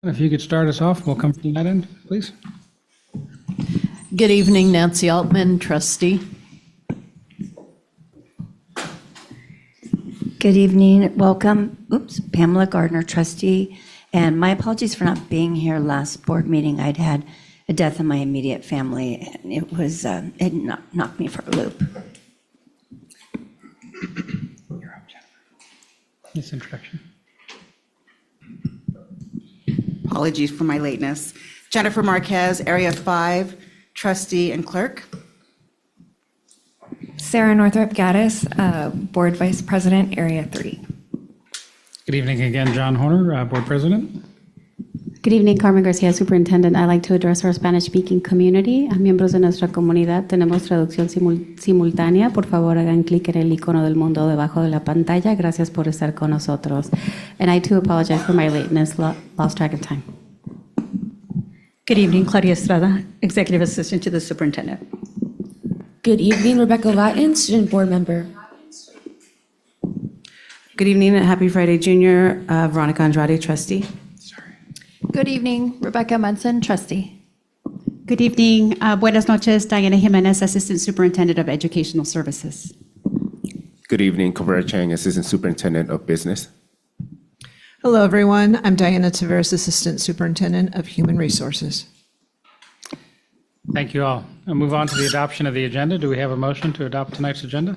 If you could start us off, we'll come from that end, please. Good evening, Nancy Altman, trustee. Good evening, welcome. Pamela Gardner, trustee. And my apologies for not being here last board meeting. I'd had a death in my immediate family, and it knocked me for a loop. You're up, Jennifer. This introduction. Apologies for my lateness. Jennifer Marquez, Area 5, trustee and clerk. Sarah Northrop Gaddis, Board Vice President, Area 3. Good evening again, John Horner, Board President. Good evening, Carmen Garcia, Superintendent. I'd like to address our Spanish-speaking community. A miembros de nuestra comunidad tenemos traducción simultánea. Por favor, hagan clic en el icono del mundo debajo de la pantalla. Gracias por estar con nosotros. And I too apologize for my lateness, lost track of time. Good evening, Claudia Estrada, Executive Assistant to the Superintendent. Good evening, Rebecca Latin, Student Board Member. Good evening and happy Friday, Junior. Veronica Andrade, trustee. Good evening, Rebecca Munson, trustee. Good evening. Buenas noches, Diana Jimenez, Assistant Superintendent of Educational Services. Good evening, Cabrera Chang, Assistant Superintendent of Business. Hello, everyone. I'm Diana Taveras, Assistant Superintendent of Human Resources. Thank you all. I'll move on to the adoption of the agenda. Do we have a motion to adopt tonight's agenda?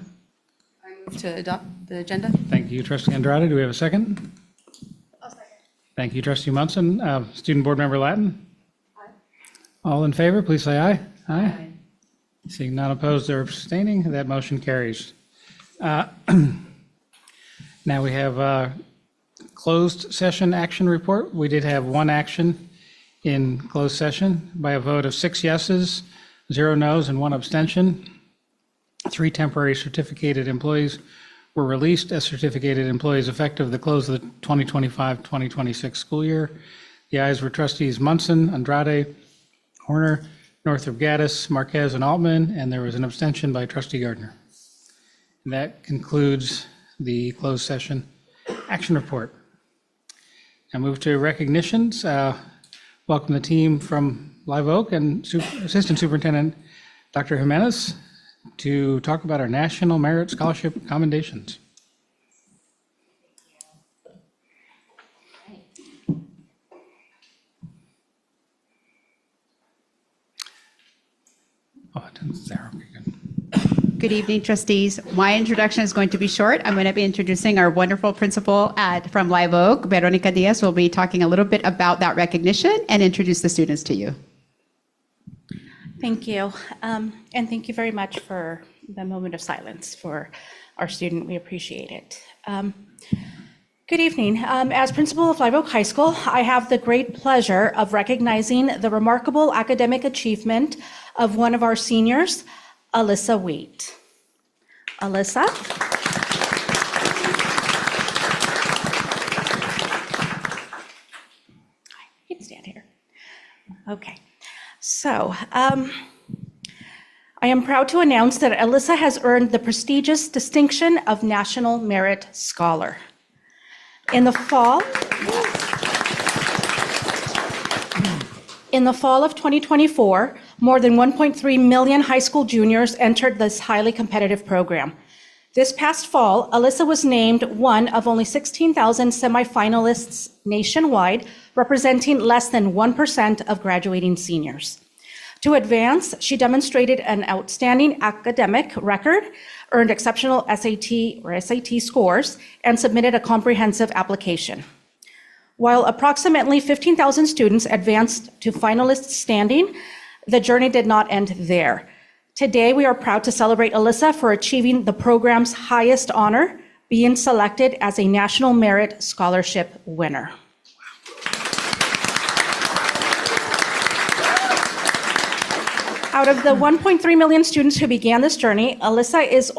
I move to adopt the agenda. Thank you, Trustee Andrade. Do we have a second? I'll second. Thank you, Trustee Munson. Student Board Member Latin? Aye. All in favor, please say aye. Aye. Seeing none opposed or abstaining, that motion carries. Now we have closed session action report. We did have one action in closed session by a vote of 6 yeses, 0 noes, and 1 abstention. 3 temporary certificated employees were released as certificated employees effective the close of the 2025-2026 school year. The ayes were trustees Munson, Andrade, Horner, Northrop Gaddis, Marquez, and Altman, and there was an abstention by trustee Gardner. And that concludes the closed session action report. Now move to recognitions. Welcome the team from Live Oak and Assistant Superintendent Dr. Jimenez to talk about our National Merit Scholarship commendations. Oh, it didn't, Sarah, okay, good. Good evening, trustees. My introduction is going to be short. I'm going to be introducing our wonderful principal from Live Oak, Veronica Diaz. Will be talking a little bit about that recognition and introduce the students to you. Thank you. And thank you very much for the moment of silence for our student. We appreciate it. Good evening. As principal of Live Oak High School, I have the great pleasure of recognizing the remarkable academic achievement of one of our seniors, Alyssa Wheat. Alyssa. You can stand here. Okay. So, I am proud to announce that Alyssa has earned the prestigious distinction of National Merit Scholar. In the fall of 2024, more than 1.3 million high school juniors entered this highly competitive program. This past fall, Alyssa was named one of only 16,000 semifinalists nationwide, representing less than 1% of graduating seniors. To advance, she demonstrated an outstanding academic record, earned exceptional SAT scores, and submitted a comprehensive application. While approximately 15,000 students advanced to finalist standing, the journey did not end there. Today, we are proud to celebrate Alyssa for achieving the program's highest honor, being selected as a National Merit Scholarship winner. Out of the 1.3 million students who began this journey, Alyssa is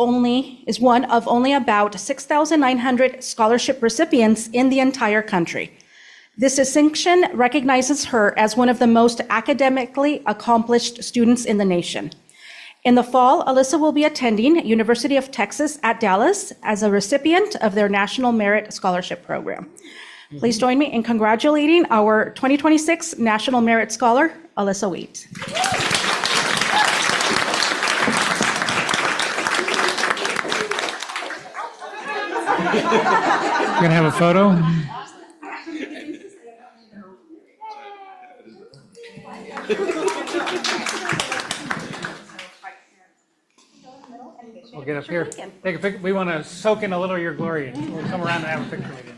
one of only about 6,900 scholarship recipients in the entire country. This distinction recognizes her as one of the most academically accomplished students in the nation. In the fall, Alyssa will be attending University of Texas at Dallas as a recipient of their National Merit Scholarship Program. Please join me in congratulating our 2026 National Merit Scholar, Alyssa Wheat. You're going to have a photo? We'll get up here. Take a picture. We want to soak in a little of your glory. We'll come around and have a picture with you.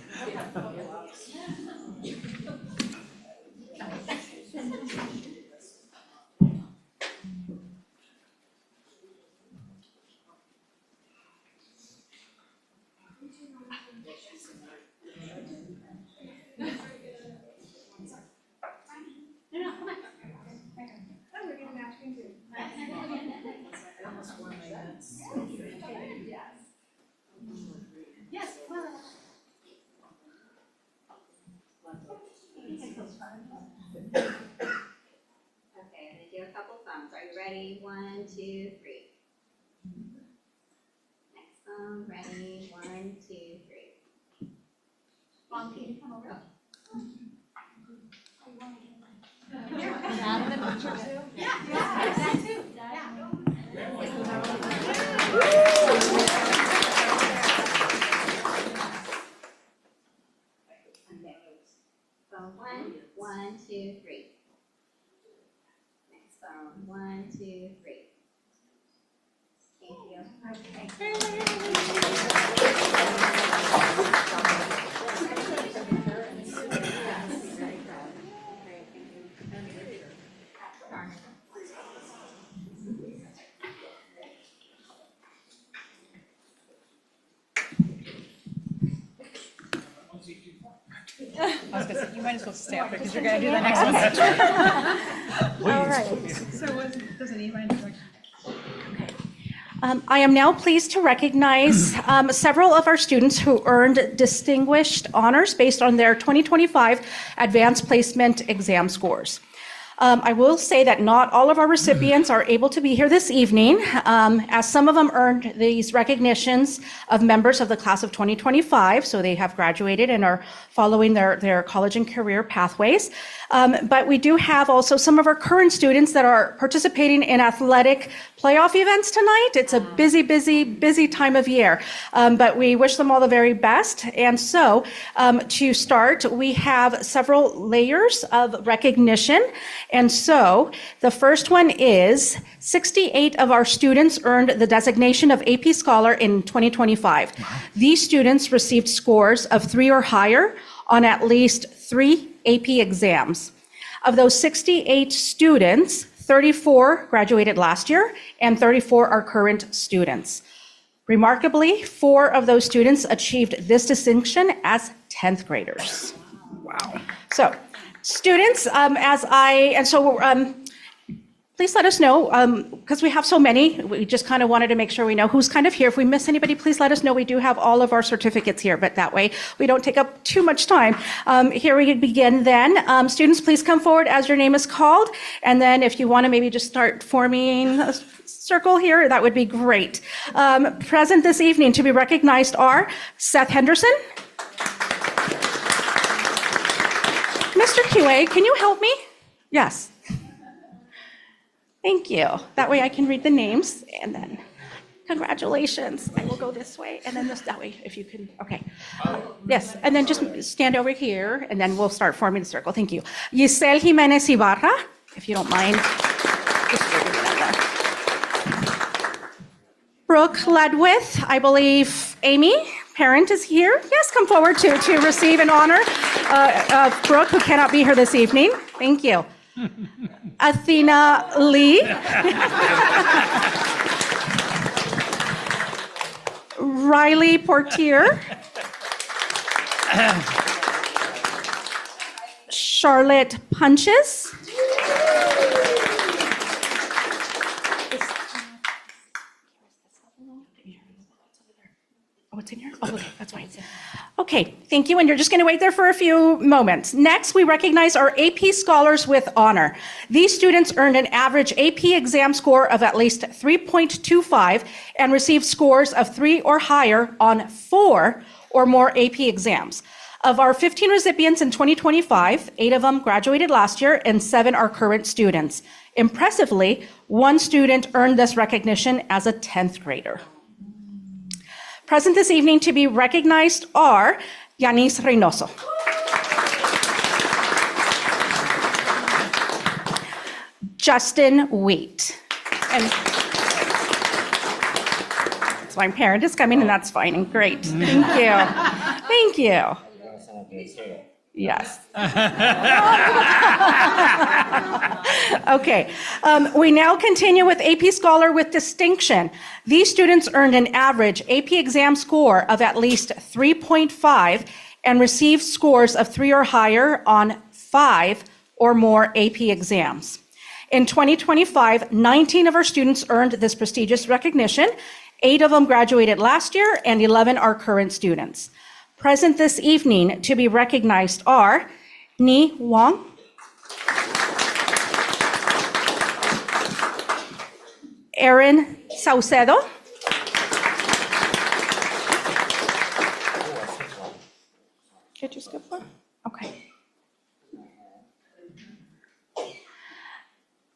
Okay, I'm gonna do a couple thumbs. Are you ready? 1, 2, 3. Next thumb, ready? 1, 2, 3. Mom, can you come over? So 1, 2, 3. Next phone, 1, 2, 3. Thank you. I was gonna say, you might as well stay up because you're gonna do the next one. All right. So does it need my introduction? I am now pleased to recognize several of our students who earned distinguished honors based on their 2025 Advanced Placement exam scores. I will say that not all of our recipients are able to be here this evening, as some of them earned these recognitions of members of the class of 2025, so they have graduated and are following their college and career pathways. But we do have also some of our current students that are participating in athletic playoff events tonight. It's a busy, busy, busy time of year, but we wish them all the very best. And so to start, we have several layers of recognition. And so the first one is 68 of our students earned the designation of AP Scholar in 2025. These students received scores of 3 or higher on at least 3 AP exams. Of those 68 students, 34 graduated last year and 34 are current students. Remarkably, 4 of those students achieved this distinction as 10th graders. Wow. So students, please let us know, because we have so many, we just kind of wanted to make sure we know who's kind of here. If we miss anybody, please let us know. We do have all of our certificates here, but that way we don't take up too much time. Here we begin then. Students, please come forward as your name is called. And then if you want to maybe just start forming a circle here, that would be great. Present this evening to be recognized are Seth Henderson. Mr. QA, can you help me? Yes. Thank you. That way I can read the names and then congratulations. I will go this way and then that way if you can, okay. Yes, and then just stand over here and then we'll start forming the circle. Thank you. Giselle Jimenez Ibarra, if you don't mind. Brooke Ledwith, I believe Amy, parent is here. Yes, come forward to receive an honor of Brooke, who cannot be here this evening. Thank you. Athena Lee. Riley Portier. Charlotte Punches. Oh, it's in here? Oh, okay, that's fine. Okay, thank you, and you're just going to wait there for a few moments. Next, we recognize our AP Scholars with honor. These students earned an average AP exam score of at least 3.25 and received scores of 3 or higher on 4 or more AP exams. Of our 15 recipients in 2025, 8 of them graduated last year and 7 are current students. Impressively, 1 student earned this recognition as a 10th grader. Present this evening to be recognized are Yanis Reynoso, Justin Wheat, and so my parent is coming, and that's fine and great. Thank you. Thank you. Yes. Okay. We now continue with AP Scholar with distinction. These students earned an average AP exam score of at least 3.5 and received scores of 3 or higher on 5 or more AP exams. In 2025, 19 of our students earned this prestigious recognition. 8 of them graduated last year, and 11 are current students. Present this evening to be recognized are Ni Wong, Aaron Saucedo, did you skip one? Okay.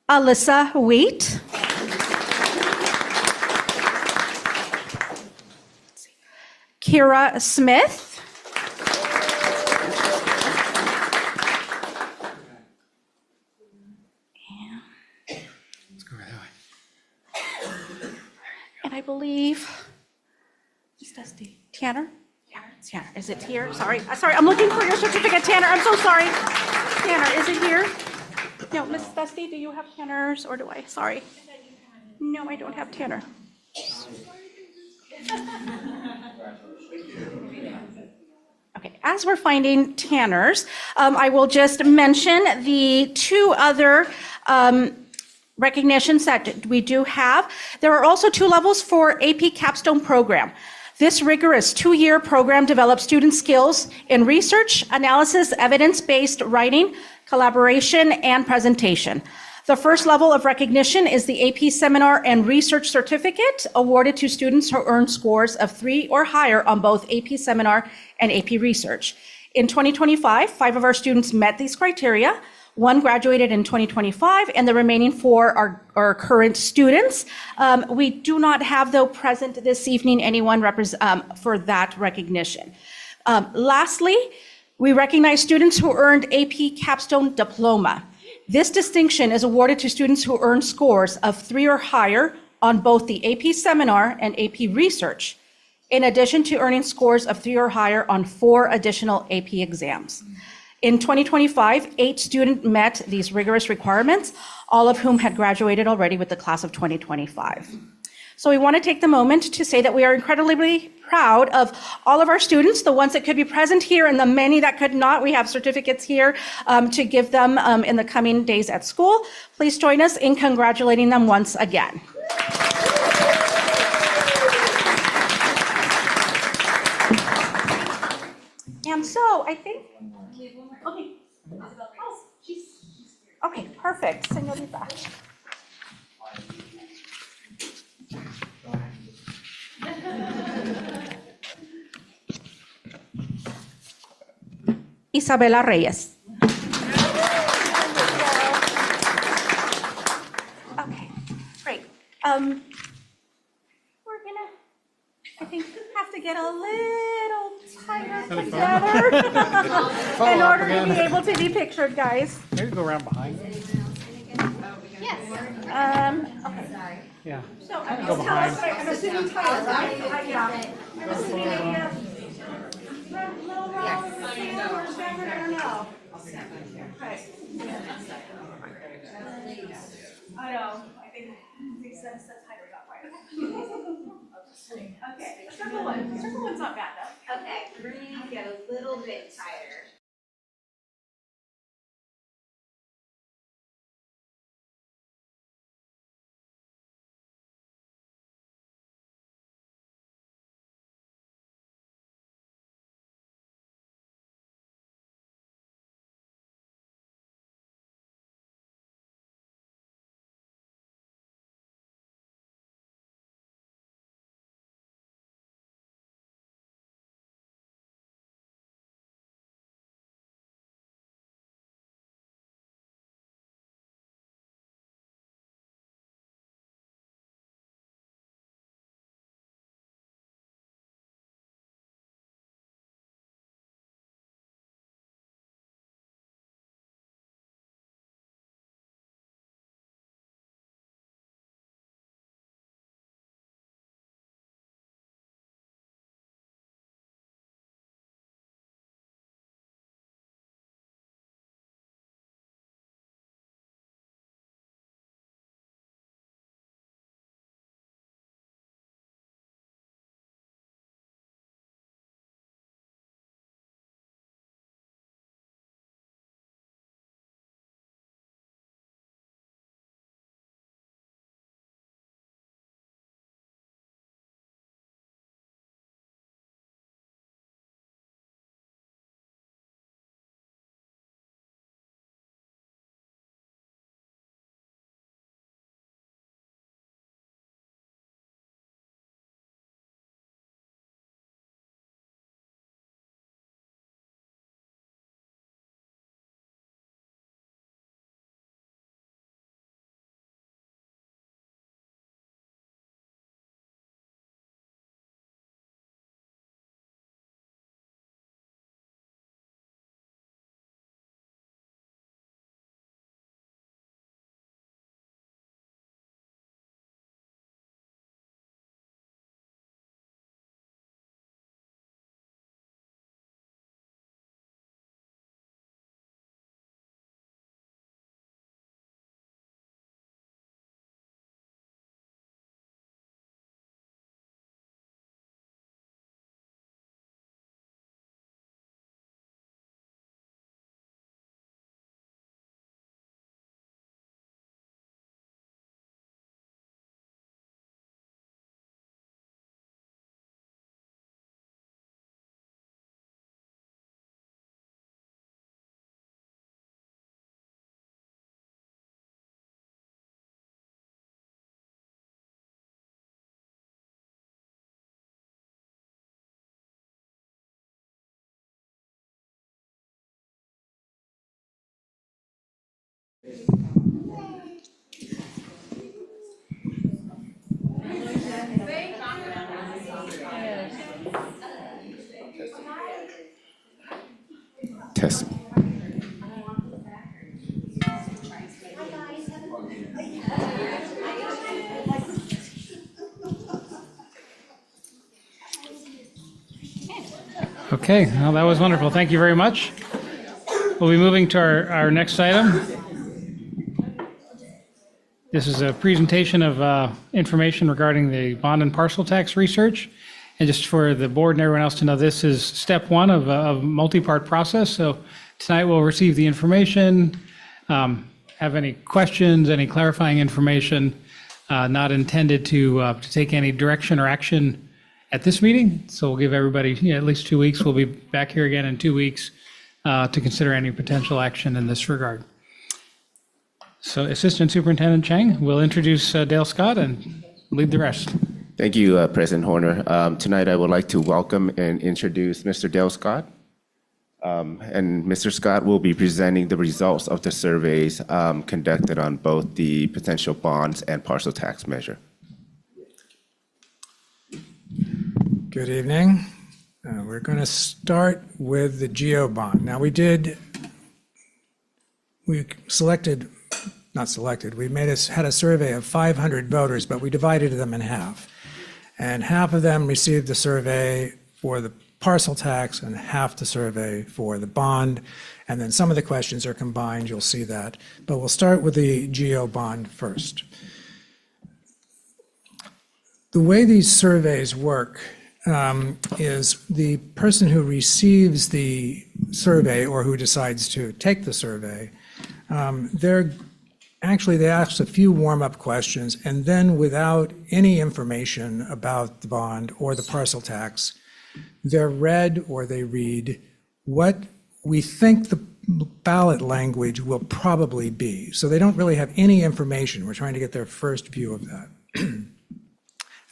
Alyssa Wheat, Kira Smith, and I believe, is that Tanner? Yeah, it's Tanner. Is it here? Sorry, I'm looking for your certificate, Tanner. I'm so sorry. Tanner, is it here? No, Miss Dusty, do you have Tanners or do I? Sorry. No, I don't have Tanner. Okay, as we're finding Tanners, I will just mention the 2 other recognitions that we do have. There are also 2 levels for AP Capstone program. This rigorous 2-year program develops student skills in research, analysis, evidence-based writing, collaboration, and presentation. The first level of recognition is the AP Seminar and Research Certificate, awarded to students who earn scores of 3 or higher on both AP Seminar and AP Research. In 2025, 5 of our students met these criteria. 1 graduated in 2025, and the remaining 4 are current students. We do not have, though, present this evening anyone for that recognition. Lastly, we recognize students who earned AP Capstone Diploma. This distinction is awarded to students who earn scores of 3 or higher on both the AP Seminar and AP Research, in addition to earning scores of 3 or higher on 4 additional AP exams. In 2025, 8 students met these rigorous requirements, all of whom had graduated already with the class of 2025. So we want to take the moment to say that we are incredibly proud of all of our students, the ones that could be present here and the many that could not. We have certificates here to give them in the coming days at school. Please join us in congratulating them once again. And so I think, okay, okay, perfect, señorita. Isabela Reyes. Okay, great. We're gonna, I think, have to get a little tighter together in order to be able to be pictured, guys. Maybe go around behind. Yes. Okay. Yeah. So I'm Go behind. I'm assuming Tyler, right? Yeah. I'm assuming maybe a little round of Sam or Stephen, I don't know. Okay. I know. I think it makes sense that Tyler got right. Okay. Circle one. Circle one's not bad though. Okay, we're gonna need to get a little bit tighter. Test. Okay, well, that was wonderful. Thank you very much. We'll be moving to our next item. This is a presentation of information regarding the bond and parcel tax research. And just for the board and everyone else to know, this is step one of a multi-part process. So tonight we'll receive the information, have any questions, any clarifying information, not intended to take any direction or action at this meeting. So we'll give everybody at least 2 weeks. We'll be back here again in 2 weeks to consider any potential action in this regard. So Assistant Superintendent Chang will introduce Dale Scott and lead the rest. Thank you, President Horner. Tonight, I would like to welcome and introduce Mr. Dale Scott. And Mr. Scott will be presenting the results of the surveys conducted on both the potential bonds and parcel tax measure. Good evening. We're going to start with the GEO bond. Now, we had a survey of 500 voters, but we divided them in half. And half of them received the survey for the parcel tax and half the survey for the bond. And then some of the questions are combined, you'll see that. But we'll start with the GEO bond first. The way these surveys work is the person who receives the survey or who decides to take the survey, they ask a few warm-up questions, and then without any information about the bond or the parcel tax, they're read or they read what we think the ballot language will probably be. So they don't really have any information. We're trying to get their first view of that.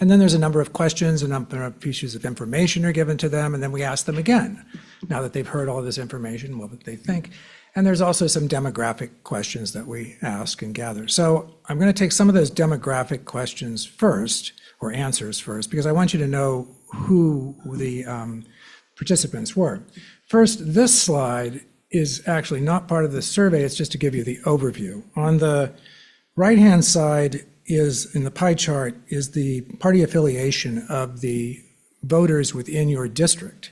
And then there's a number of questions, a number of pieces of information are given to them, and then we ask them again, now that they've heard all this information, what would they think? And there's also some demographic questions that we ask and gather. So I'm going to take some of those demographic questions first, or answers first, because I want you to know who the participants were. First, this slide is actually not part of the survey, it's just to give you the overview. On the right-hand side is, in the pie chart, is the party affiliation of the voters within your district.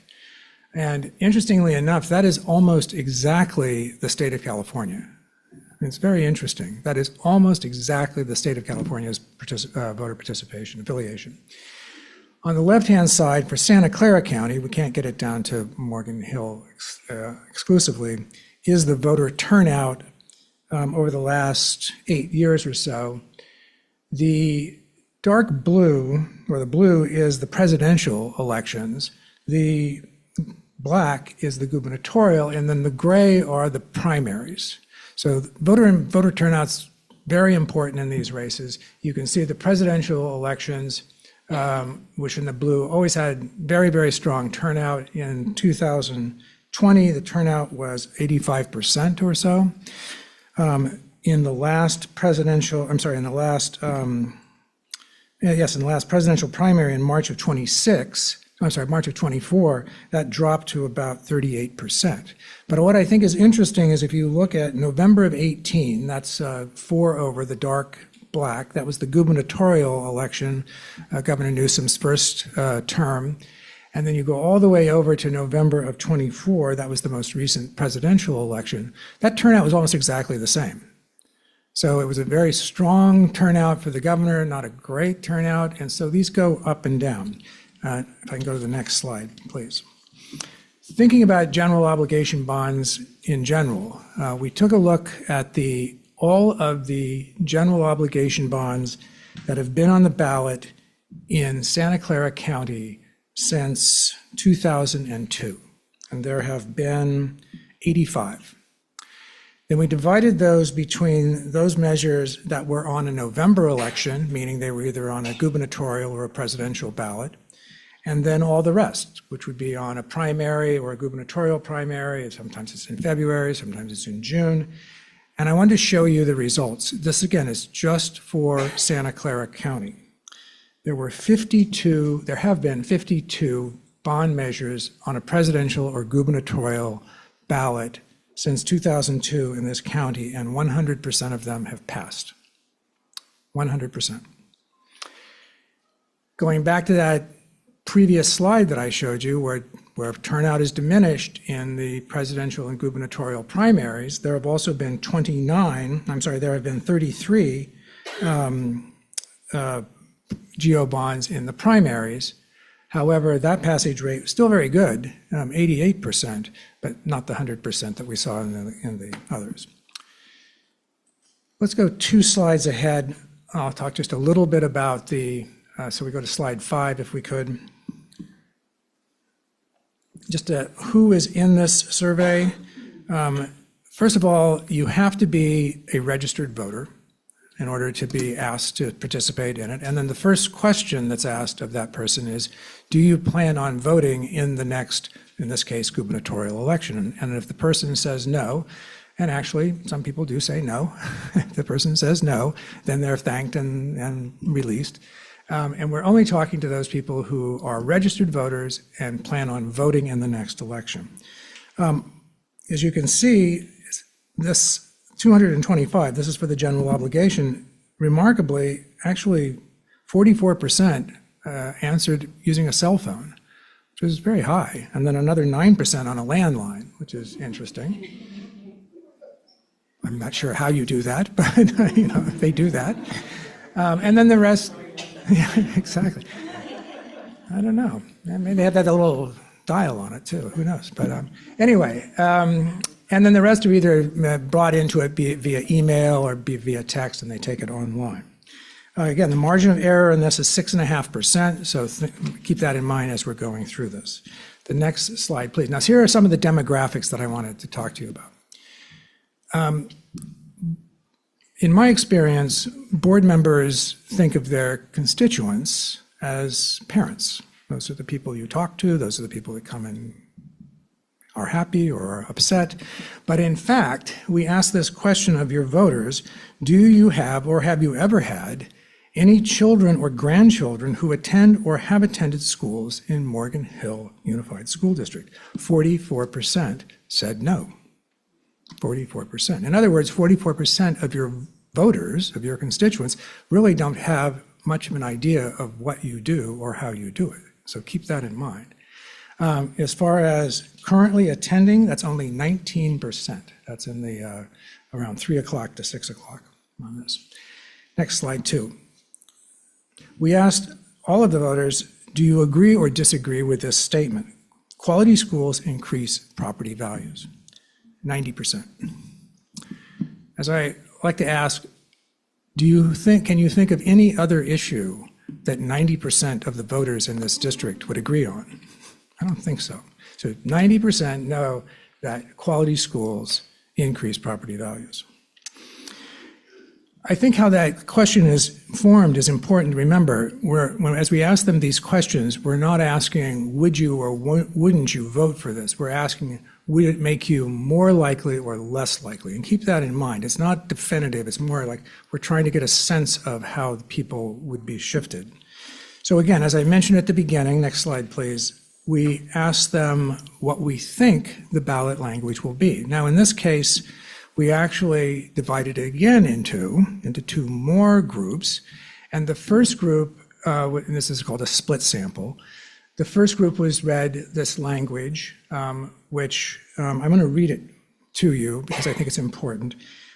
And interestingly enough, that is almost exactly the state of California. It's very interesting. That is almost exactly the state of California's voter participation affiliation. On the left-hand side, for Santa Clara County, we can't get it down to Morgan Hill exclusively, is the voter turnout over the last 8 years or so. The dark blue, or the blue, is the presidential elections. The black is the gubernatorial, and then the gray are the primaries. So voter turnout's very important in these races. You can see the presidential elections, which in the blue always had very, very strong turnout. In 2020, the turnout was 85% or so. In the last presidential primary in March of 24, that dropped to about 38%. But what I think is interesting is if you look at November of 18, that's 4 over the dark black, that was the gubernatorial election, Governor Newsom's first term. And then you go all the way over to November of 24, that was the most recent presidential election. That turnout was almost exactly the same. So it was a very strong turnout for the governor, not a great turnout. And so these go up and down. If I can go to the next slide, please. Thinking about general obligation bonds in general, we took a look at all of the general obligation bonds that have been on the ballot in Santa Clara County since 2002. And there have been 85. Then we divided those between those measures that were on a November election, meaning they were either on a gubernatorial or a presidential ballot, and then all the rest, which would be on a primary or a gubernatorial primary. Sometimes it's in February, sometimes it's in June. And I wanted to show you the results. This, again, is just for Santa Clara County. There have been 52 bond measures on a presidential or gubernatorial ballot since 2002 in this county, and 100% of them have passed. 100%. Going back to that previous slide that I showed you, where turnout is diminished in the presidential and gubernatorial primaries, there have also been 33 GO bonds in the primaries. However, that passage rate was still very good, 88%, but not the 100% that we saw in the others. Let's go 2 slides ahead. I'll talk just a little bit about so we go to slide 5 if we could. Just who is in this survey. First of all, you have to be a registered voter in order to be asked to participate in it. And then the first question that's asked of that person is, do you plan on voting in the next, in this case, gubernatorial election? And if the person says no, and actually some people do say no, if the person says no, then they're thanked and released. And we're only talking to those people who are registered voters and plan on voting in the next election. As you can see, this 225, this is for the general obligation. Remarkably, actually 44% answered using a cell phone, which was very high. And then another 9% on a landline, which is interesting. I'm not sure how you do that, but they do that. And then the rest, yeah, exactly. I don't know. Maybe they have that little dial on it too. Who knows? But anyway, and then the rest are either brought into it via email or via text, and they take it online. Again, the margin of error in this is 6.5%, so keep that in mind as we're going through this. The next slide, please. Now, here are some of the demographics that I wanted to talk to you about. In my experience, board members think of their constituents as parents. Those are the people you talk to. Those are the people that come and are happy or are upset. But in fact, we ask this question of your voters: do you have or have you ever had any children or grandchildren who attend or have attended schools in Morgan Hill Unified School District? 44% said no. 44%. In other words, 44% of your voters, of your constituents, really don't have much of an idea of what you do or how you do it. So keep that in mind. As far as currently attending, that's only 19%. That's in the around 3 o'clock to 6 o'clock on this. Next slide, 2. We asked all of the voters, do you agree or disagree with this statement? Quality schools increase property values. 90%. As I like to ask, can you think of any other issue that 90% of the voters in this district would agree on? I don't think so. So 90% know that quality schools increase property values. I think how that question is formed is important to remember. As we ask them these questions, we're not asking, would you or wouldn't you vote for this? We're asking, would it make you more likely or less likely? And keep that in mind. It's not definitive. It's more like we're trying to get a sense of how the people would be shifted. So again, as I mentioned at the beginning, next slide, please, we ask them what we think the ballot language will be. Now, in this case, we actually divided it again into 2 more groups. And the first group, and this is called a split sample, the first group was read this language, which I'm going to read it to you because I think it's important.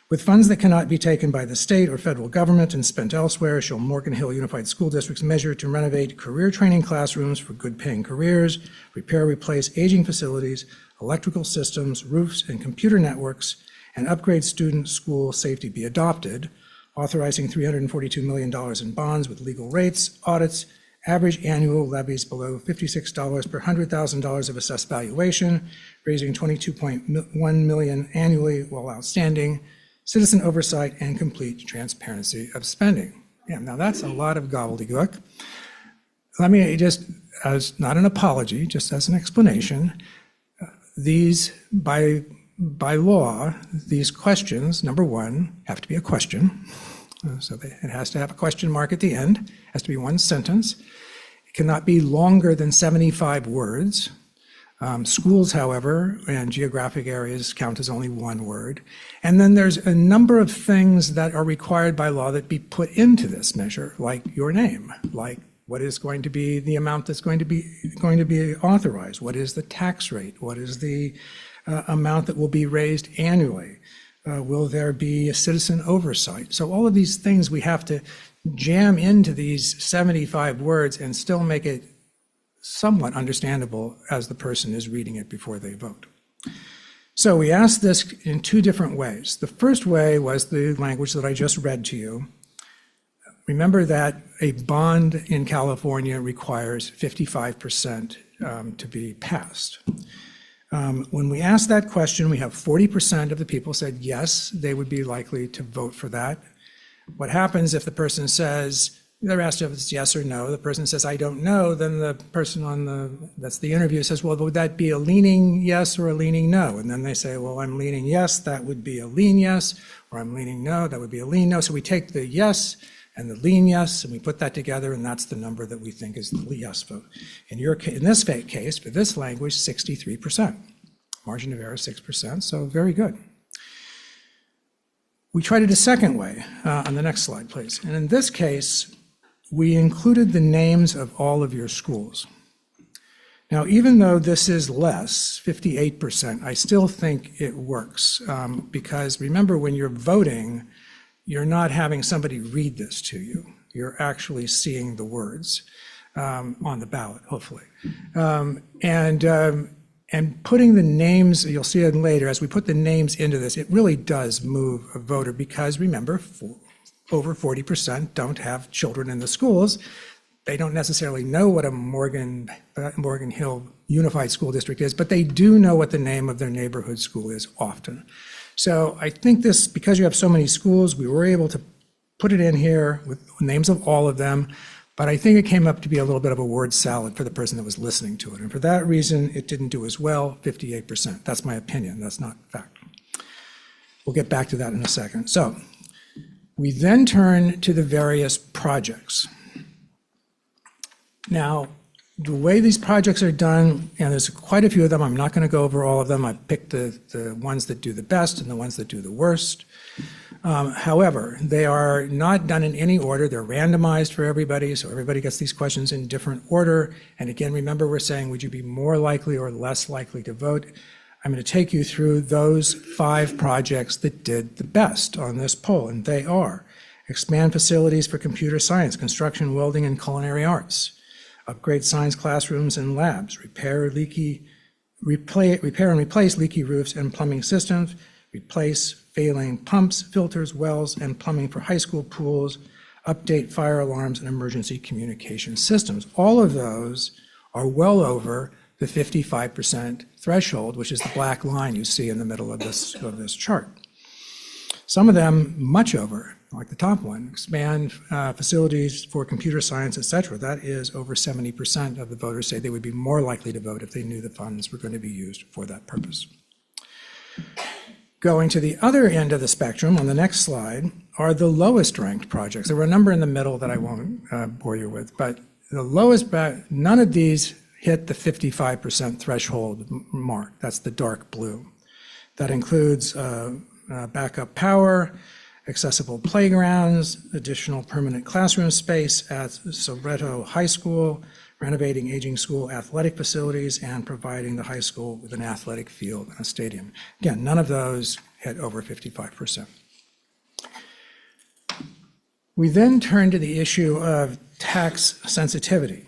With funds that cannot be taken by the state or federal government and spent elsewhere, shall Morgan Hill Unified School Districts measure to renovate career training classrooms for good-paying careers, repair, replace aging facilities, electrical systems, roofs, and computer networks, and upgrade student school safety be adopted, authorizing $342 million in bonds with legal rates, audits, average annual levies below $56 per $100,000 of assessed valuation, raising $22.1 million annually while outstanding, citizen oversight, and complete transparency of spending. Yeah, now that's a lot of gobbledygook. Let me just, as not an apology, just as an explanation, these, by by law, these questions, number one, have to be a question. So it has to have a question mark at the end, has to be one sentence. It cannot be longer than 75 words. Schools, however, and geographic areas count as only one word. And then there's a number of things that are required by law that be put into this measure, like your name, like what is going to be the amount that's going to be authorized, what is the tax rate, what is the amount that will be raised annually, will there be a citizen oversight? So all of these things we have to jam into these 75 words and still make it somewhat understandable as the person is reading it before they vote. So we asked this in two different ways. The first way was the language that I just read to you. Remember that a bond in California requires 55% to be passed. When we asked that question, we have 40% of the people said yes, they would be likely to vote for that. What happens if the person says, they're asked if it's yes or no, the person says, I don't know, then the person that's the interview says, well, would that be a leaning yes or a leaning no? And then they say, well, I'm leaning yes, that would be a lean yes, or I'm leaning no, that would be a lean no. So we take the yes and the lean yes, and we put that together, and that's the number that we think is the yes vote. In this case, for this language, 63%. Margin of error, 6%, so very good. We tried it a second way on the next slide, please. And in this case, we included the names of all of your schools. Now, even though this is less, 58%, I still think it works because remember, when you're voting, you're not having somebody read this to you. You're actually seeing the words on the ballot, hopefully. And putting the names, you'll see it later, as we put the names into this, it really does move a voter because remember, over 40% don't have children in the schools. They don't necessarily know what a Morgan Hill Unified School District is, but they do know what the name of their neighborhood school is often. So I think this, because you have so many schools, we were able to put it in here with names of all of them, but I think it came up to be a little bit of a word salad for the person that was listening to it. And for that reason, it didn't do as well, 58%. That's my opinion, that's not fact. We'll get back to that in a second. So we then turn to the various projects. Now, the way these projects are done, and there's quite a few of them, I'm not going to go over all of them. I picked the ones that do the best and the ones that do the worst. However, they are not done in any order. They're randomized for everybody, so everybody gets these questions in different order. And again, remember, we're saying, would you be more likely or less likely to vote? I'm going to take you through those 5 projects that did the best on this poll, and they are: expand facilities for computer science, construction, welding, and culinary arts; upgrade science classrooms and labs; repair and replace leaky roofs and plumbing systems; replace failing pumps, filters, wells, and plumbing for high school pools; update fire alarms and emergency communication systems. All of those are well over the 55% threshold, which is the black line you see in the middle of this chart. Some of them much over, like the top one, expand facilities for computer science, et cetera. That is over 70% of the voters say they would be more likely to vote if they knew the funds were going to be used for that purpose. Going to the other end of the spectrum, on the next slide, are the lowest ranked projects. There were a number in the middle that I won't bore you with, but the lowest, none of these hit the 55% threshold mark. That's the dark blue. That includes backup power, accessible playgrounds, additional permanent classroom space at Sobreto High School, renovating aging school athletic facilities, and providing the high school with an athletic field and a stadium. Again, none of those hit over 55%. We then turn to the issue of tax sensitivity.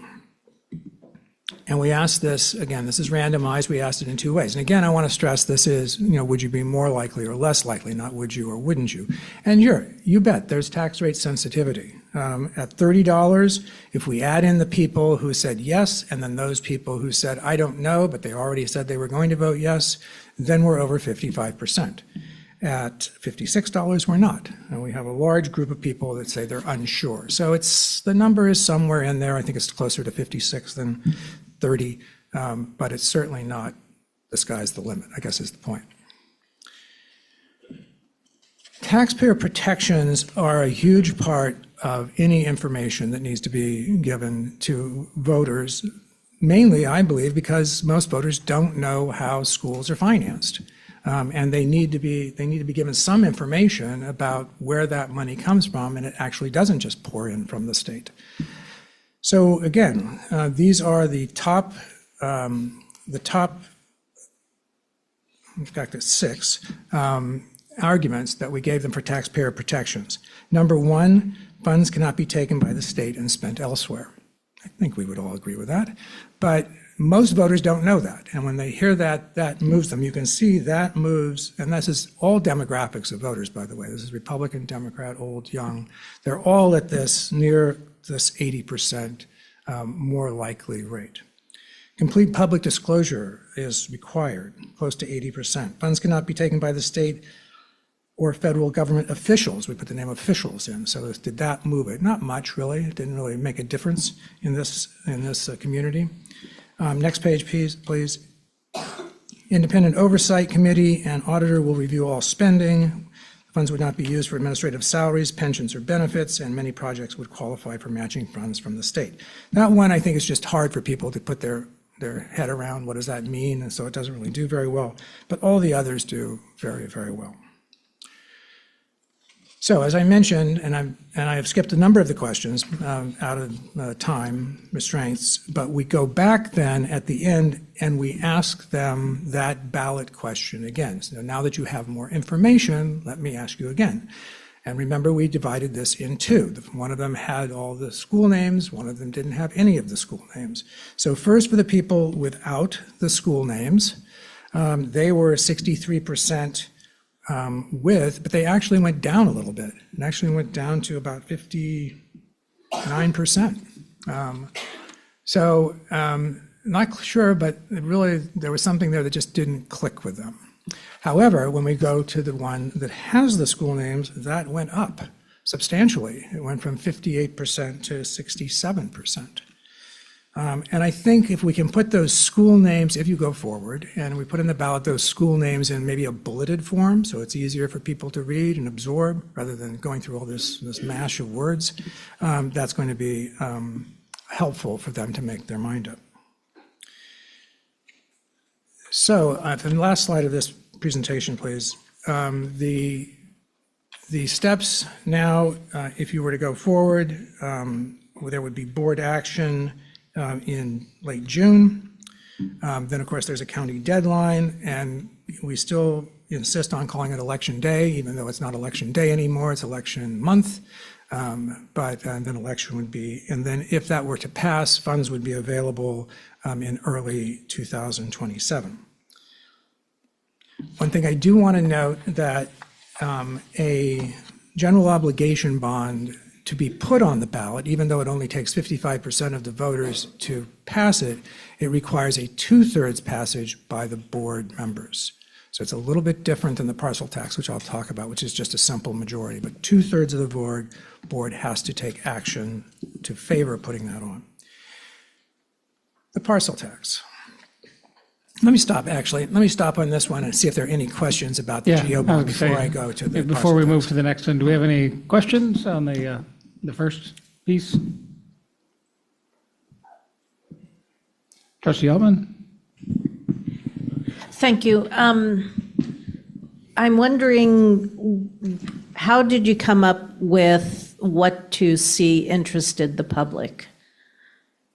And we asked this, again, this is randomized, we asked it in 2 ways. And again, I want to stress this is, would you be more likely or less likely, not would you or wouldn't you? And you bet, there's tax rate sensitivity. At $30, if we add in the people who said yes, and then those people who said, I don't know, but they already said they were going to vote yes, then we're over 55%. At $56, we're not. And we have a large group of people that say they're unsure. So the number is somewhere in there. I think it's closer to 56 than 30, but it's certainly not the sky's the limit, I guess is the point. taxpayer protections are a huge part of any information that needs to be given to voters, mainly, I believe, because most voters don't know how schools are financed. And they need to be given some information about where that money comes from, and it actually doesn't just pour in from the state. So again, these are the top, in fact, it's 6 arguments that we gave them for taxpayer protections. Number 1, funds cannot be taken by the state and spent elsewhere. I think we would all agree with that. But most voters don't know that. And when they hear that, that moves them. You can see that moves, and this is all demographics of voters, by the way. This is Republican, Democrat, old, young. They're all at this, near this 80% more likely rate. Complete public disclosure is required, close to 80%. Funds cannot be taken by the state or federal government officials. We put the name officials in. So did that move it? Not much, really. It didn't really make a difference in this community. Next page, please. Independent Oversight Committee and auditor will review all spending. Funds would not be used for administrative salaries, pensions, or benefits, and many projects would qualify for matching funds from the state. That one, I think, is just hard for people to put their head around. What does that mean? And so it doesn't really do very well. But all the others do very, very well. So as I mentioned, and I have skipped a number of the questions out of time restraints, but we go back then at the end and we ask them that ballot question again. So now that you have more information, let me ask you again. And remember, we divided this in 2. One of them had all the school names, one of them didn't have any of the school names. So first, for the people without the school names, they were 63% but they actually went down a little bit. It actually went down to about 59%. Not sure, but really there was something there that just didn't click with them. However, when we go to the one that has the school names, that went up substantially. It went from 58% to 67%. And I think if we can put those school names, if you go forward, and we put in the ballot those school names in maybe a bulleted form, so it's easier for people to read and absorb, rather than going through all this mash of words, that's going to be helpful for them to make their mind up. So the last slide of this presentation, please. The steps now, if you were to go forward, there would be board action in late June. Then, of course, there's a county deadline, and we still insist on calling it Election Day, even though it's not Election Day anymore, it's election month. But then election would be, and then if that were to pass, funds would be available in early 2027. One thing I do want to note that a general obligation bond to be put on the ballot, even though it only takes 55% of the voters to pass it, it requires a 2/3 passage by the board members. So it's a little bit different than the parcel tax, which I'll talk about, which is just a simple majority. But 2/3 of the board has to take action to favor putting that on. The parcel tax. Let me stop on this one and see if there are any questions about the GO bond before I go to the Before we move to the next one, do we have any questions on the first piece? Trustee Altman? Thank you. I'm wondering, how did you come up with what to see interested the public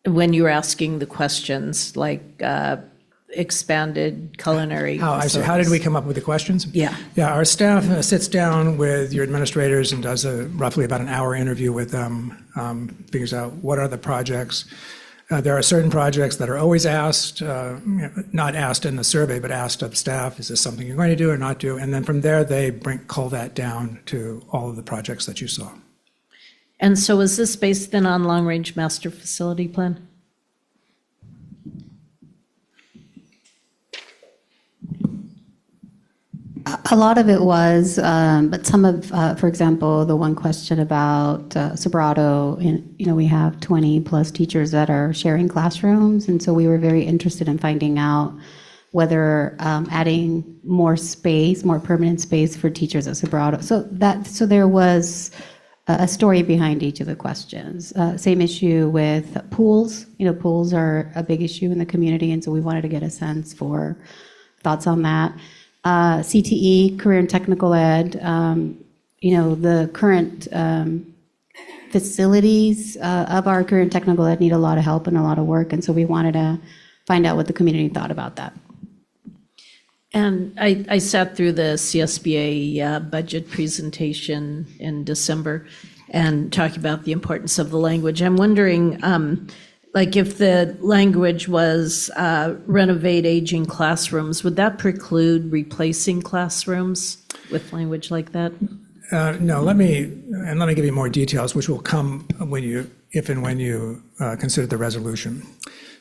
when you were asking the questions, like expanded culinary facilities? How did we come up with the questions? Yeah. Yeah, our staff sits down with your administrators and does roughly about an hour interview with them, figures out what are the projects. There are certain projects that are always asked, not asked in the survey, but asked of staff, is this something you're going to do or not do? And then from there, they cull that down to all of the projects that you saw. And so is this based then on long-range master facility plan? A lot of it was, but some of, for example, the one question about Sobrato, we have 20 plus teachers that are sharing classrooms. And so we were very interested in finding out whether adding more space, more permanent space for teachers at Sobrado. So there was a story behind each of the questions. Same issue with pools. Pools are a big issue in the community, and so we wanted to get a sense for thoughts on that. CTE, career and technical ed, the current facilities of our career and technical ed need a lot of help and a lot of work, and so we wanted to find out what the community thought about that. And I sat through the CSBA budget presentation in December and talked about the importance of the language. I'm wondering, if the language was renovate aging classrooms, would that preclude replacing classrooms with language like that? No, let me give you more details, which will come if and when you consider the resolution.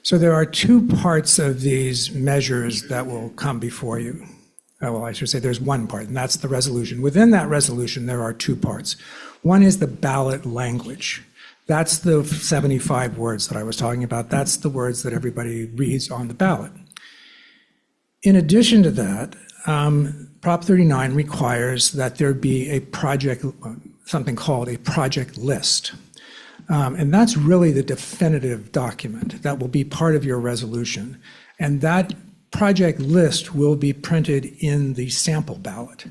So there are two parts of these measures that will come before you. Well, I should say there's one part, and that's the resolution. Within that resolution, there are two parts. One is the ballot language. That's the 75 words that I was talking about. That's the words that everybody reads on the ballot. In addition to that, Prop 39 requires that there be a project, something called a project list. And that's really the definitive document that will be part of your resolution. And that project list will be printed in the sample ballot.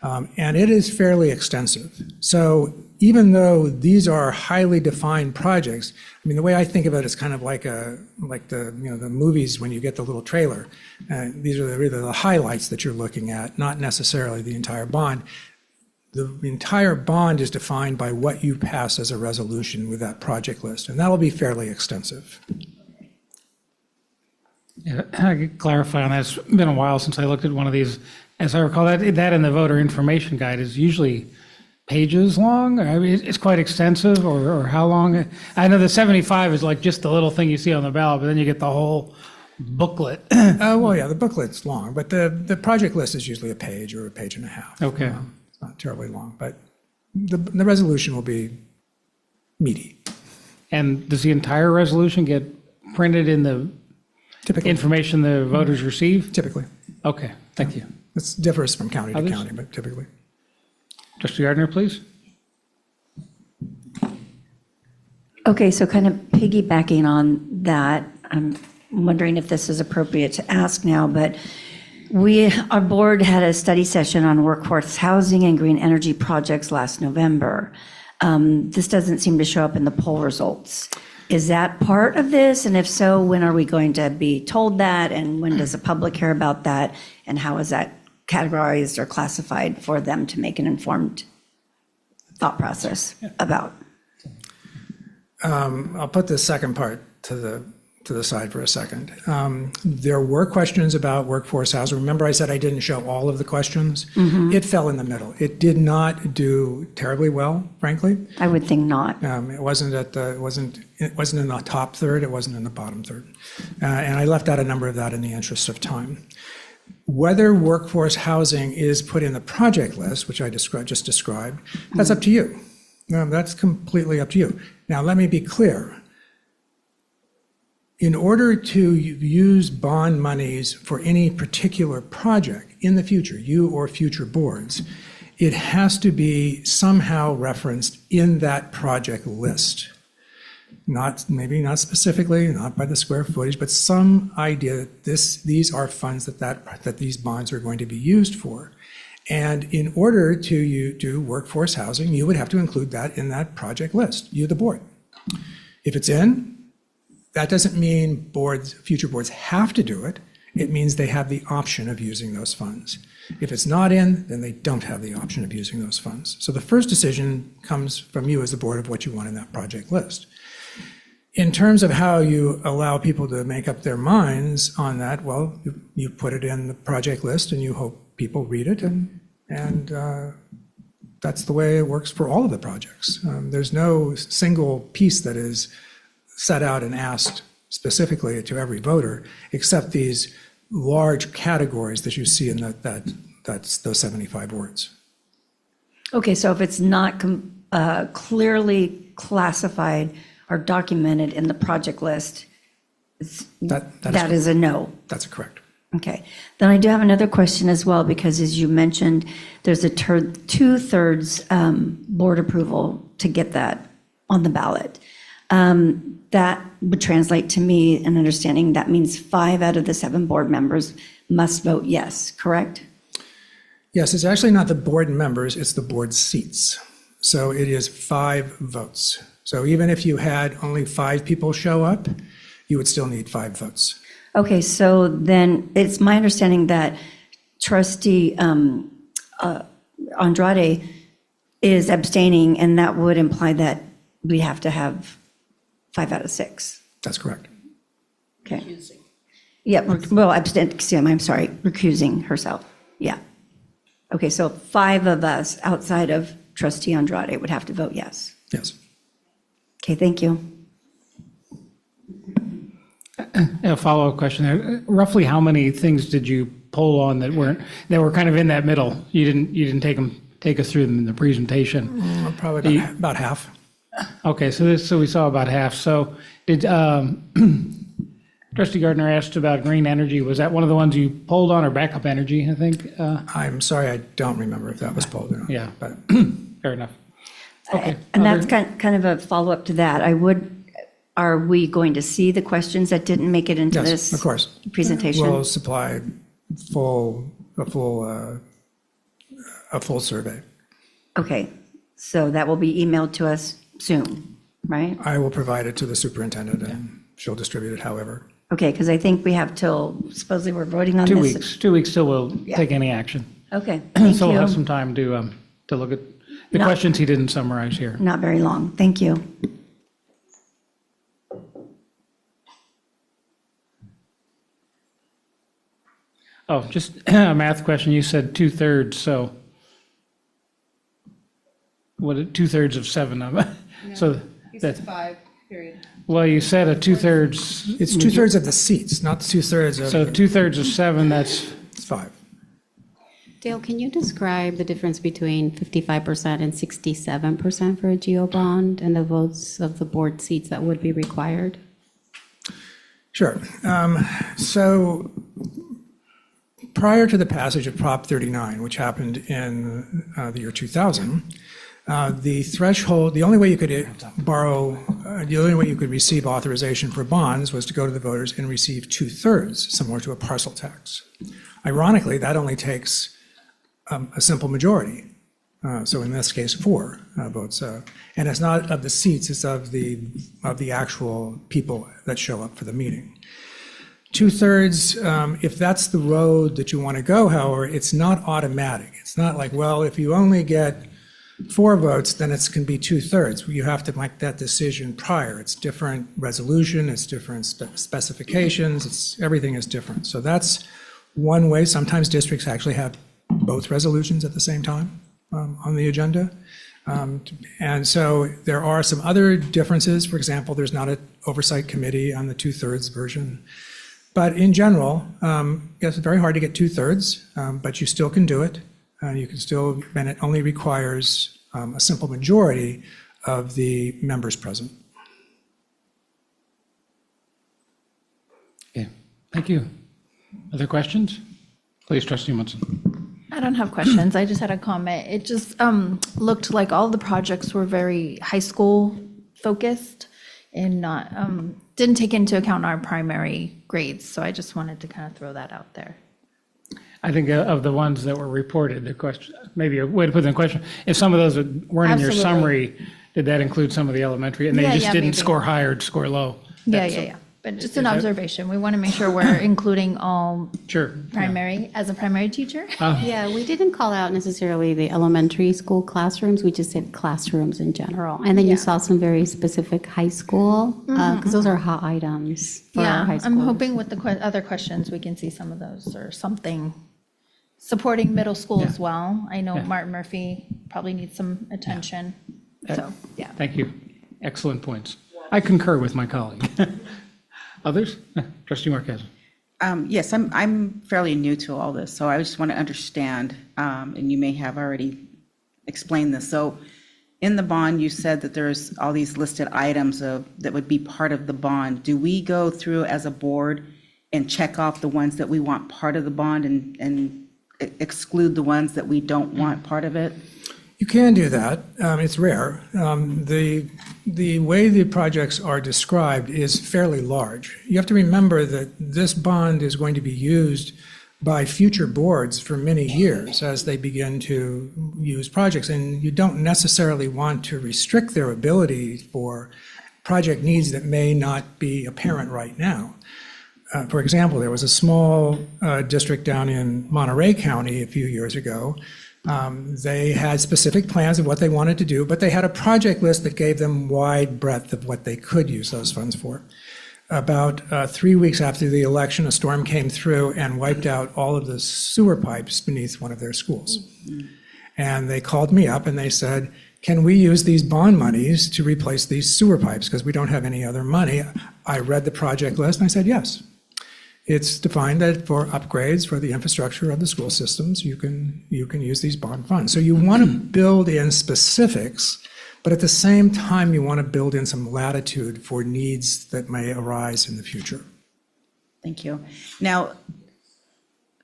And it is fairly extensive. So even though these are highly defined projects, I mean, the way I think of it is kind of like the movies when you get the little trailer. These are really the highlights that you're looking at, not necessarily the entire bond. The entire bond is defined by what you pass as a resolution with that project list, and that'll be fairly extensive. Yeah, I could clarify on that. It's been a while since I looked at one of these. As I recall, that in the voter information guide is usually pages long. I mean, it's quite extensive, or how long? I know the 75 is like just the little thing you see on the ballot, but then you get the whole booklet. Well, yeah, the booklet's long, but the project list is usually a page or a page and a half. Okay. It's not terribly long, but the resolution will be meaty. And does the entire resolution get printed in the Typically. Information the voters receive? Typically. Okay, thank you. This differs from county to Others? county, but typically. Trustee Gardner, please. Okay, so kind of piggybacking on that, I'm wondering if this is appropriate to ask now, but our board had a study session on workforce housing and green energy projects last November. This doesn't seem to show up in the poll results. Is that part of this? And if so, when are we going to be told that? And when does the public hear about that? And how is that categorized or classified for them to make an informed thought process about? I'll put the second part to the side for a second. There were questions about workforce housing. Remember I said I didn't show all of the questions? Mm-hmm. It fell in the middle. It did not do terribly well, frankly. I would think not. It wasn't in the top third. It wasn't in the bottom third. And I left out a number of that in the interest of time. Whether workforce housing is put in the project list, which I just described, that's up to you. That's completely up to you. Now, let me be clear. In order to use bond monies for any particular project in the future, you or future boards, it has to be somehow referenced in that project list. Maybe not specifically, not by the square footage, but some idea that these are funds that these bonds are going to be used for. And in order to do workforce housing, you would have to include that in that project list, you, the board. If it's in, that doesn't mean future boards have to do it. It means they have the option of using those funds. If it's not in, then they don't have the option of using those funds. So the first decision comes from you as the board of what you want in that project list. In terms of how you allow people to make up their minds on that, well, you put it in the project list and you hope people read it, and that's the way it works for all of the projects. There's no single piece that is set out and asked specifically to every voter, except these large categories that you see in that's those 75 words. Okay, so if it's not clearly classified or documented in the project list, that is a no. That's correct. Okay. Then I do have another question as well, because as you mentioned, there's a two-thirds board approval to get that on the ballot. That would translate to me an understanding that means 5 out of the 7 board members must vote yes, correct? Yes, it's actually not the board members, it's the board seats. So it is 5 votes. So even if you had only 5 people show up, you would still need 5 votes. Okay, so then it's my understanding that Trustee Andrade is abstaining, and that would imply that we have to have 5 out of 6. That's correct. Okay. Yeah, well, I'm sorry, recusing herself. Yeah. Okay, so 5 of us outside of Trustee Andrade would have to vote yes. Yes. Okay, thank you. A follow-up question there. Roughly how many things did you poll on that were kind of in that middle? You didn't take us through them in the presentation. Probably about half. Okay, so we saw about half. So did Trustee Gardner asked about green energy. Was that one of the ones you polled on, or backup energy, I think? I'm sorry, I don't remember if that was polled or not. Yeah, but fair enough. Okay. And that's kind of a follow-up to that. Are we going to see the questions that didn't make it into yes, this of course. presentation? We'll supply a full survey. Okay, so that will be emailed to us soon, right? I will provide it to the superintendent, and she'll distribute it however. Okay, because I think we have till, supposedly we're voting on 2 this. weeks. 2 weeks till we'll take any action. Okay, thank So we'll have you. some time to look at the Not- questions he didn't summarize here. Not very long, thank you. Oh, just a math question. You said 2/3, so what, 2/3 of 7 of it? So that's 5, period. Well, you said a 2/3. It's 2/3 of the seats, not 2/3 of. So 2/3 of 7, that's. It's 5. Dale, can you describe the difference between 55% and 67% for a GO bond and the votes of the board seats that would be required? Sure. So prior to the passage of Prop 39, which happened in the year 2000, the threshold, the only way you could borrow, the only way you could receive authorization for bonds was to go to the voters and receive 2/3, similar to a parcel tax. Ironically, that only takes a simple majority. So in this case, 4 votes. And it's not of the seats, it's of the actual people that show up for the meeting. 2/3, if that's the road that you want to go, however, it's not automatic. It's not like, well, if you only get 4 votes, then it can be 2/3. You have to make that decision prior. It's different resolution, it's different specifications, everything is different. So that's one way. Sometimes districts actually have both resolutions at the same time on the agenda. And so there are some other differences. For example, there's not an oversight committee on the 2/3 version. But in general, it's very hard to get 2/3, but you still can do it. You can still, and it only requires a simple majority of the members present. Okay, thank you. Other questions? Please, Trustee Munson. I don't have questions. I just had a comment. It just looked like all the projects were very high school focused and not didn't take into account our primary grades. So I just wanted to kind of throw that out there. I think of the ones that were reported, the question, maybe a way to put the question, if some of those weren't in your Absolutely. summary, did that include some of the elementary? And they just didn't maybe. score high or score low? Yeah. But just an Is that- observation. We want to make sure we're including all Sure. primary as a primary teacher. Yeah, we didn't call out necessarily the elementary school classrooms. We just said classrooms in general. And then you saw some very specific high school, because those are hot items for our high school. I'm hoping with the other questions, we can see some of those or something supporting middle school as well. I know Martin Murphy probably needs some attention. So, yeah. Thank you. Excellent points. I concur with my colleague. Others? Trustee Marquez. Yes, I'm fairly new to all this, so I just want to understand, and you may have already explained this. So in the bond, you said that there's all these listed items that would be part of the bond. Do we go through as a board and check off the ones that we want part of the bond and exclude the ones that we don't want part of it? You can do that. It's rare. The way the projects are described is fairly large. You have to remember that this bond is going to be used by future boards for many years as they begin to use projects, and you don't necessarily want to restrict their ability for project needs that may not be apparent right now. For example, there was a small district down in Monterey County a few years ago. They had specific plans of what they wanted to do, but they had a project list that gave them wide breadth of what they could use those funds for. About 3 weeks after the election, a storm came through and wiped out all of the sewer pipes beneath one of their schools. And they called me up and they said, can we use these bond monies to replace these sewer pipes because we don't have any other money? I read the project list and I said, yes. It's defined that for upgrades for the infrastructure of the school systems, you can use these bond funds. So you want to build in specifics, but at the same time, you want to build in some latitude for needs that may arise in the future. Thank you. Now,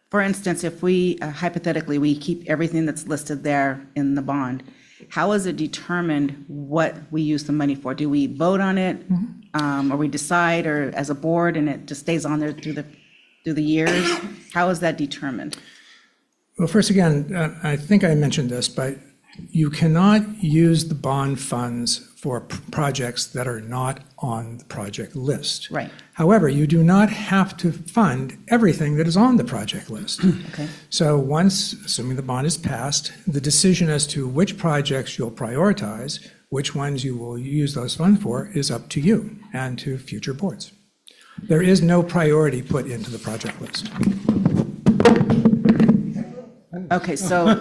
for instance, if we, hypothetically, we keep everything that's listed there in the bond, how is it determined what we use the money for? Do we vote on it, or we decide, or as a board, and it just stays on there through the years? How is that determined? Well, first again, I think I mentioned this, but you cannot use the bond funds for projects that are not on the project list. Right. However, you do not have to fund everything that is on the project list. Okay. So once, assuming the bond is passed, the decision as to which projects you'll prioritize, which ones you will use those funds for, is up to you and to future boards. There is no priority put into the project list. Okay, so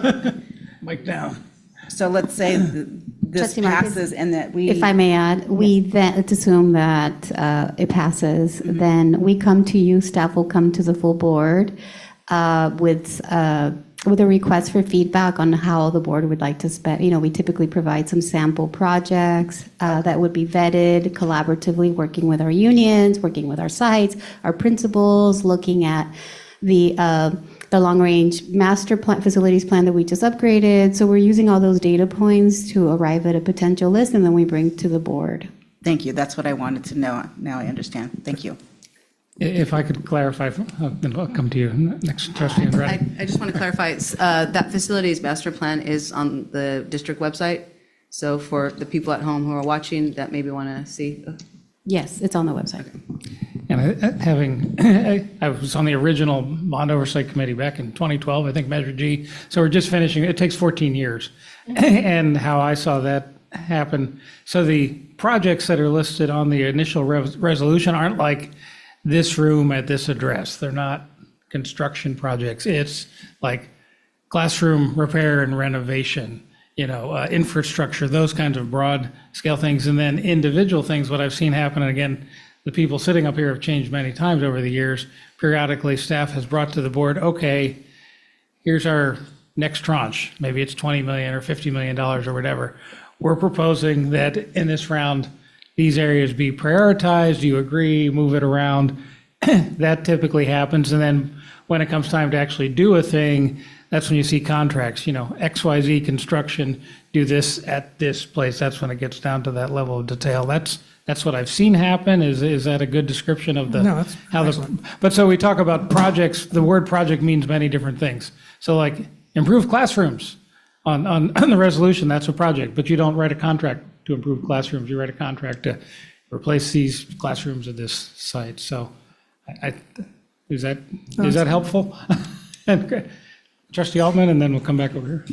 Mic down. So let's say this Trustee Marcus, passes and that we. If I may add, we then assume that it passes, then we come to you, staff will come to the full board with a request for feedback on how the board would like to spend. We typically provide some sample projects that would be vetted collaboratively, working with our unions, working with our sites, our principals, looking at the long-range master plan, facilities plan that we just upgraded. So we're using all those data points to arrive at a potential list, and then we bring to the board. Thank you. That's what I wanted to know. Now I understand. Thank you. If I could clarify, then I'll come to you next, Trustee Andrade. I just want to clarify, that facilities master plan is on the district website. So for the people at home who are watching that maybe want to see. Yes, it's on the website. And I was on the original Bond Oversight Committee back in 2012, I think, Measure G. So we're just finishing, it takes 14 years. And how I saw that happen. So the projects that are listed on the initial resolution aren't like this room at this address. They're not construction projects. It's like classroom repair and renovation, infrastructure, those kinds of broad scale things. And then individual things, what I've seen happen, and again, the people sitting up here have changed many times over the years. Periodically, staff has brought to the board, okay, here's our next tranche. Maybe it's $20 million or $50 million or whatever. We're proposing that in this round, these areas be prioritized. Do you agree? Move it around. That typically happens. And then when it comes time to actually do a thing, that's when you see contracts, XYZ construction, do this at this place. That's when it gets down to that level of detail. That's what I've seen happen. Is that a good description of the? No, that's excellent. But so we talk about projects. The word project means many different things. So like improve classrooms on the resolution, that's a project. But you don't write a contract to improve classrooms. You write a contract to replace these classrooms at this site. So is that helpful? And Trustee Altman, and then we'll come back over here.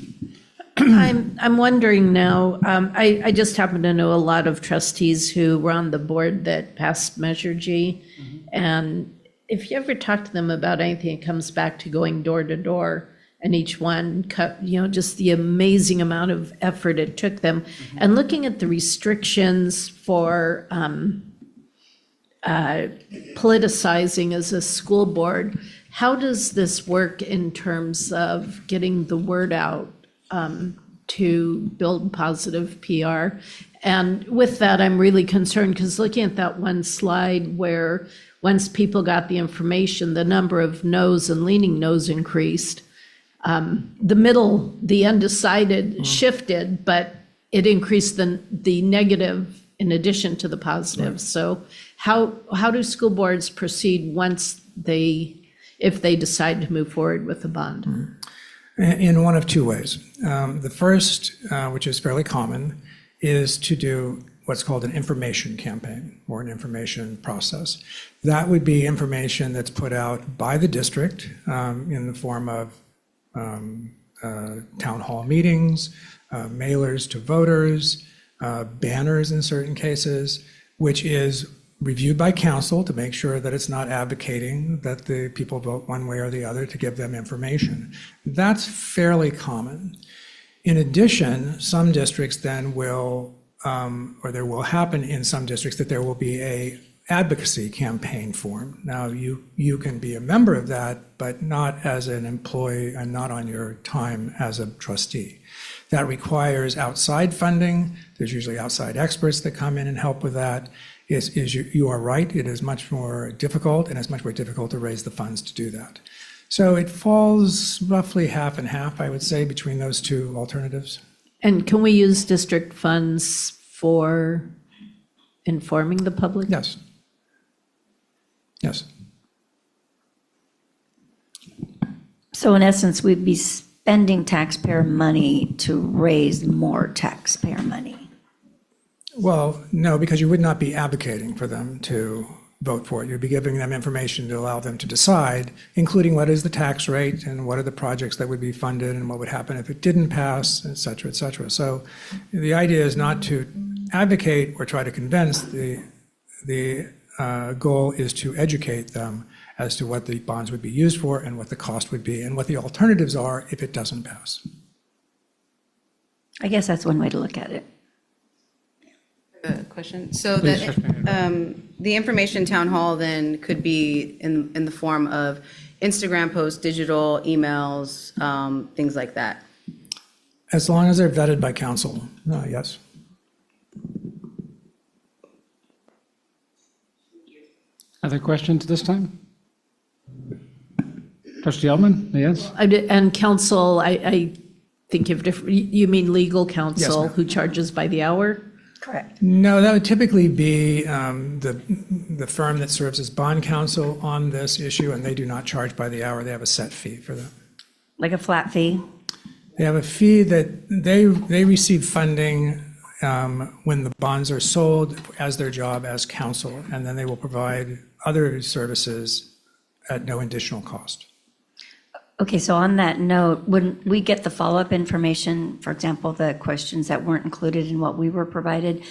I'm wondering now, I just happen to know a lot of trustees who were on the board that passed Measure G. And if you ever talk to them about anything, it comes back to going door to door, and each one cut, just the amazing amount of effort it took them. And looking at the restrictions for politicizing as a school board, how does this work in terms of getting the word out to build positive PR? And with that, I'm really concerned because looking at that one slide where once people got the information, the number of no's and leaning no's increased. The middle, the undecided shifted, but it increased the negative in addition to the positive. So how do school boards proceed if they decide to move forward with the bond? In one of two ways. The first, which is fairly common, is to do what's called an information campaign or an information process. That would be information that's put out by the district in the form of town hall meetings, mailers to voters, banners in certain cases, which is reviewed by council to make sure that it's not advocating that the people vote one way or the other to give them information. That's fairly common. In addition, some districts then will, or there will happen in some districts that there will be a advocacy campaign form. Now, you can be a member of that, but not as an employee and not on your time as a trustee. That requires outside funding. There's usually outside experts that come in and help with that. You are right, it is much more difficult, and it's much more difficult to raise the funds to do that. So it falls roughly half and half, I would say, between those two alternatives. And can we use district funds for informing the public? Yes. Yes. So in essence, we'd be spending taxpayer money to raise more taxpayer money. Well, no, because you would not be advocating for them to vote for it. You'd be giving them information to allow them to decide, including what is the tax rate and what are the projects that would be funded and what would happen if it didn't pass, et cetera, et cetera. So the idea is not to advocate or try to convince. The goal is to educate them as to what the bonds would be used for and what the cost would be and what the alternatives are if it doesn't pass. I guess that's one way to look at it. Question. So the information town hall then could be in the form of Instagram posts, digital emails, things like that. As long as they're vetted by council, yes. Other questions this time? Trustee Elman, yes? And council, I think of different, you mean legal counsel Yes, who charges by the hour? Correct. No, that would typically be the firm that serves as bond counsel on this issue, and they do not charge by the hour. They have a set fee for that. Like a flat fee? They have a fee that they receive funding when the bonds are sold as their job as counsel, and then they will provide other services at no additional cost. Okay, so on that note, when we get the follow-up information, for example, the questions that weren't included in what we were provided,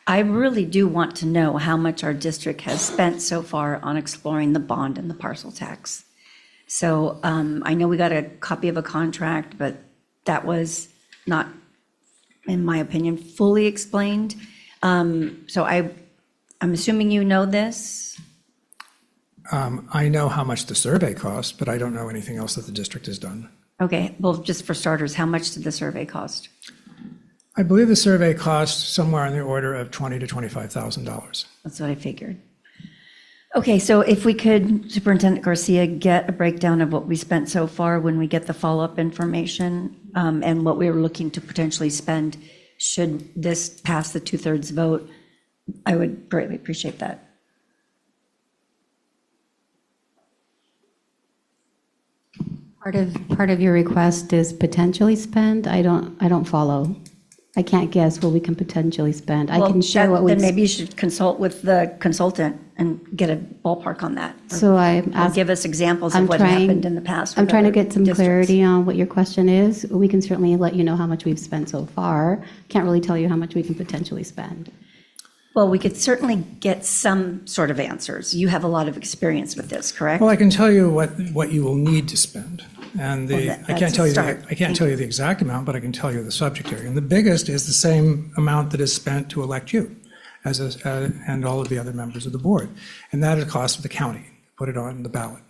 I really do want to know how much our district has spent so far on exploring the bond and the parcel tax. So I know we got a copy of a contract, but that was not, in my opinion, fully explained. So I'm assuming you know this. I know how much the survey costs, but I don't know anything else that the district has done. Okay, well, just for starters, how much did the survey cost? I believe the survey cost somewhere on the order of $20,000 to $25,000. That's what I figured. Okay, so if we could, Superintendent Garcia, get a breakdown of what we spent so far when we get the follow-up information and what we were looking to potentially spend should this pass the 2/3 vote, I would greatly appreciate that. Part of your request is potentially spend. I don't follow. I can't guess what we can potentially spend. I can share what we. Then maybe you should consult with the consultant and get a ballpark on that. So I'm Or give us examples of what happened in the past. I'm with trying to other get some districts. clarity on what your question is. We can certainly let you know how much we've spent so far. Can't really tell you how much we can potentially spend. Well, we could certainly get some sort of answers. You have a lot of experience with this, correct? Well, I can tell you what you will need to spend. And Well, I that's can't tell a you, start. I can't tell you the exact amount, but I can tell you the subject area. And the biggest is the same amount that is spent to elect you and all of the other members of the board. And that is the cost of the county, put it on the ballot.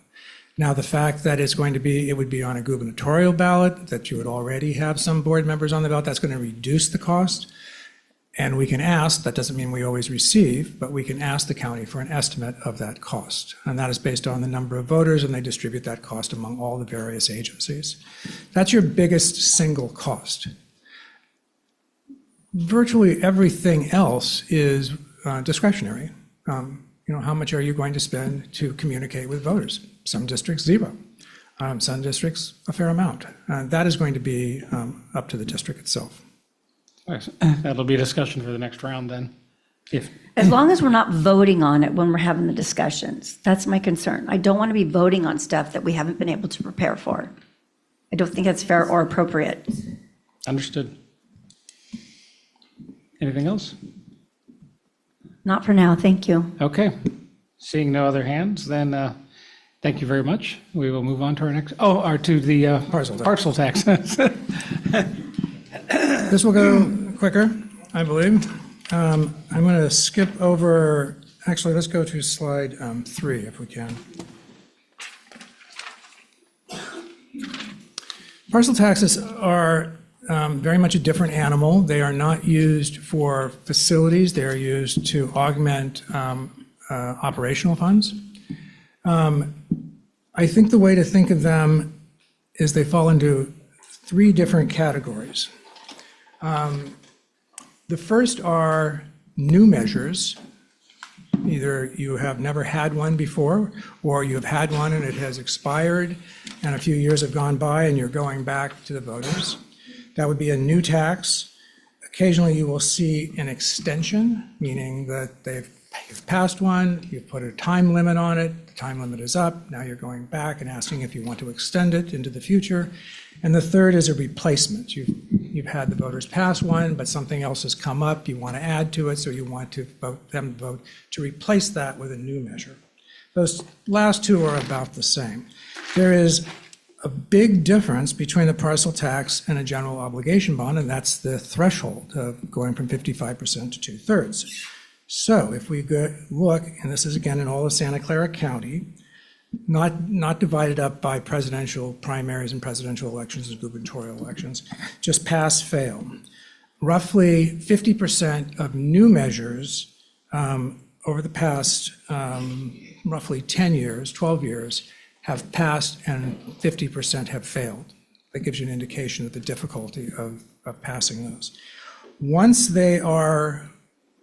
Now, the fact that it would be on a gubernatorial ballot, that you would already have some board members on the ballot, that's going to reduce the cost. And we can ask, that doesn't mean we always receive, but we can ask the county for an estimate of that cost. And that is based on the number of voters, and they distribute that cost among all the various agencies. That's your biggest single cost. Virtually everything else is discretionary. How much are you going to spend to communicate with voters? Some districts, zero. Some districts, a fair amount. That is going to be up to the district itself. That'll be a discussion for the next round then. As long as we're not voting on it when we're having the discussions, that's my concern. I don't want to be voting on stuff that we haven't been able to prepare for. I don't think that's fair or appropriate. Understood. Anything else? Not for now, thank you. Okay. Seeing no other hands, then thank you very much. We will move on to our next, to the parcel tax. This will go quicker, I believe. I'm going to skip over, actually, let's go to slide 3 if we can. Parcel taxes are very much a different animal. They are not used for facilities. They are used to augment operational funds. I think the way to think of them is they fall into 3 different categories. The first are new measures. Either you have never had one before, or you have had one and it has expired, and a few years have gone by and you're going back to the voters. That would be a new tax. Occasionally you will see an extension, meaning that you've passed one, you've put a time limit on it, the time limit is up, now you're going back and asking if you want to extend it into the future. And the third is a replacement. You've had the voters pass one, but something else has come up, you want to add to it, so you want to vote to replace that with a new measure. Those last 2 are about the same. There is a big difference between the parcel tax and a general obligation bond, and that's the threshold of going from 55% to 2/3. So if we look, and this is again in all of Santa Clara County, not divided up by presidential primaries and presidential elections and gubernatorial elections, just pass, fail. Roughly 50% of new measures over the past roughly 10 years, 12 years, have passed and 50% have failed. That gives you an indication of the difficulty of passing those. Once they are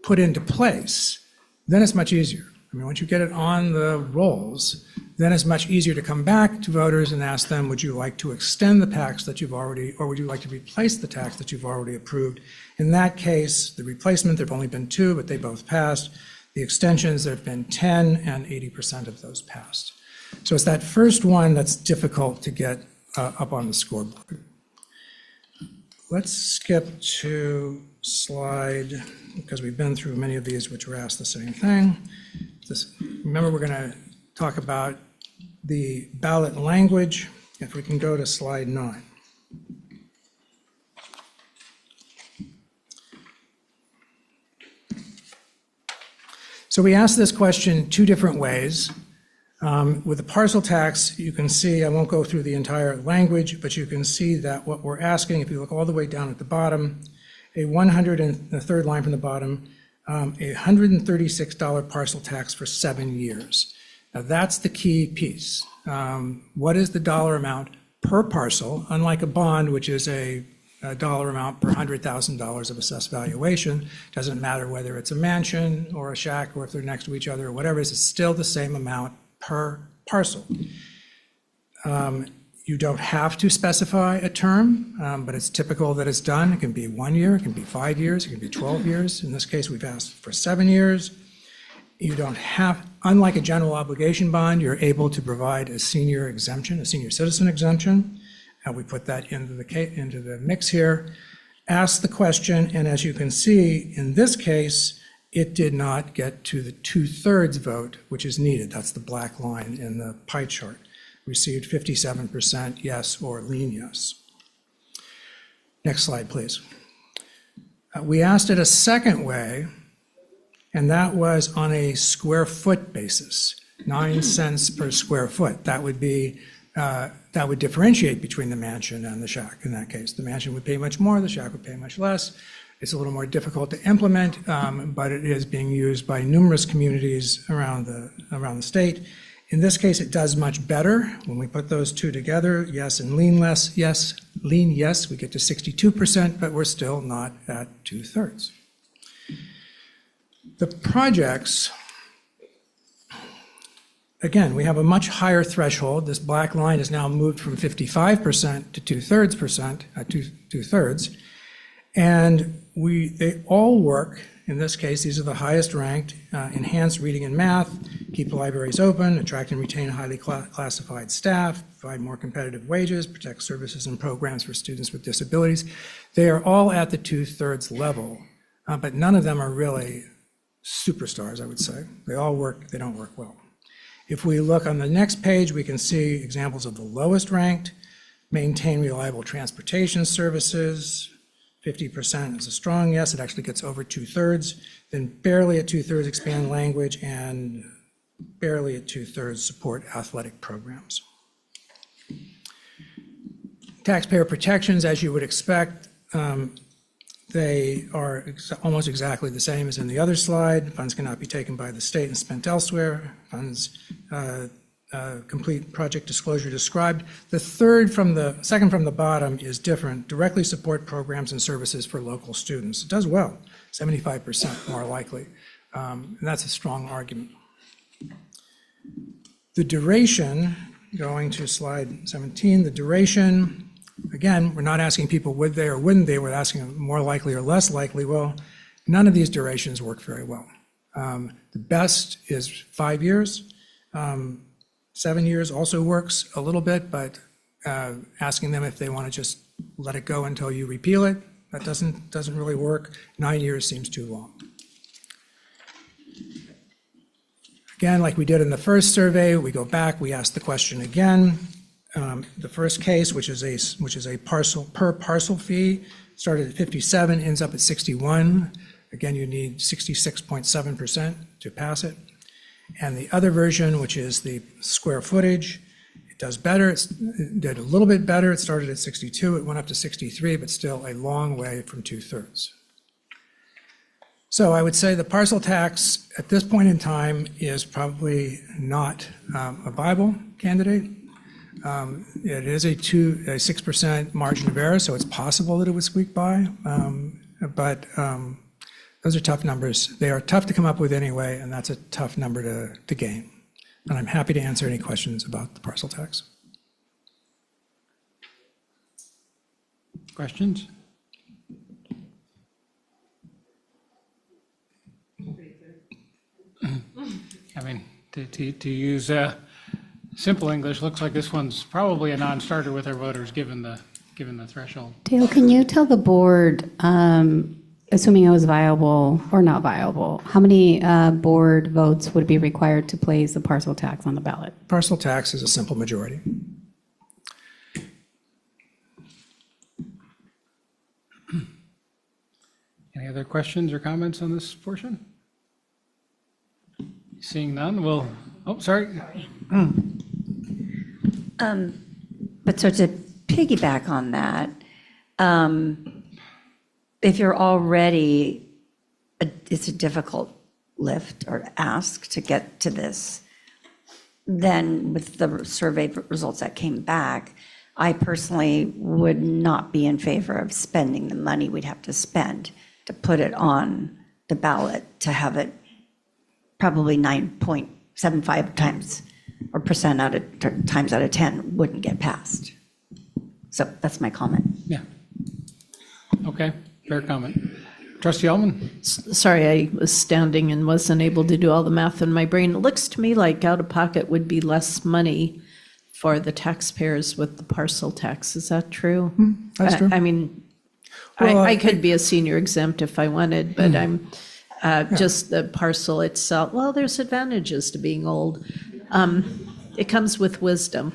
put into place, then it's much easier. I mean, once you get it on the rolls, then it's much easier to come back to voters and ask them, would you like to extend the tax that you've already, or would you like to replace the tax that you've already approved? In that case, the replacement, there have only been 2, but they both passed. The extensions, there have been 10, and 80% of those passed. So it's that first one that's difficult to get up on the scoreboard. Let's skip to slide, because we've been through many of these which were asked the same thing. Remember, we're going to talk about the ballot language. If we can go to slide 9. So we asked this question 2 different ways. With the parcel tax, you can see, I won't go through the entire language, but you can see that what we're asking, if you look all the way down at the bottom, the 3rd line from the bottom, a $136 parcel tax for 7 years. Now that's the key piece. What is the dollar amount per parcel, unlike a bond, which is a dollar amount per $100,000 of assessed valuation. Doesn't matter whether it's a mansion or a shack or if they're next to each other or whatever it is, it's still the same amount per parcel. You don't have to specify a term, but it's typical that it's done. It can be 1 year, it can be 5 years, it can be 12 years. In this case, we've asked for 7 years. You don't have, unlike a general obligation bond, you're able to provide a senior exemption, a senior citizen exemption. And we put that into the mix here. Ask the question, and as you can see, in this case, it did not get to the 2/3 vote, which is needed. That's the black line in the pie chart. Received 57% yes or lean yes. Next slide, please. We asked it a second way, and that was on a square foot basis, 9 cents per square foot. That would be, that would differentiate between the mansion and the shack in that case. The mansion would pay much more, the shack would pay much less. It's a little more difficult to implement, but it is being used by numerous communities around the state. In this case, it does much better. When we put those two together, yes, and lean, yes, we get to 62%, but we're still not at 2/3. The projects, again, we have a much higher threshold. This black line has now moved from 55% to 2/3. And they all work. In this case, these are the highest ranked: enhance reading and math, keep libraries open, attract and retain highly classified staff, provide more competitive wages, protect services and programs for students with disabilities. They are all at the 2/3 level, but none of them are really superstars, I would say. They all work, they don't work well. If we look on the next page, we can see examples of the lowest ranked: maintain reliable transportation services. 50% is a strong yes, it actually gets over 2/3. Then barely at 2/3 expand language, and barely at 2/3 support athletic programs. Taxpayer protections, as you would expect, they are almost exactly the same as in the other slide. Funds cannot be taken by the state and spent elsewhere. Funds complete project disclosure described. The second from the bottom is different. Directly support programs and services for local students. It does well, 75% more likely. And that's a strong argument. The duration, going to slide 17, the duration, again, we're not asking people would they or wouldn't they, we're asking more likely or less likely. Well, none of these durations work very well. The best is 5 years. 7 years also works a little bit, but asking them if they want to just let it go until you repeal it, that doesn't really work. 9 years seems too long. Again, like we did in the first survey, we go back, we ask the question again. The first case, which is a per parcel fee, started at 57, ends up at 61. Again, you need 66.7% to pass it. And the other version, which is the square footage, it does better. It did a little bit better. It started at 62. It went up to 63, but still a long way from 2/3. So I would say the parcel tax at this point in time is probably not a viable candidate. It is a 6% margin of error, so it's possible that it would squeak by. But those are tough numbers. They are tough to come up with anyway, and that's a tough number to gain. And I'm happy to answer any questions about the parcel tax. Questions? I mean, to use simple English, looks like this one's probably a non-starter with our voters, given the threshold. Dale, can you tell the board, assuming it was viable or not viable, how many board votes would be required to place the parcel tax on the ballot? Parcel tax is a simple majority. Any other questions or comments on this portion? Seeing none, sorry. But so to piggyback on that, if you're already, it's a difficult lift or ask to get to this, then with the survey results that came back, I personally would not be in favor of spending the money we'd have to spend to put it on the ballot, to have it probably 9.75 times or percent times out of 10 wouldn't get passed. So that's my comment. Yeah. Okay, fair comment. Trustee Alman? Sorry, I was standing and wasn't able to do all the math in my brain. It looks to me like out-of-pocket would be less money for the taxpayers with the parcel tax. Is that true? That's true. I mean, Well, I could be a senior exempt if I wanted, but I'm just the parcel itself. Well, there's advantages to being old. It comes with wisdom.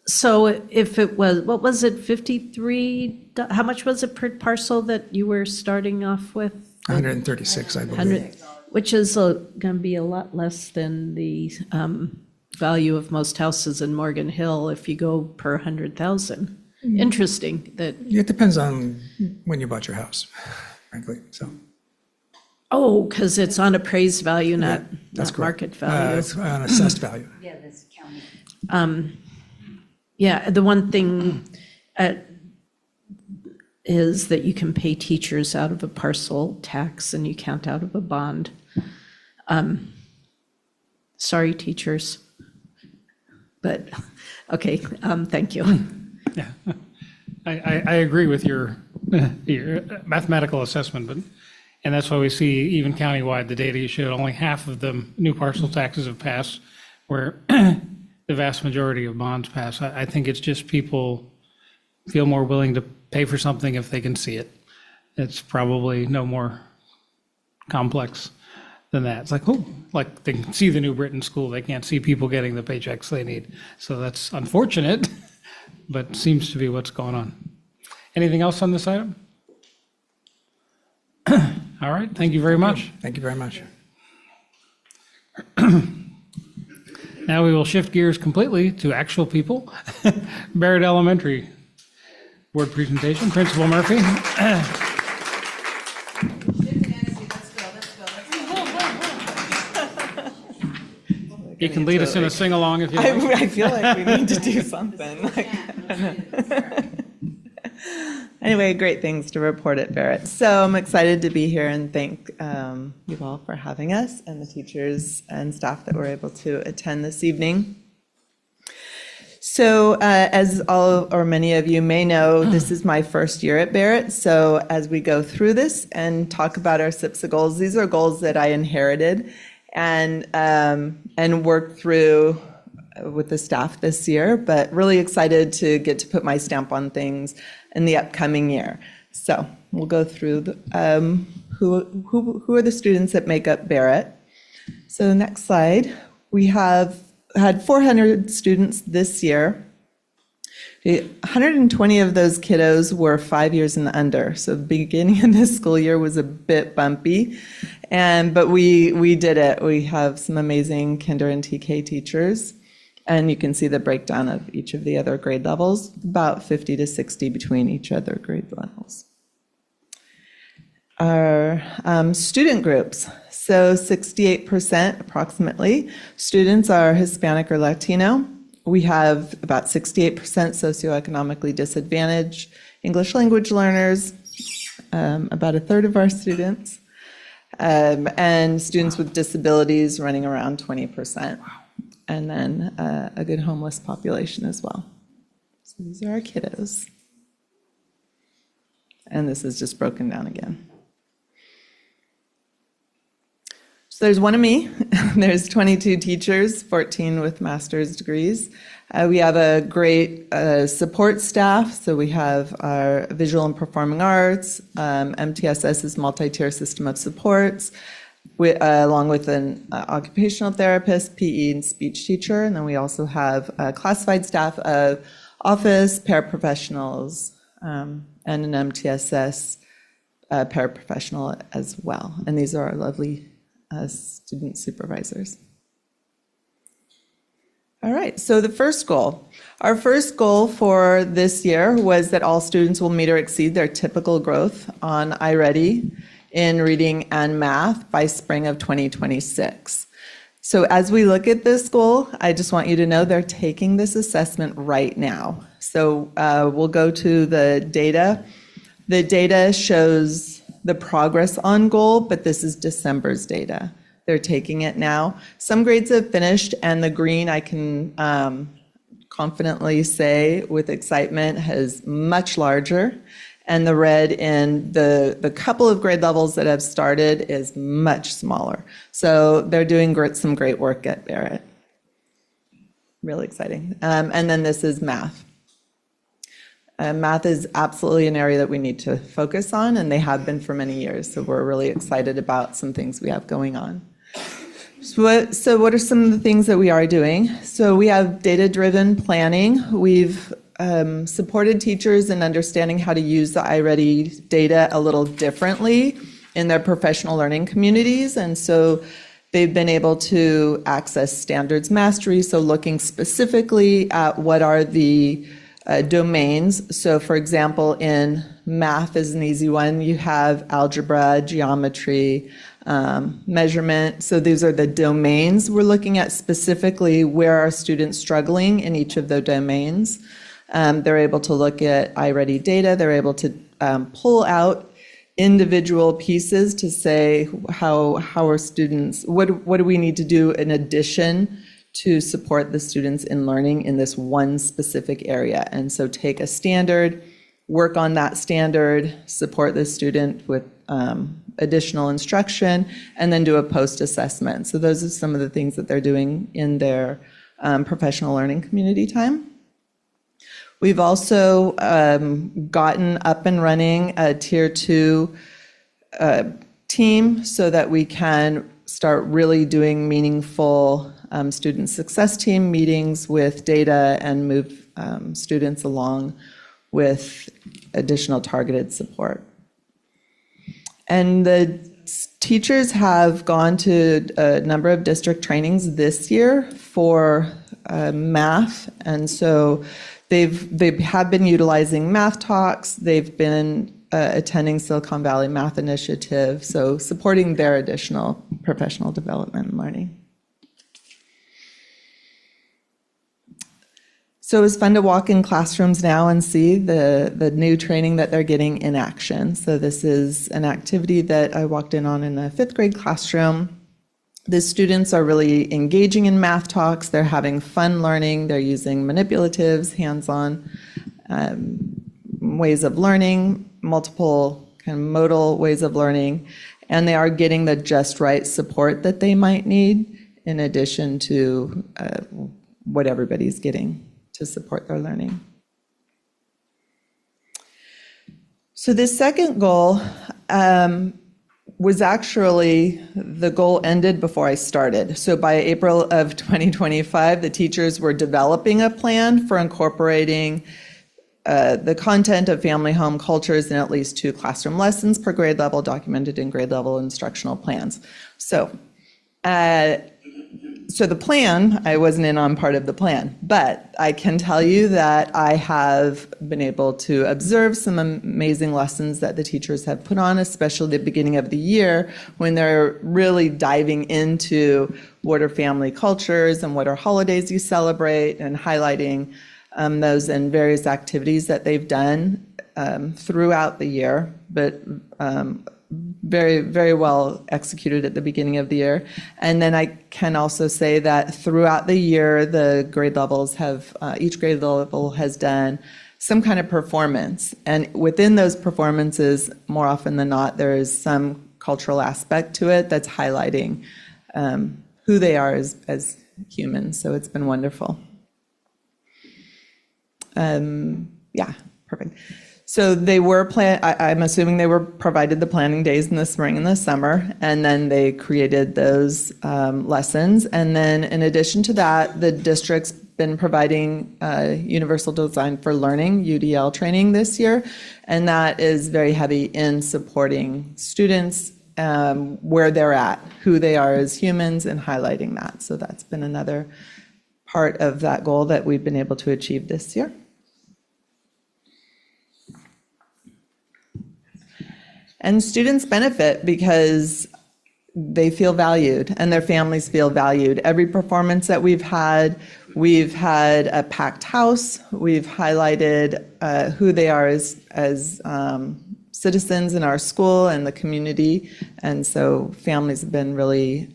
So if it was, what was it, 53, how much was it per parcel that you were starting off with? 136, I believe. Which is going to be a lot less than the value of most houses in Morgan Hill if you go per 100,000. interesting that, It depends on when you bought your house, frankly, so. oh, because it's on appraised value, not That's correct. market value. It's on assessed value. Yeah, that's county. Yeah, the one thing is that you can pay teachers out of a parcel tax and you can't out of a bond. Sorry, teachers. But, okay, thank you. Yeah, I agree with your mathematical assessment, but, and that's why we see even countywide, the data you showed, only half of the new parcel taxes have passed, where the vast majority of bonds pass. I think it's just people feel more willing to pay for something if they can see it. It's probably no more complex than that. It's like, oh, like they can see the New Britain School, they can't see people getting the paychecks they need. So that's unfortunate, but seems to be what's going on. Anything else on this item? All right, thank you very much. Thank you very much. Now we will shift gears completely to actual people. Barrett Elementary Board presentation, Principal Murphy. You can lead us in a sing-along if you like. I feel like we need to do something. Anyway, great things to report at Barrett. So I'm excited to be here and thank you all for having us and the teachers and staff that were able to attend this evening. So as all or many of you may know, this is my first year at Barrett. So as we go through this and talk about our SIPSA goals, these are goals that I inherited and worked through with the staff this year, but really excited to get to put my stamp on things in the upcoming year. So we'll go through who are the students that make up Barrett. So next slide, we had 400 students this year. 120 of those kiddos were 5 years and under. So the beginning of this school year was a bit bumpy, but we did it. We have some amazing kinder and TK teachers. And you can see the breakdown of each of the other grade levels, about 50 to 60 between each other grade levels. Our student groups, so 68% approximately, students are Hispanic or Latino. We have about 68% socioeconomically disadvantaged English language learners, about a third of our students, and students with disabilities running around 20%. And then a good homeless population as well. So these are our kiddos. And this is just broken down again. So there's one of me. There's 22 teachers, 14 with master's degrees. We have a great support staff. So we have our visual and performing arts, MTSS's multi-tier system of supports, along with an occupational therapist, PE, and speech teacher. And then we also have a classified staff of office, paraprofessionals, and an MTSS paraprofessional as well. And these are our lovely student supervisors. All right, so the first goal. Our first goal for this year was that all students will meet or exceed their typical growth on iReady in reading and math by spring of 2026. So as we look at this goal, I just want you to know they're taking this assessment right now. So we'll go to the data. The data shows the progress on goal, but this is December's data. They're taking it now. Some grades have finished, and the green, I can confidently say with excitement, is much larger. And the red in the couple of grade levels that have started is much smaller. So they're doing some great work at Barrett. Really exciting. And then this is math. Math is absolutely an area that we need to focus on, and they have been for many years. So we're really excited about some things we have going on. So what are some of the things that we are doing? So we have data-driven planning. We've supported teachers in understanding how to use the iReady data a little differently in their professional learning communities. And so they've been able to access standards mastery, so looking specifically at what are the domains. So for example, in math is an easy one. You have algebra, geometry, measurement. So these are the domains. We're looking at specifically where are students struggling in each of the domains. They're able to look at iReady data. They're able to pull out individual pieces to say how are students, what do we need to do in addition to support the students in learning in this one specific area. And so take a standard, work on that standard, support the student with additional instruction, and then do a post-assessment. So those are some of the things that they're doing in their professional learning community time. We've also gotten up and running a Tier 2 team so that we can start really doing meaningful student success team meetings with data and move students along with additional targeted support. And the teachers have gone to a number of district trainings this year for math, and so they have been utilizing Math Talks. They've been attending Silicon Valley Math Initiative, so supporting their additional professional development and learning. So it was fun to walk in classrooms now and see the new training that they're getting in action. So this is an activity that I walked in on in a 5th grade classroom. The students are really engaging in Math Talks. They're having fun learning. They're using manipulatives, hands-on ways of learning, multiple kind of modal ways of learning, and they are getting the just right support that they might need in addition to what everybody's getting to support their learning. So this second goal was actually, the goal ended before I started. So by April of 2025, the teachers were developing a plan for incorporating the content of family home cultures in at least 2 classroom lessons per grade level, documented in grade level instructional plans. So the plan, I wasn't in on part of the plan, but I can tell you that I have been able to observe some amazing lessons that the teachers have put on, especially at the beginning of the year when they're really diving into what are family cultures and what are holidays you celebrate, and highlighting those and various activities that they've done throughout the year, but very, very well executed at the beginning of the year. And then I can also say that throughout the year, the grade levels have, each grade level has done some kind of performance. And within those performances, more often than not, there is some cultural aspect to it that's highlighting who they are as humans. So it's been wonderful. Yeah, perfect. So they were I'm assuming they were provided the planning days in the spring and the summer, and then they created those lessons. And then in addition to that, the district's been providing Universal Design for Learning, UDL training this year, and that is very heavy in supporting students where they're at, who they are as humans, and highlighting that. So that's been another part of that goal that we've been able to achieve this year. And students benefit because they feel valued and their families feel valued. Every performance that we've had a packed house. We've highlighted who they are as citizens in our school and the community. And so families have been really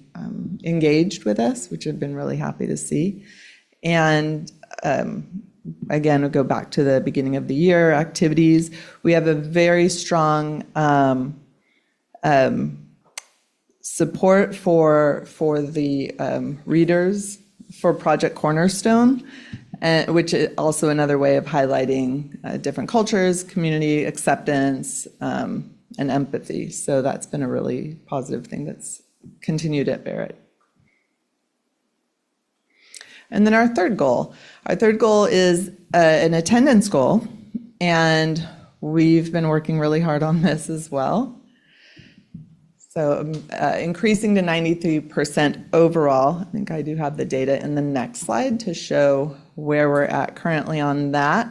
engaged with us, which I've been really happy to see. And again, we'll go back to the beginning of the year activities. We have a very strong support for the readers for Project Cornerstone, which is also another way of highlighting different cultures, community acceptance, and empathy. So that's been a really positive thing that's continued at Barrett. And then our third goal is an attendance goal, and we've been working really hard on this as well. So increasing to 93% overall. I think I do have the data in the next slide to show where we're at currently on that.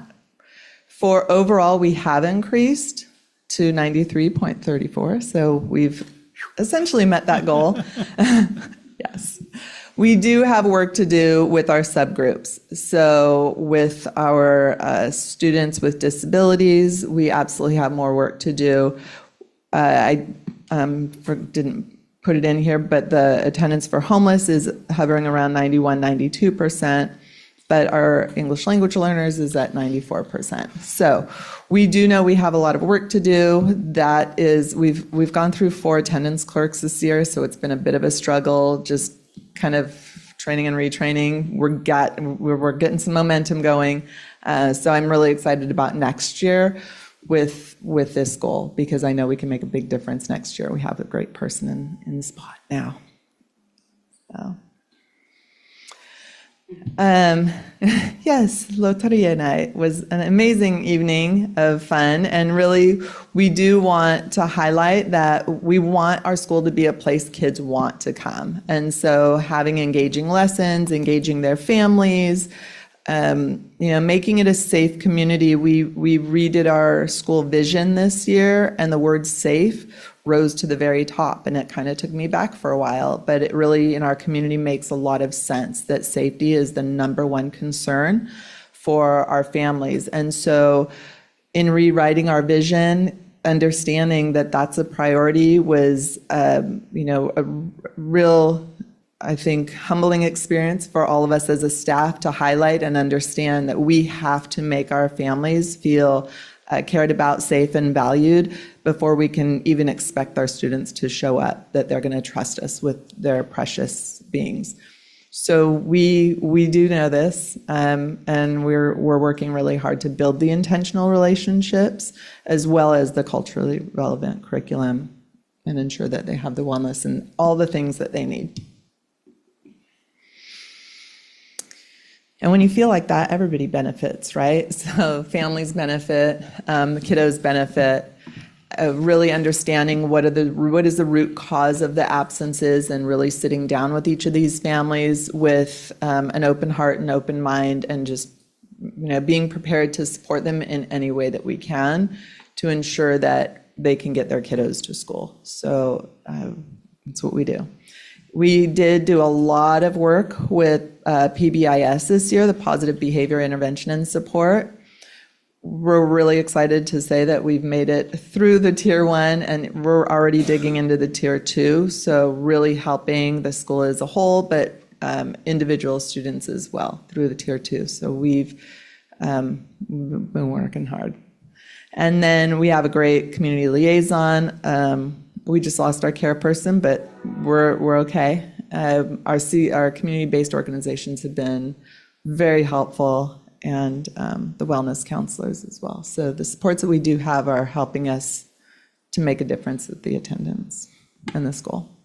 For overall, we have increased to 93.34, so we've essentially met that goal. Yes. We do have work to do with our subgroups. So with our students with disabilities, we absolutely have more work to do. I didn't put it in here, but the attendance for homeless is hovering around 91, 92%, but our English language learners is at 94%. So we do know we have a lot of work to do. That is, we've gone through 4 attendance clerks this year, so it's been a bit of a struggle, just kind of training and retraining. We're getting some momentum going. So I'm really excited about next year with this goal, because I know we can make a big difference next year. We have a great person in the spot now. So. Yes, Loteria night was an amazing evening of fun, and really we do want to highlight that we want our school to be a place kids want to come. And so having engaging lessons, engaging their families, making it a safe community. We redid our school vision this year, and the word safe rose to the very top, and it kind of took me back for a while, but it really in our community makes a lot of sense that safety is the number one concern for our families. And so in rewriting our vision, understanding that that's a priority was a real, I think, humbling experience for all of us as a staff to highlight and understand that we have to make our families feel cared about, safe, and valued before we can even expect our students to show up, that they're going to trust us with their precious beings. So we do know this, and we're working really hard to build the intentional relationships as well as the culturally relevant curriculum and ensure that they have the wellness and all the things that they need. And when you feel like that, everybody benefits, right? So families benefit, the kiddos benefit, really understanding what is the root cause of the absences, and really sitting down with each of these families with an open heart and open mind, and just being prepared to support them in any way that we can to ensure that they can get their kiddos to school. So that's what we do. We did do a lot of work with PBIS this year, the Positive Behavior Intervention and Support. We're really excited to say that we've made it through the Tier 1, and we're already digging into the Tier 2, so really helping the school as a whole, but individual students as well through the Tier 2. So we've been working hard. And then we have a great community liaison. We just lost our care person, but we're okay. Our community-based organizations have been very helpful, and the wellness counselors as well. So the supports that we do have are helping us to make a difference with the attendance and the school.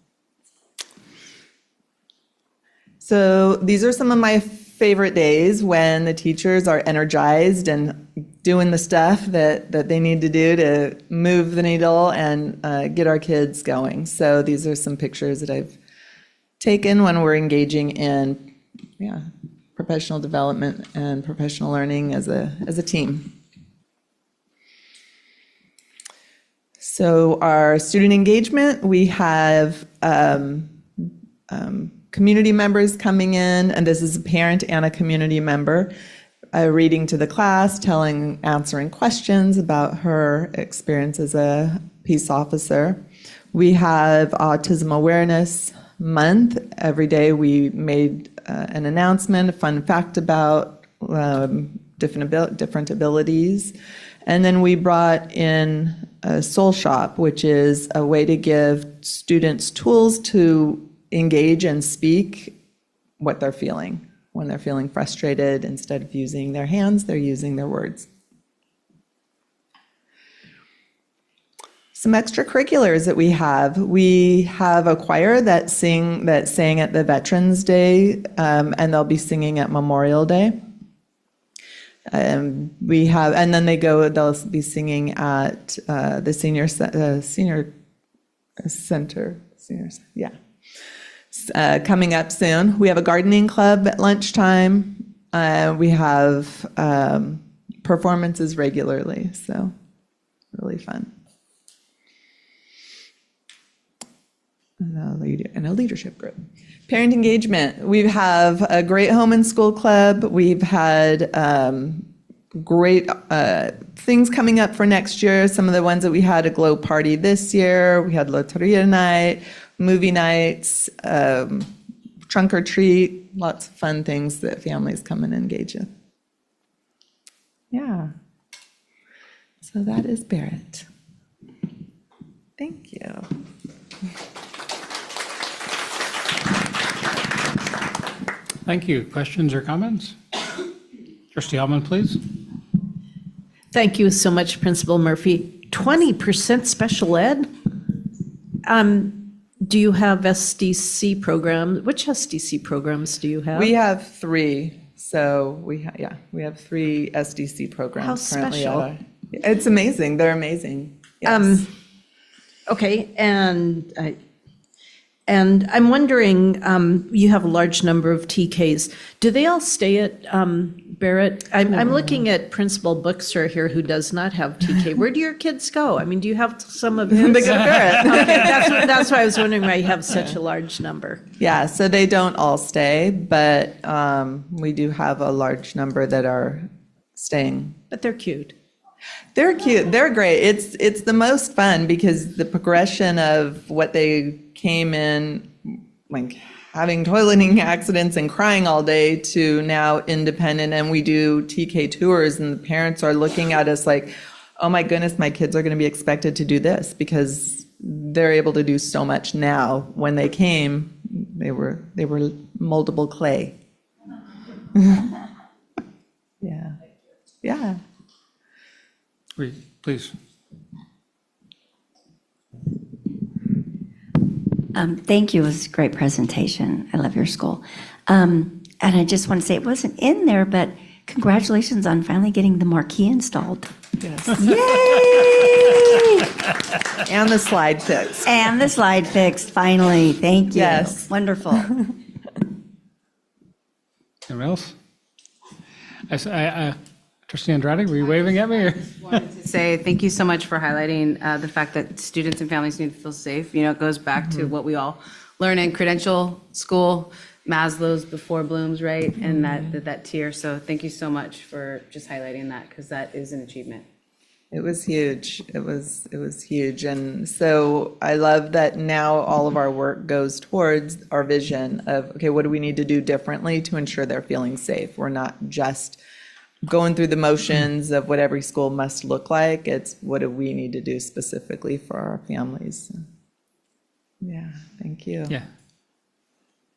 So these are some of my favorite days when the teachers are energized and doing the stuff that they need to do to move the needle and get our kids going. So these are some pictures that I've taken when we're engaging in professional development and professional learning as a team. So our student engagement, we have community members coming in, and this is a parent and a community member, reading to the class, answering questions about her experience as a peace officer. We have Autism Awareness Month. Every day we made an announcement, a fun fact about different abilities. And then we brought in a Soul Shop, which is a way to give students tools to engage and speak what they're feeling. When they're feeling frustrated, instead of using their hands, they're using their words. Some extracurriculars that we have a choir that sang at the Veterans Day, and they'll be singing at Memorial Day. They'll be singing at the senior center. Coming up soon. We have a gardening club at lunchtime. We have performances regularly, so really fun. And a leadership group. Parent engagement. We have a great home and school club. We've had great things coming up for next year. Some of the ones that we had, a glow party this year. We had Loteria night, movie nights, trunk or treat, lots of fun things that families come and engage in. Yeah. So that is Barrett. Thank you. Thank you. Questions or comments? Trustee Almond, please. Thank you so much, Principal Murphy. 20% special ed? Do you have SDC programs? Which SDC programs do you have? We have 3. So we have 3 SDC programs How currently. special? It's amazing. They're amazing. Yes. Okay, and I'm wondering, you have a large number of TKs. Do they all stay at Barrett? I'm looking at Principal Bookster here, who does not have TK. Where do your kids go? I mean, do you have some of his? They go to Barrett. Okay, that's why I was wondering why you have such a large number. Yeah, so they don't all stay, but we do have a large number that are staying. But they're cute. They're cute. They're great. It's the most fun because the progression of what they came in, like having toileting accidents and crying all day, to now independent, and we do TK tours, and the parents are looking at us like, oh my goodness, my kids are going to be expected to do this because they're able to do so much now. When they came, they were moldable clay. Yeah. Yeah. Please. Thank you. It was a great presentation. I love your school. And I just want to say, it wasn't in there, but congratulations on finally getting the marquee installed. Yes. Yay! And the slide fixed. And the slide fixed, finally. Thank you. Yes. Wonderful. Anyone else? Trustee Andrade, were you waving at me? Or? Wanted to say thank you so much for highlighting the fact that students and families need to feel safe. You know, it goes back to what we all learn in credential school, Maslow's before Bloom's, right? And that tier. So thank you so much for just highlighting that, because that is an achievement. It was huge. It was huge. And so I love that now all of our work goes towards our vision of, okay, what do we need to do differently to ensure they're feeling safe? We're not just going through the motions of what every school must look like. It's what do we need to do specifically for our families? Yeah, thank you. Yeah.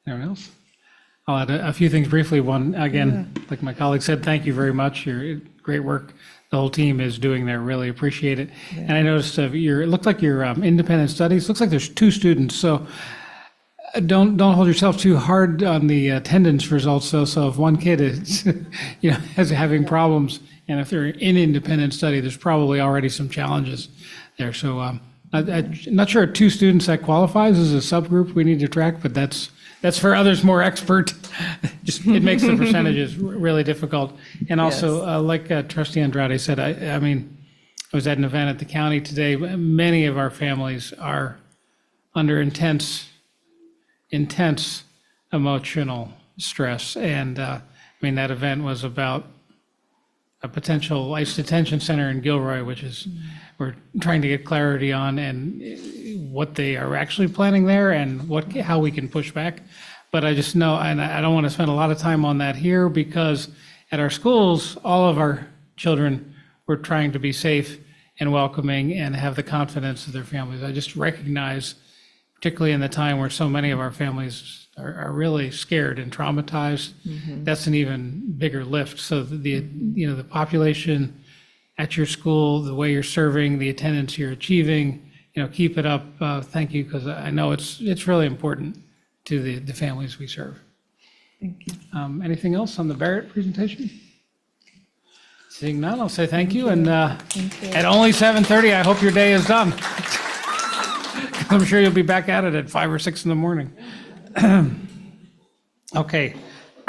Anyone else? I'll add a few things briefly. One, again, like my colleague said, thank you very much. Your great work the whole team is doing there. Really appreciate it. Yeah. And I noticed it looked like your independent studies, looks like there's 2 students. So don't hold yourself too hard on the attendance results. So if one kid is, is having problems, and if they're in independent study, there's probably already some challenges there. So I'm not sure 2 students that qualifies as a subgroup we need to track, but that's for others more expert. Just it makes the percentages really difficult. And also, like Trustee Andrade said, I mean, I was at an event at the county today. Many of our families are under intense emotional stress. And I mean, that event was about a potential ICE detention center in Gilroy, which is, we're trying to get clarity on and what they are actually planning there and how we can push back. But I just know, and I don't want to spend a lot of time on that here, because at our schools, all of our children were trying to be safe and welcoming and have the confidence of their families. I just recognize, particularly in the time where so many of our families are really scared and traumatized, that's an even bigger lift. So the population at your school, the way you're serving, the attendance you're achieving, keep it up. Thank you, because I know it's really important to the families we serve. Thank you. Anything else on the Barrett presentation? Seeing none, I'll say thank you. And at only 7:30, I hope your day is done. I'm sure you'll be back at it at 5 or 6 in the morning. Okay,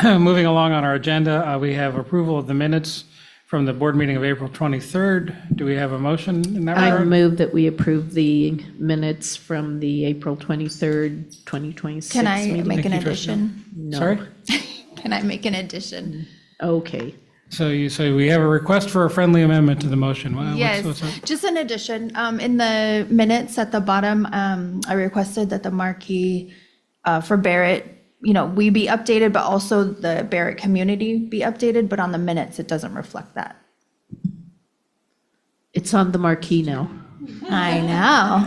moving along on our agenda, we have approval of the minutes from the board meeting of April 23rd. Do we have a motion in that I regard? move that we approve the minutes from the April 23rd, 2026 Can I meeting. make an Thank you, Trustee. addition? No. Sorry? Can I make an addition? Okay. So we have a request for a friendly amendment to the motion. What's Yes, that? just an addition. In the minutes at the bottom, I requested that the marquee for Barrett, we be updated, but also the Barrett community be updated, but on the minutes, it doesn't reflect that. It's on the marquee now. I know.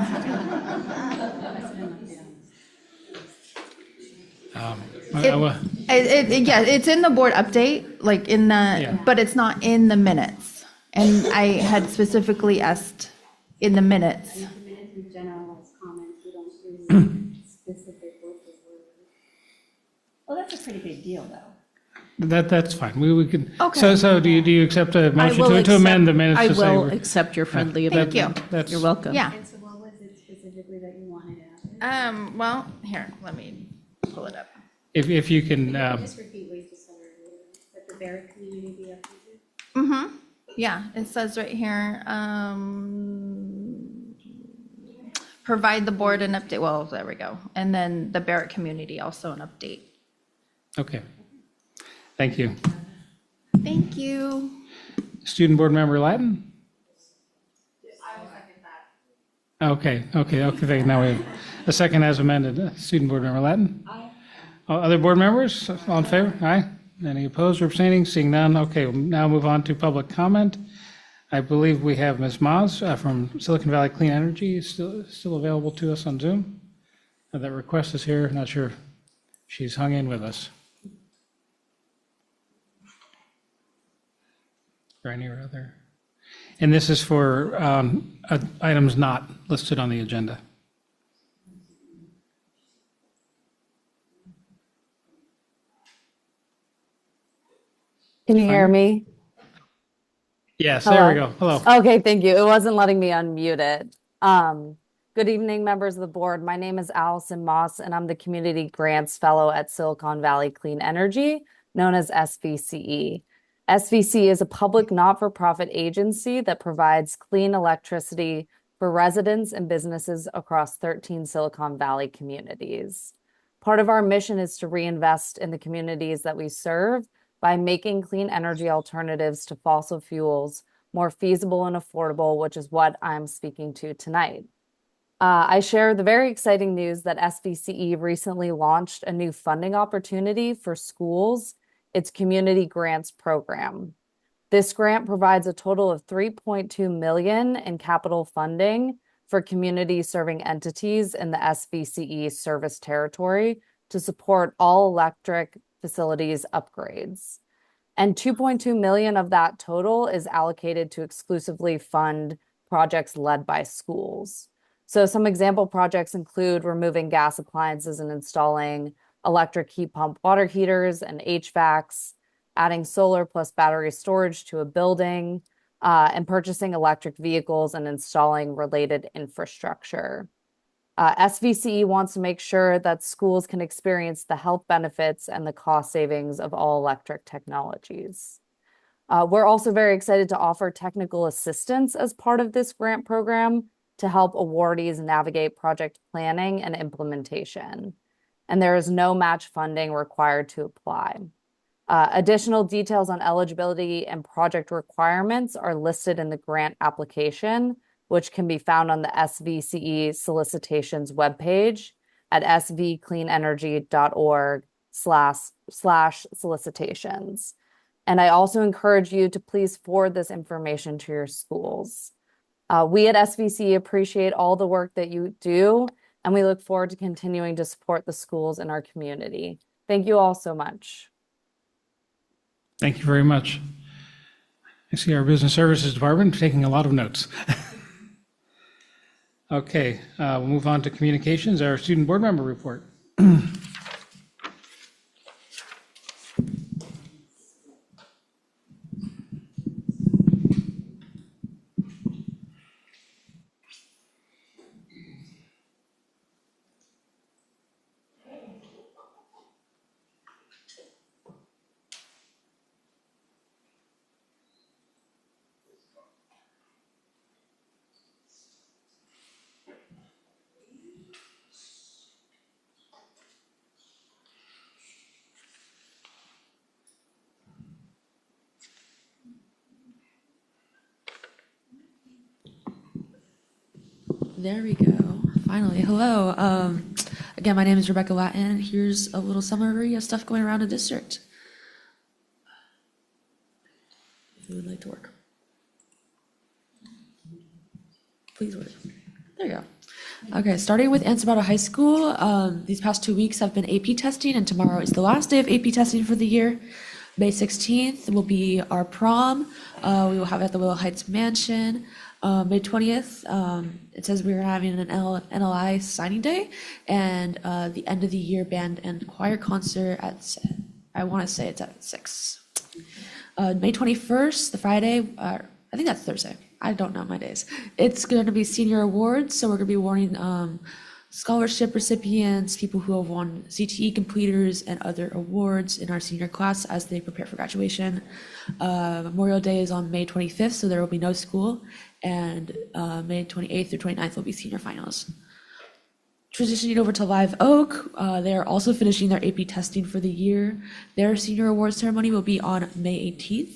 Yeah, it's in the board update, like in the, but it's not in the minutes. And I had specifically asked in the minutes. Generalized comments, we don't do specific word for word. Well, that's a pretty big deal, though. That's fine. We can. Okay. So do you accept a I motion will to amend the accept- minutes I to say? will we're- accept your friendly Thank you. amendment. You're welcome. Yeah. And so what was it specifically that you wanted added? Well, here, let me pull it up. If you can, Just repeat what you just said earlier, that the Barrett community be updated? Mm-hmm. Yeah, it says right here, provide the board an update. Well, there we go. And then the Barrett community also an update. okay. Thank you. Thank you. Student Board Member Latin? Okay. Now we have a second as amended. Student Board Member Latin? Aye. Other board members? All in favor? Aye. Any opposed or abstaining? Seeing none. Okay, we'll now move on to public comment. I believe we have Ms. Maz from Silicon Valley Clean Energy still available to us on Zoom. That request is here. Not sure if she's hung in with us. Or any other. And this is for items not listed on the agenda. Can you hear me? Yes, there we go. Hello. Okay, thank you. It wasn't letting me unmute it. Good evening, members of the board. My name is Allison Moss, and I'm the Community Grants Fellow at Silicon Valley Clean Energy, known as SVCE. SVC is a public not-for-profit agency that provides clean electricity for residents and businesses across 13 Silicon Valley communities. Part of our mission is to reinvest in the communities that we serve by making clean energy alternatives to fossil fuels more feasible and affordable, which is what I'm speaking to tonight. I share the very exciting news that SVCE recently launched a new funding opportunity for schools, its Community Grants Program. This grant provides a total of $3.2 million in capital funding for community-serving entities in the SVCE service territory to support all-electric facilities upgrades. And $2.2 million of that total is allocated to exclusively fund projects led by schools. So some example projects include removing gas appliances and installing electric heat pump water heaters and HVACs, adding solar plus battery storage to a building, and purchasing electric vehicles and installing related infrastructure. SVCE wants to make sure that schools can experience the health benefits and the cost savings of all electric technologies. We're also very excited to offer technical assistance as part of this grant program to help awardees navigate project planning and implementation. And there is no match funding required to apply. Additional details on eligibility and project requirements are listed in the grant application, which can be found on the SVCE solicitations webpage at svcleanenergy.org/solicitations. And I also encourage you to please forward this information to your schools. We at SVCE appreciate all the work that you do, and we look forward to continuing to support the schools in our community. Thank you all so much. Thank you very much. I see our Business Services Department taking a lot of notes. Okay, we'll move on to communications, our student board member report. there we go. Finally, hello. Again, my name is Rebecca Latin. Here's a little summary of stuff going around the district. If you would like to work. Please work. There you go. Okay, starting with Ansomardo High School, these past 2 weeks have been AP testing, and tomorrow is the last day of AP testing for the year. May 16th will be our prom. We will have it at the Willow Heights Mansion. May 20th, it says we're having an NLI signing day, and the end of the year band and choir concert at, I want to say it's at 6. May 21st, the Friday, I think that's Thursday. I don't know my days. It's going to be senior awards, so we're going to be awarding scholarship recipients, people who have won CTE completers and other awards in our senior class as they prepare for graduation. Memorial Day is on May 25th, so there will be no school, and May 28th through 29th will be senior finals. Transitioning over to Live Oak, they are also finishing their AP testing for the year. Their senior awards ceremony will be on May 18th.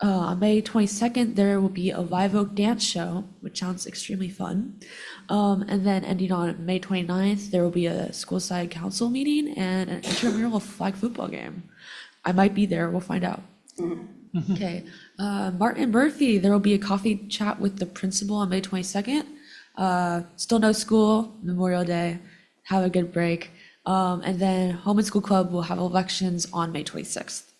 On May 22nd, there will be a Live Oak dance show, which sounds extremely fun. And then ending on May 29th, there will be a school-side council meeting and an intramural flag football game. I might be there, we'll find out. Okay, Martin Murphy, there will be a coffee chat with the principal on May 22nd. Still no school, Memorial Day, have a good break. And then Home and School Club will have elections on May 26th.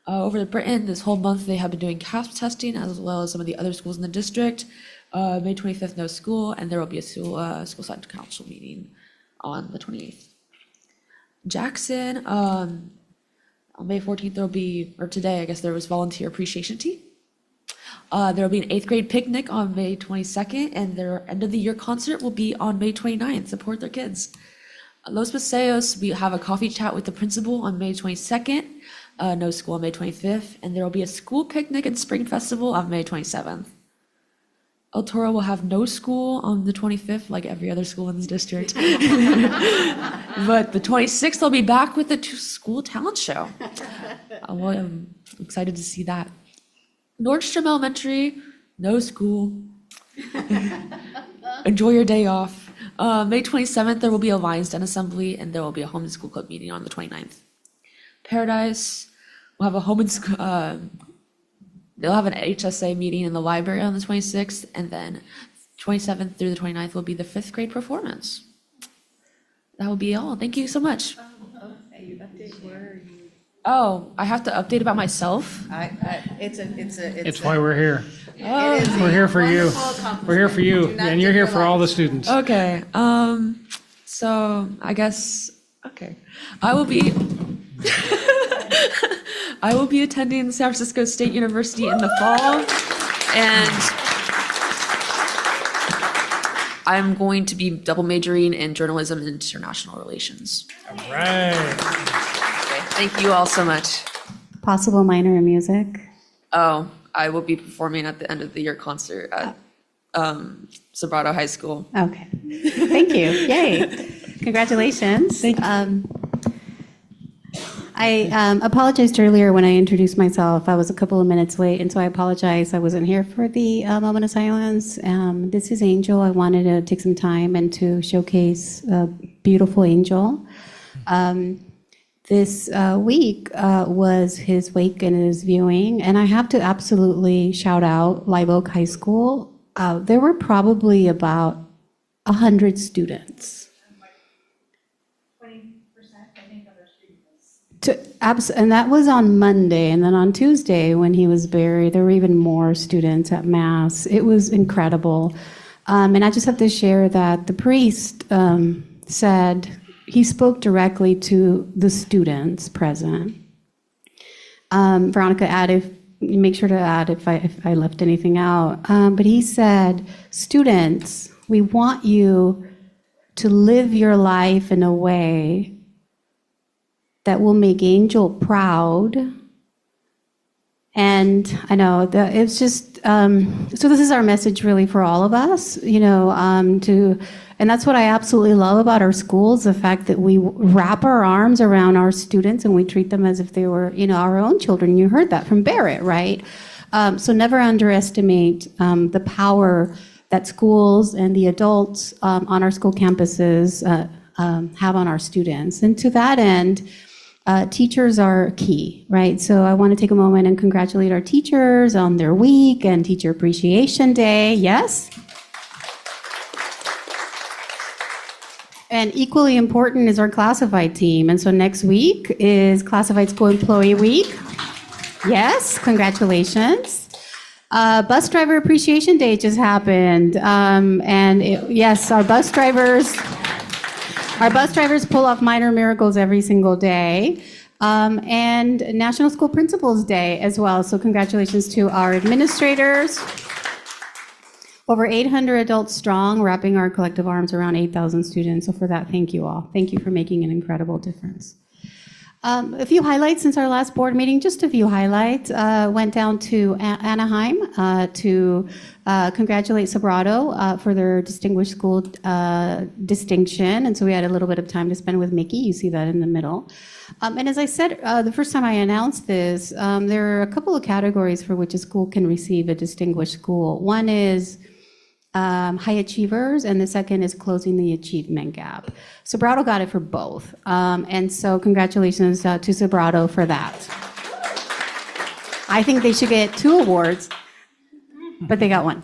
Over at Britain, this whole month they have been doing CASP testing as well as some of the other schools in the district. May 25th, no school, and there will be a school-side council meeting on the 28th. Jackson, on May 14th, there will be, or today, I guess, there was volunteer appreciation tea. There will be an 8th grade picnic on May 22nd, and their end of the year concert will be on May 29th. Support their kids. Los Paseos, we have a coffee chat with the principal on May 22nd. No school on May 25th, and there will be a school picnic and spring festival on May 27th. El Toro will have no school on the 25th, like every other school in this district. But the 26th, they'll be back with the school talent show. I'm excited to see that. Nordstrom Elementary, no school. Enjoy your day off. May 27th, there will be a Lions Den assembly, and there will be a home and school club meeting on the 29th. Paradise will have a home and school, they'll have an HSA meeting in the library on the 26th, and then 27th through the 29th will be the 5th grade performance. That will be all. Thank you so much. Oh, I have to update about myself? It's why we're here. Oh. We're here for you. We're here for you, and you're here for all the students. Okay, so I guess, okay. I will be attending San Francisco State University in the fall, and I'm going to be double majoring in journalism and international relations. All right. Okay, thank you all so much. Possible minor in music. Oh, I will be performing at the end of the year concert at Sobrato High School. Okay. Thank you. Yay. Congratulations. Thank you. I apologized earlier when I introduced myself. I was a couple of minutes late, and so I apologize. I wasn't here for the moment of silence. This is Angel. I wanted to take some time and to showcase a beautiful Angel. This week was his wake and his viewing, and I have to absolutely shout out Live Oak High School. There were probably about 100 students. And that was on Monday, and then on Tuesday when he was buried, there were even more students at Mass. It was incredible. And I just have to share that the priest said he spoke directly to the students present. Veronica, make sure to add if I left anything out. But he said, students, we want you to live your life in a way that will make Angel proud. And I know that it's just, so this is our message really for all of us, and that's what I absolutely love about our schools, the fact that we wrap our arms around our students and we treat them as if they were, our own children. You heard that from Barrett, right? So never underestimate the power that schools and the adults on our school campuses have on our students. And to that end, teachers are key, right? So I want to take a moment and congratulate our teachers on their week and Teacher Appreciation Day. Yes? And equally important is our classified team. And so next week is Classified School Employee Week. Yes, congratulations. Bus Driver Appreciation Day just happened. Yes, our bus drivers pull off minor miracles every single day. And National School Principals Day as well. So congratulations to our administrators. Over 800 adults strong, wrapping our collective arms around 8,000 students. So for that, thank you all. Thank you for making an incredible difference. A few highlights since our last board meeting, just a few highlights. Went down to Anaheim to congratulate Sobrato for their distinguished school distinction. And so we had a little bit of time to spend with Mickey. You see that in the middle. And as I said, the first time I announced this, there are a couple of categories for which a school can receive a distinguished school. One is high achievers, and the second is closing the achievement gap. Sobrato got it for both. And so congratulations to Sobrato for that. I think they should get 2 awards, but they got 1.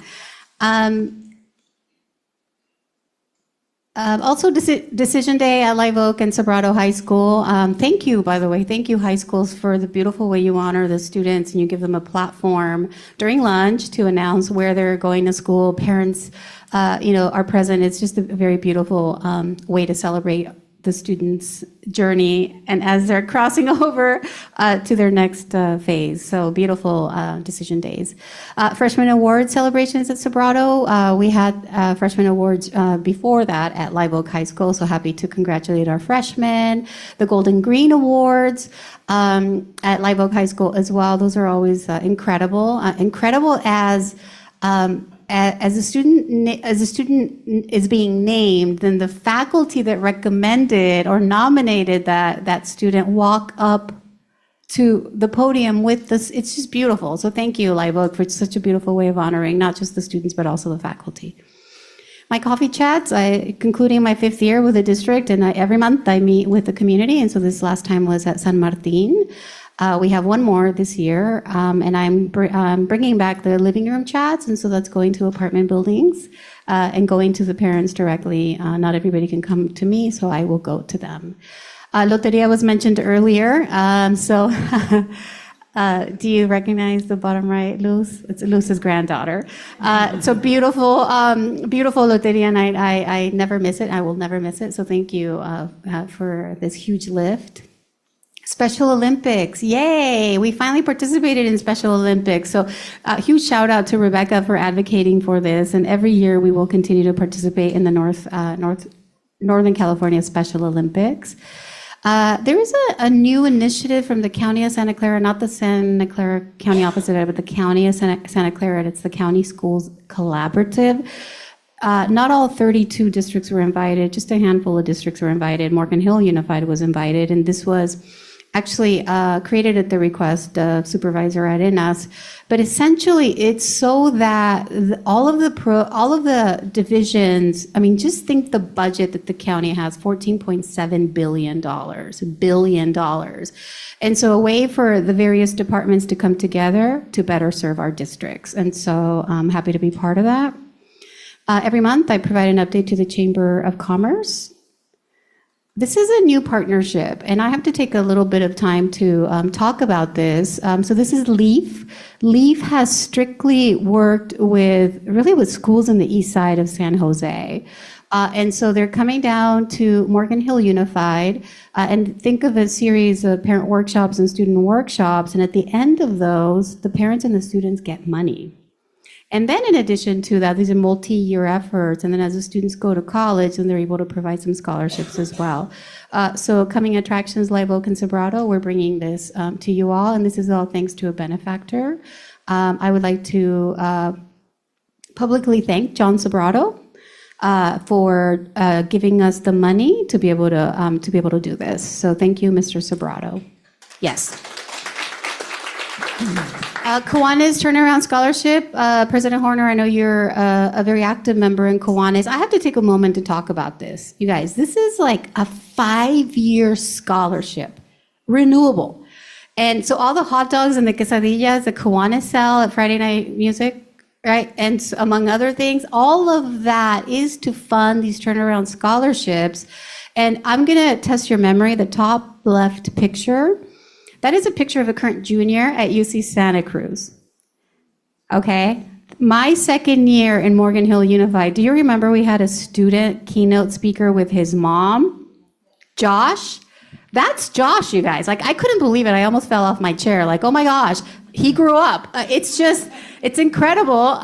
Also, Decision Day at Live Oak and Sobrato High School. Thank you, by the way. Thank you, high schools, for the beautiful way you honor the students and you give them a platform during lunch to announce where they're going to school. Parents, are present. It's just a very beautiful way to celebrate the students' journey and as they're crossing over to their next phase. So beautiful decision days. Freshman Award celebrations at Sobrato. We had freshman awards before that at Live Oak High School, so happy to congratulate our freshmen. The Golden Green Awards at Live Oak High School as well. Those are always incredible. Incredible as a student is being named, then the faculty that recommended or nominated that student walk up to the podium with this. It's just beautiful. So thank you, Live Oak, for such a beautiful way of honoring not just the students, but also the faculty. My coffee chats, concluding my 5th year with the district, and every month I meet with the community, and so this last time was at San Martin. We have 1 more this year, and I'm bringing back the living room chats, and so that's going to apartment buildings and going to the parents directly. Not everybody can come to me, so I will go to them. Loteria was mentioned earlier, so do you recognize the bottom right, Luz? It's Luz's granddaughter. So beautiful, beautiful Loteria night. I never miss it. I will never miss it. So thank you for this huge lift. Special Olympics, yay! We finally participated in Special Olympics. So huge shout out to Rebecca for advocating for this. And every year we will continue to participate in the Northern California Special Olympics. There is a new initiative from the County of Santa Clara, not the Santa Clara County office, but the County of Santa Clara. It's the County Schools Collaborative. Not all 32 districts were invited, just a handful of districts were invited. Morgan Hill Unified was invited, and this was actually created at the request of Supervisor Arenas. But essentially, it's so that all of the divisions, I mean, just think the budget that the county has, $14.7 billion. And so a way for the various departments to come together to better serve our districts. And so I'm happy to be part of that. Every month, I provide an update to the Chamber of Commerce. This is a new partnership, and I have to take a little bit of time to talk about this. So this is LEAF. LEAF has strictly worked with schools in the east side of San Jose. And so they're coming down to Morgan Hill Unified, and think of a series of parent workshops and student workshops, and at the end of those, the parents and the students get money. And then in addition to that, these are multi-year efforts. And then as the students go to college, then they're able to provide some scholarships as well. So coming attractions, Live Oak and Sobrato, we're bringing this to you all. And this is all thanks to a benefactor. I would like to publicly thank John Sobrato for giving us the money to be able to do this. So thank you, Mr. Sobrato. Yes. Kiwanis Turnaround Scholarship. President Horner, I know you're a very active member in Kiwanis. I have to take a moment to talk about this. You guys, this is like a 5-year scholarship, renewable. And so all the hot dogs and the quesadillas the Kiwanis sell at Friday Night Music, right? And among other things, all of that is to fund these turnaround scholarships. And I'm going to test your memory. The top left picture, that is a picture of a current junior at UC Santa Cruz. Okay? My second year in Morgan Hill Unified, do you remember we had a student keynote speaker with his mom? Josh? That's Josh, you guys. Like, I couldn't believe it. I almost fell off my chair. Like, oh my gosh, he grew up. It's incredible.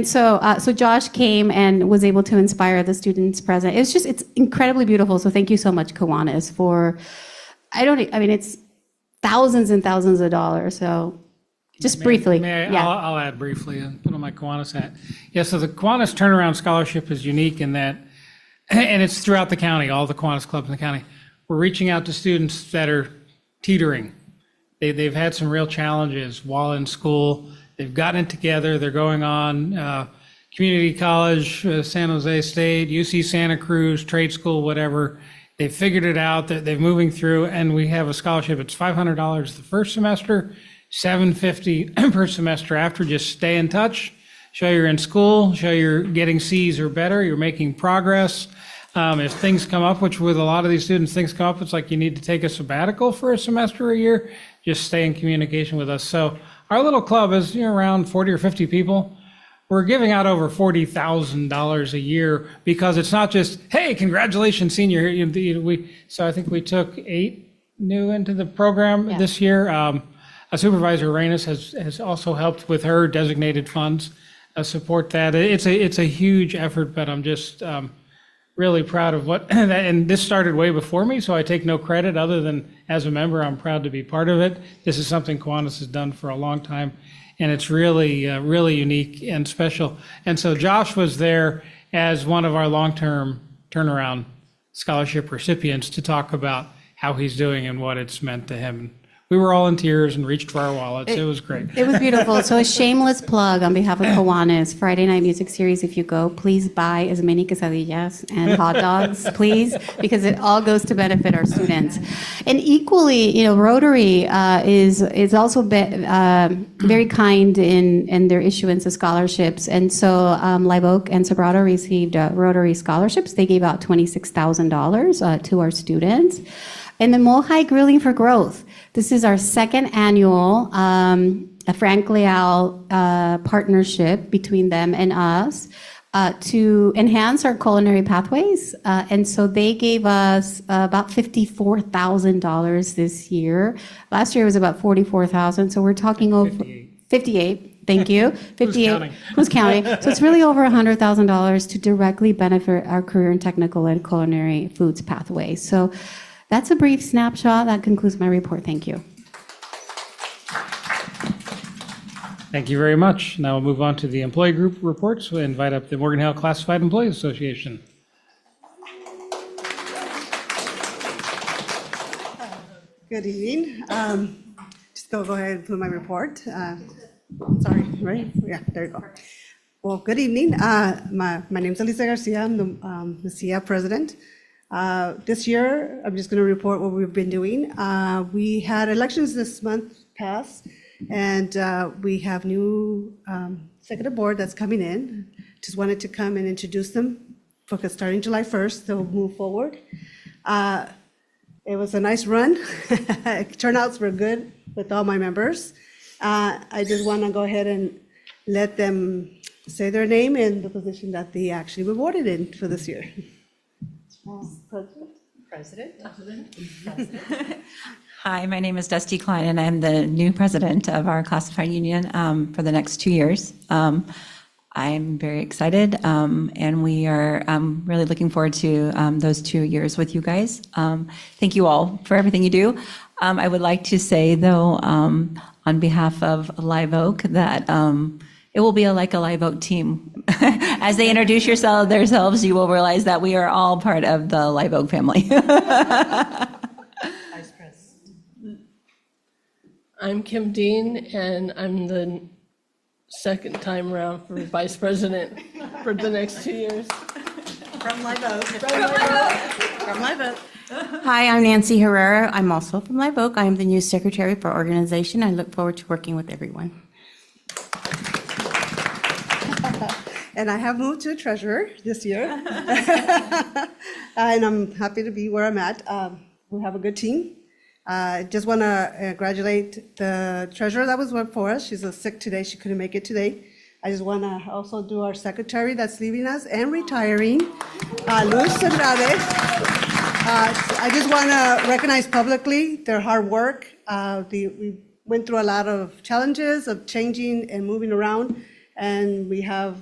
So Josh came and was able to inspire the students present. It's incredibly beautiful. So thank you so much, Kiwanis, for, it's thousands and thousands of dollars. So just briefly. I'll add briefly and put on my Kiwanis hat. Yeah, so the Kiwanis Turnaround Scholarship is unique in that, and it's throughout the county, all the Kiwanis clubs in the county. We're reaching out to students that are teetering. They've had some real challenges while in school. They've gotten it together. They're going on community college, San Jose State, UC Santa Cruz, trade school, whatever. They've figured it out. They're moving through, and we have a scholarship. It's $500 the first semester, $750 per semester after. Just stay in touch, show you're in school, show you're getting C's or better, you're making progress. If things come up, which with a lot of these students, things come up, it's like you need to take a sabbatical for a semester or a year, just stay in communication with us. So our little club is around 40 or 50 people. We're giving out over $40,000 a year because it's not just, hey, congratulations, senior. So I think we took 8 new into the program this year. Supervisor Reynes has also helped with her designated funds, support that. It's a huge effort, but I'm just really proud of what, and this started way before me, so I take no credit other than as a member, I'm proud to be part of it. This is something Kiwanis has done for a long time, and it's really, really unique and special. And so Josh was there as one of our long-term turnaround scholarship recipients to talk about how he's doing and what it's meant to him. We were all in tears and reached for our wallets. It was great. It was beautiful. So a shameless plug on behalf of Kiwanis, Friday Night Music Series, if you go, please buy as many quesadillas and hot dogs, please, because it all goes to benefit our students. And equally, Rotary is also very kind in their issuance of scholarships. And so Live Oak and Sobrato received Rotary scholarships. They gave out $26,000 to our students. And the Mohai Grilling for Growth. This is our second annual Frank Leal partnership between them and us to enhance our culinary pathways. And so they gave us about $54,000 this year. Last year was about $44,000. So we're talking over 58. Thank you. 58. Who's counting? So it's really over $100,000 to directly benefit our career in technical and culinary foods pathways. So that's a brief snapshot. That concludes my report. Thank you. Thank you very much. Now we'll move on to the employee group reports. We'll invite up the Morgan Hill Classified Employees Association. Good evening. Just go ahead and put my report. Sorry, right? Yeah, there you go. Well, good evening. My name is Elisa Garcia. I'm the CIA president. This year, I'm just going to report what we've been doing. We had elections this month past, and we have new executive board that's coming in. Just wanted to come and introduce them because starting July 1st, they'll move forward. It was a nice run. Turnouts were good with all my members. I just want to go ahead and let them say their name and the position that they actually were awarded in for this year. President. Hi, my name is Dusty Klein, and I'm the new president of our classified union for the next 2 years. I'm very excited, and we are really looking forward to those 2 years with you guys. Thank you all for everything you do. I would like to say, though, on behalf of Live Oak, that it will be like a Live Oak team. As they introduce themselves, you will realize that we are all part of the Live Oak family. Vice President. I'm Kim Dean, and I'm the second time around for vice president for the next 2 years. From Live Oak. From Live Oak. Hi, I'm Nancy Herrera. I'm also from Live Oak. I am the new secretary for organization. I look forward to working with everyone. And I have moved to treasurer this year. And I'm happy to be where I'm at. We have a good team. I just want to congratulate the treasurer that was working for us. She's sick today. She couldn't make it today. I just want to also do our secretary that's leaving us and retiring, Luz Andrade. I just want to recognize publicly their hard work. We went through a lot of challenges of changing and moving around, and we have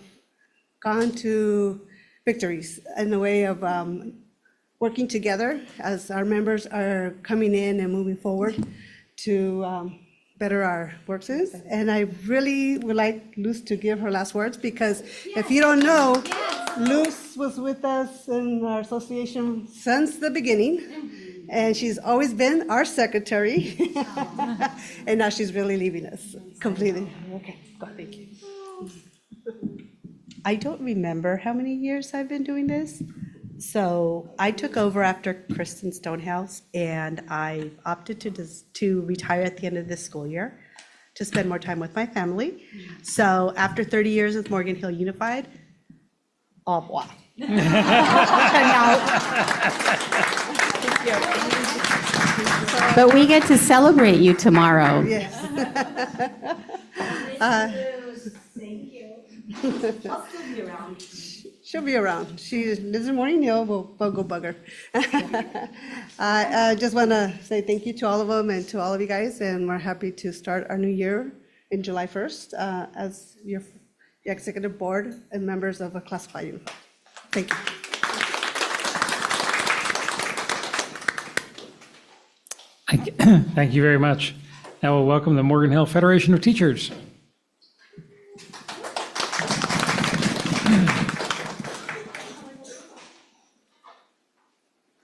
gone to victories in the way of working together as our members are coming in and moving forward to better our workers. And I really would like Luz to give her last words, because if you don't know, Luz was with us in our association since the beginning, and she's always been our secretary. And now she's really leaving us completely. Okay, thank you. I don't remember how many years I've been doing this. So I took over after Kristen Stonehouse, and I opted to retire at the end of this school year to spend more time with my family. So after 30 years with Morgan Hill Unified, au revoir. And now, But we get to celebrate you tomorrow. Yes. Thank you. I'll still be around. She'll be around. She lives in Morning Hill. We'll go bug her. I just want to say thank you to all of them and to all of you guys, and we're happy to start our new year in July 1st as your executive board and members of a Classified Unified. Thank you. Thank you very much. Now we'll welcome the Morgan Hill Federation of Teachers.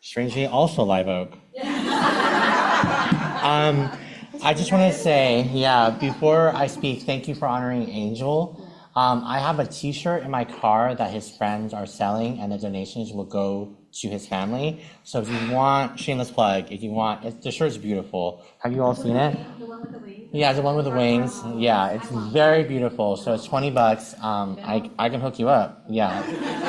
Strangely, also Live Oak. I just want to say, before I speak, thank you for honoring Angel. I have a T-shirt in my car that his friends are selling, and the donations will go to his family. So if you want, shameless plug, the shirt's beautiful. Have you all seen it? The one with the wings? Yeah, the one with the wings. Yeah, it's very beautiful. So it's $20. I can hook you up. Yeah,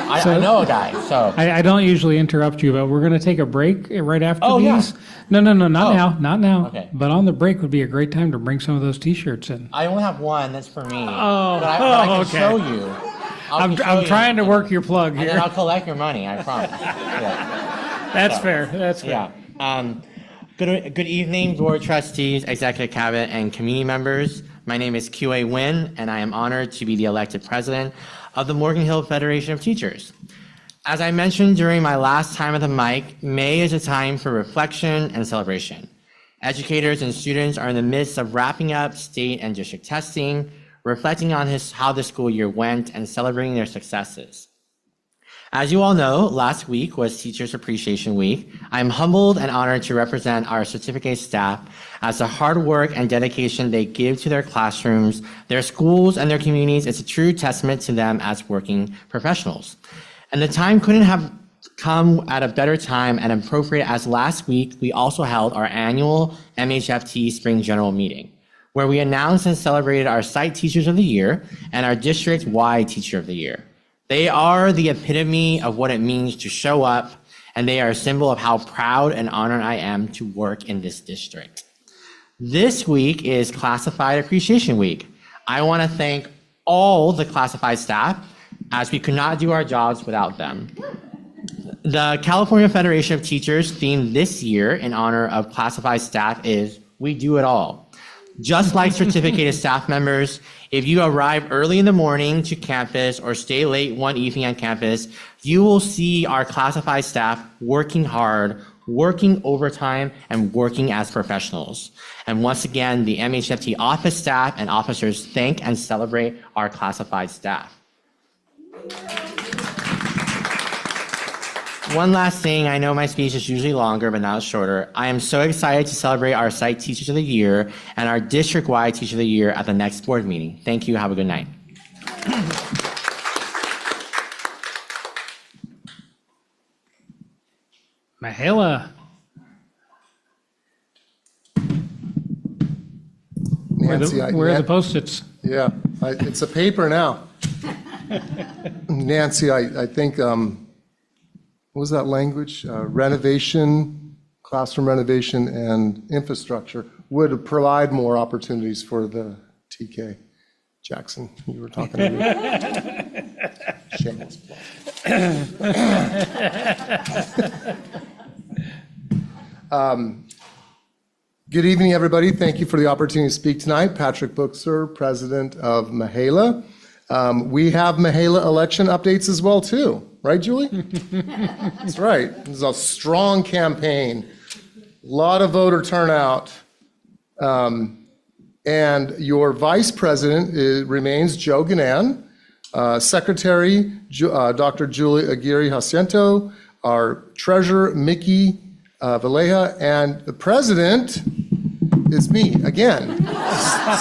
I know a guy. So I don't usually interrupt you, but we're going to take a break right after these. Yeah. No, not now. Okay. But on the break would be a great time to bring some of those T-shirts in. I only have one. That's for me. Oh, but I can okay. show you. I'm trying to work your plug And here. then I'll collect your money, I promise. Yeah. That's fair. That's fair. Yeah. Good evening, board trustees, executive cabinet, and community members. My name is QA Nguyen, and I am honored to be the elected president of the Morgan Hill Federation of Teachers. As I mentioned during my last time at the mic, May is a time for reflection and celebration. Educators and students are in the midst of wrapping up state and district testing, reflecting on how the school year went, and celebrating their successes. As you all know, last week was Teachers Appreciation Week. I'm humbled and honored to represent our certificate staff as the hard work and dedication they give to their classrooms, their schools, and their communities is a true testament to them as working professionals. And the time couldn't have come at a better time and appropriate, as last week we also held our annual MHFT Spring General Meeting, where we announced and celebrated our site Teachers of the Year and our district-wide Teacher of the Year. They are the epitome of what it means to show up, and they are a symbol of how proud and honored I am to work in this district. This week is Classified Appreciation Week. I want to thank all the classified staff, as we could not do our jobs without them. The California Federation of Teachers theme this year in honor of classified staff is "We Do It All." Just like certificated staff members, if you arrive early in the morning to campus or stay late one evening on campus, you will see our classified staff working hard, working overtime, and working as professionals. And once again, the MHFT office staff and officers thank and celebrate our classified staff. One last thing, I know my speech is usually longer, but now it's shorter. I am so excited to celebrate our site Teachers of the Year and our district-wide Teacher of the Year at the next board meeting. Thank you. Have a good night. Michaela. Nancy, Where are the Post-its? Yeah, it's a paper now. Nancy, I think, what was that language? Renovation, classroom renovation, and infrastructure would provide more opportunities for the TK. Jackson, you were talking to me. Shameless plug. Good evening, everybody. Thank you for the opportunity to speak tonight. Patrick Buchser, president of Michaela. We have Michaela election updates as well, too. Right, Julie? That's right. This is a strong campaign. A lot of voter turnout. And your vice president remains Joe Ganan. Secretary, Dr. Julie Aguirre Jacinto. Our treasurer, Mickey Valleja. And the president is me again.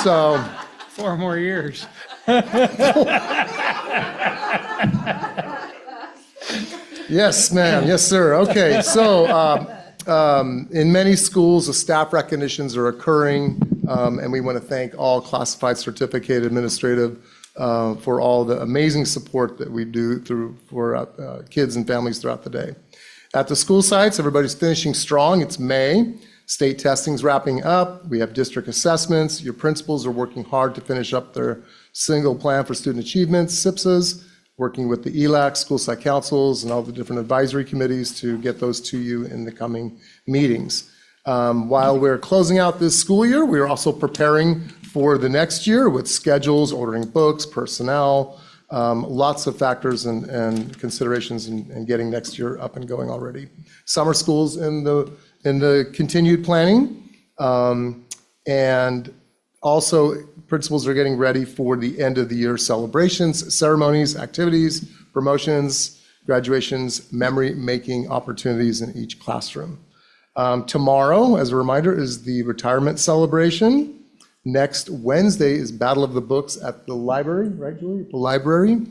So 4 more years. Yes, ma'am. Yes, sir. Okay. So in many schools, the staff recognitions are occurring, and we want to thank all classified certificate administrative for all the amazing support that we do for kids and families throughout the day. At the school sites, everybody's finishing strong. It's May. State testing's wrapping up. We have district assessments. Your principals are working hard to finish up their single plan for student achievements, SIPSAs, working with the ELAC, school site councils, and all the different advisory committees to get those to you in the coming meetings. While we're closing out this school year, we're also preparing for the next year with schedules, ordering books, personnel, lots of factors and considerations in getting next year up and going already. Summer school's in the continued planning, and also principals are getting ready for the end of the year celebrations, ceremonies, activities, promotions, graduations, memory making opportunities in each classroom. Tomorrow, as a reminder, is the retirement celebration. Next Wednesday is Battle of the Books at the library, right, Julie? The library,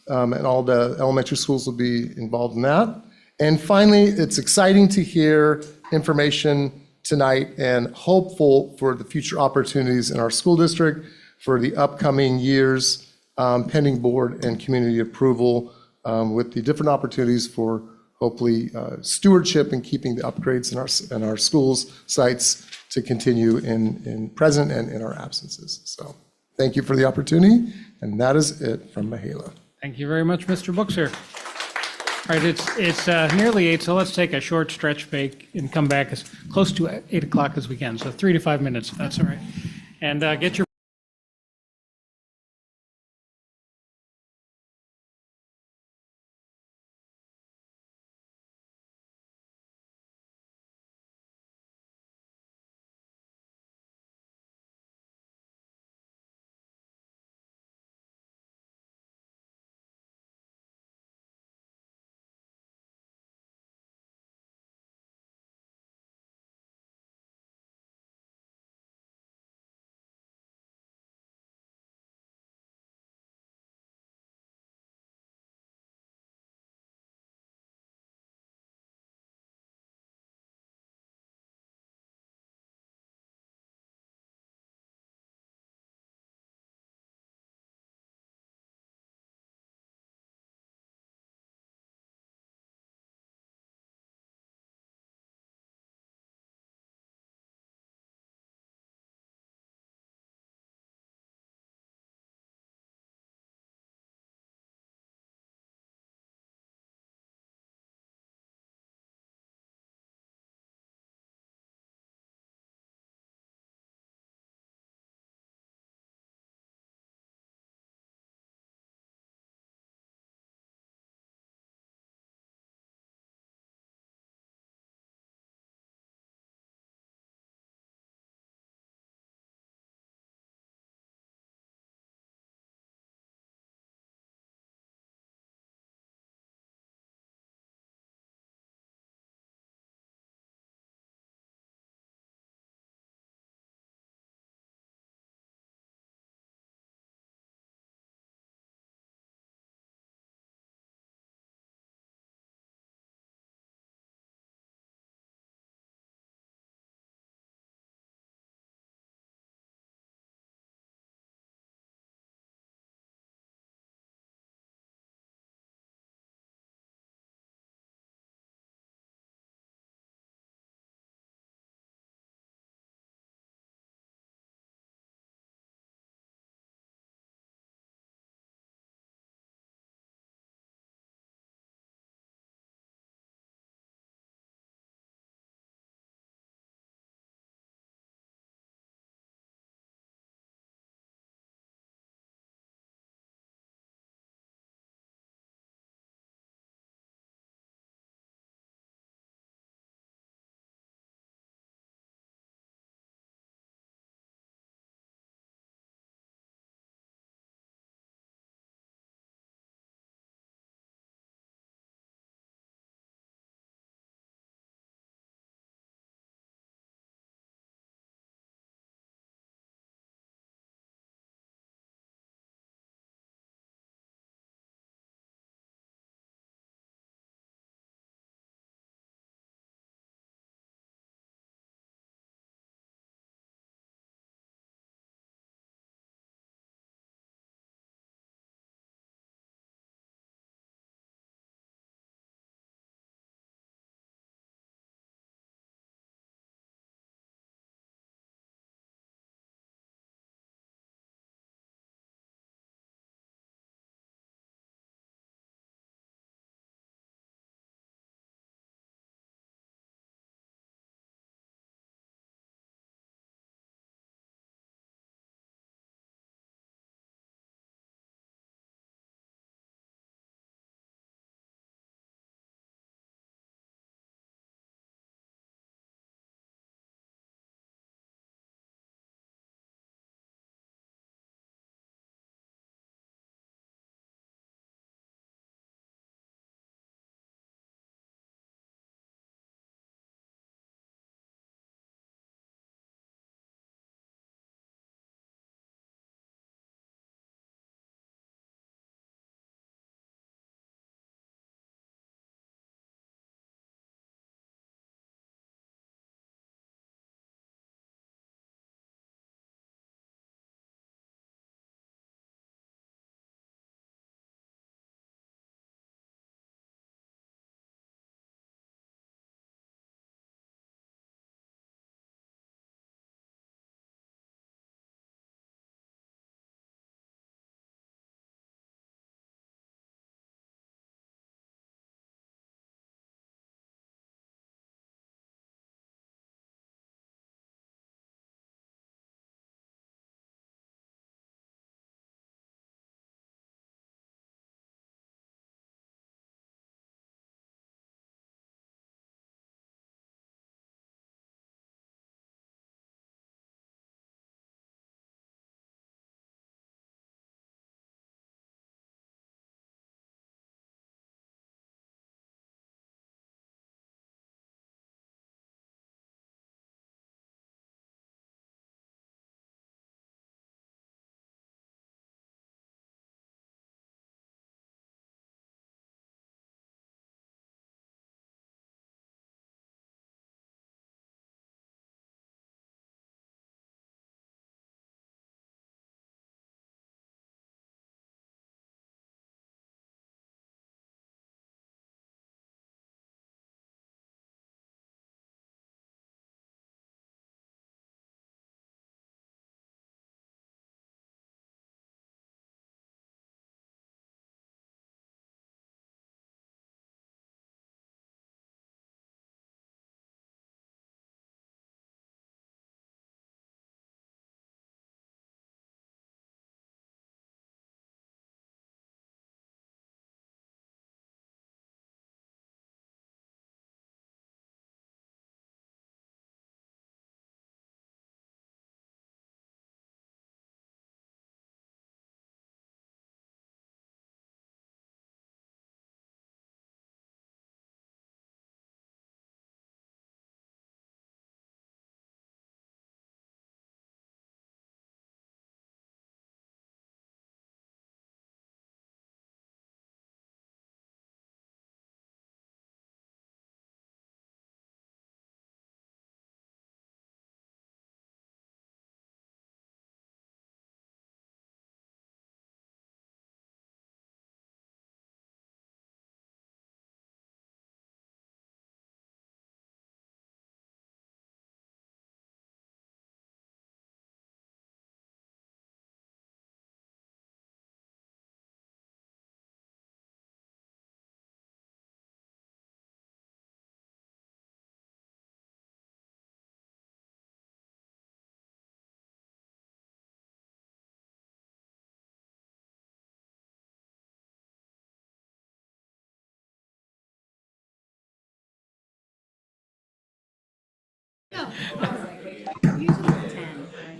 and all the elementary schools will be involved in that. And finally, it's exciting to hear information tonight and hopeful for the future opportunities in our school district for the upcoming years, pending board and community approval, with the different opportunities for hopefully stewardship and keeping the upgrades in our schools sites to continue in present and in our absences. So thank you for the opportunity, and that is it from Michaela. Thank you very much, Mr. Buchser. All right, it's nearly 8, so let's take a short stretch break and come back as close to 8 o'clock as we can. So 3 to 5 minutes, if that's all right. And get your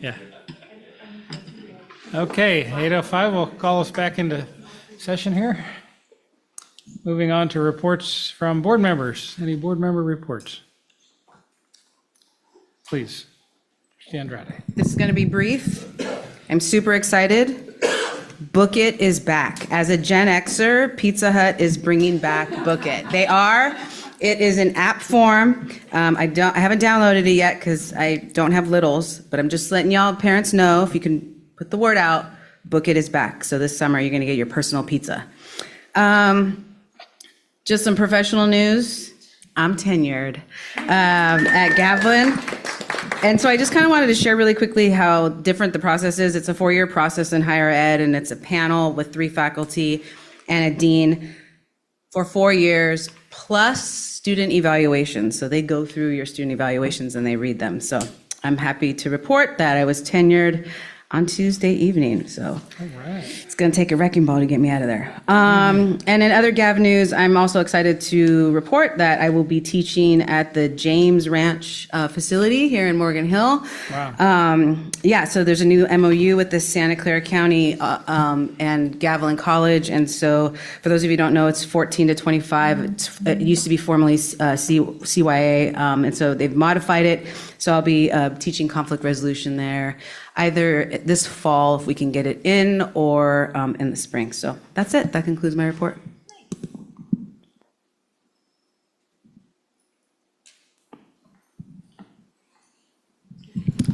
Yeah. Okay, 8:05 will call us back into session here. Moving on to reports from board members. Any board member reports? Please, Trustee Andrade. This is going to be brief. I'm super excited. Book It is back. As a Gen Xer, Pizza Hut is bringing back Book It. It is in app form. I haven't downloaded it yet because I don't have littles, but I'm just letting y'all parents know, if you can put the word out, Book It is back. So this summer, you're going to get your personal pizza. Just some professional news. I'm tenured at Gavilan. And so I just kind of wanted to share really quickly how different the process is. It's a 4-year process in higher ed, and it's a panel with 3 faculty and a dean for 4 years, plus student evaluations. So they go through your student evaluations and they read them. So I'm happy to report that I was tenured on Tuesday evening. So it's going to take a wrecking ball to get me out of there. And in other Gav news, I'm also excited to report that I will be teaching at the James Ranch facility here in Morgan Hill. Wow. So there's a new MOU with the Santa Clara County and Gavilan College. And so for those of you who don't know, it's 14 to 25. It used to be formerly CYA. And so they've modified it. So I'll be teaching conflict resolution there, either this fall, if we can get it in, or in the spring. So that's it. That concludes my report.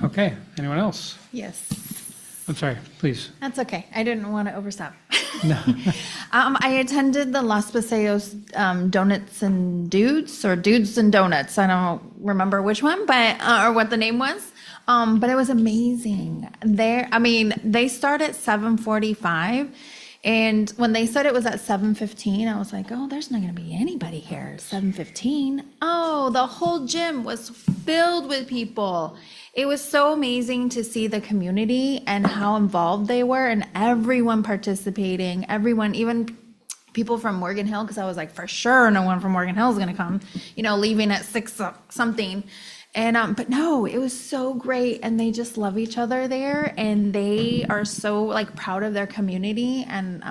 Okay, anyone else? Yes. I'm sorry, please. That's okay. I didn't want to overstep. No. I attended the Los Paseos Donuts and Dudes, or Dudes and Donuts. I don't remember which one, but or what the name was. But it was amazing. They start at 7:45, and when they said it was at 7:15, I was like, oh, there's not going to be anybody here at 7:15. Oh, the whole gym was filled with people. It was so amazing to see the community and how involved they were, and everyone participating, everyone, even people from Morgan Hill, because I was like, for sure, no one from Morgan Hill is going to come, leaving at 6 something. And, but no, it was so great. And they just love each other there. And they are so proud of their community. And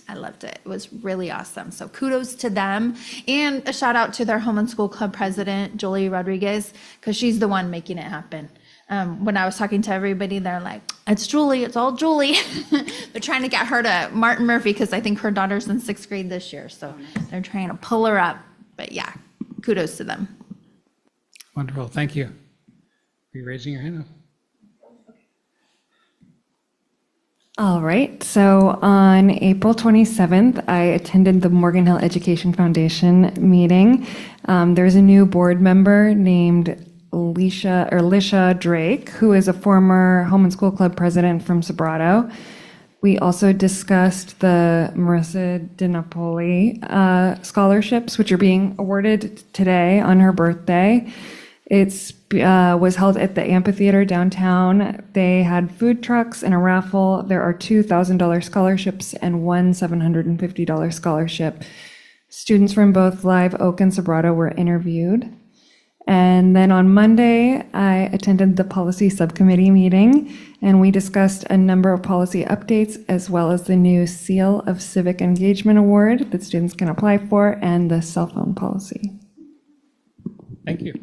I loved it. It was really awesome. So kudos to them. And a shout out to their home and school club president, Julie Rodriguez, because she's the one making it happen. When I was talking to everybody, they're like, it's Julie, it's all Julie. They're trying to get her to Martin Murphy because I think her daughter's in 6th grade this year. So they're trying to pull her up. But yeah, kudos to them. Wonderful, thank you. Are you raising your hand? All right, so on April 27th, I attended the Morgan Hill Education Foundation meeting. There's a new board member named Lisha Drake, who is a former Home and School Club president from Sobrato. We also discussed the Marissa DiNapoli scholarships, which are being awarded today on her birthday. It was held at the amphitheater downtown. They had food trucks and a raffle. There are two $1,000 scholarships and one $750 scholarship. Students from both Live Oak and Sobrato were interviewed. And then on Monday, I attended the policy subcommittee meeting, and we discussed a number of policy updates, as well as the new Seal of Civic Engagement Award that students can apply for, and the cell phone policy. Thank you.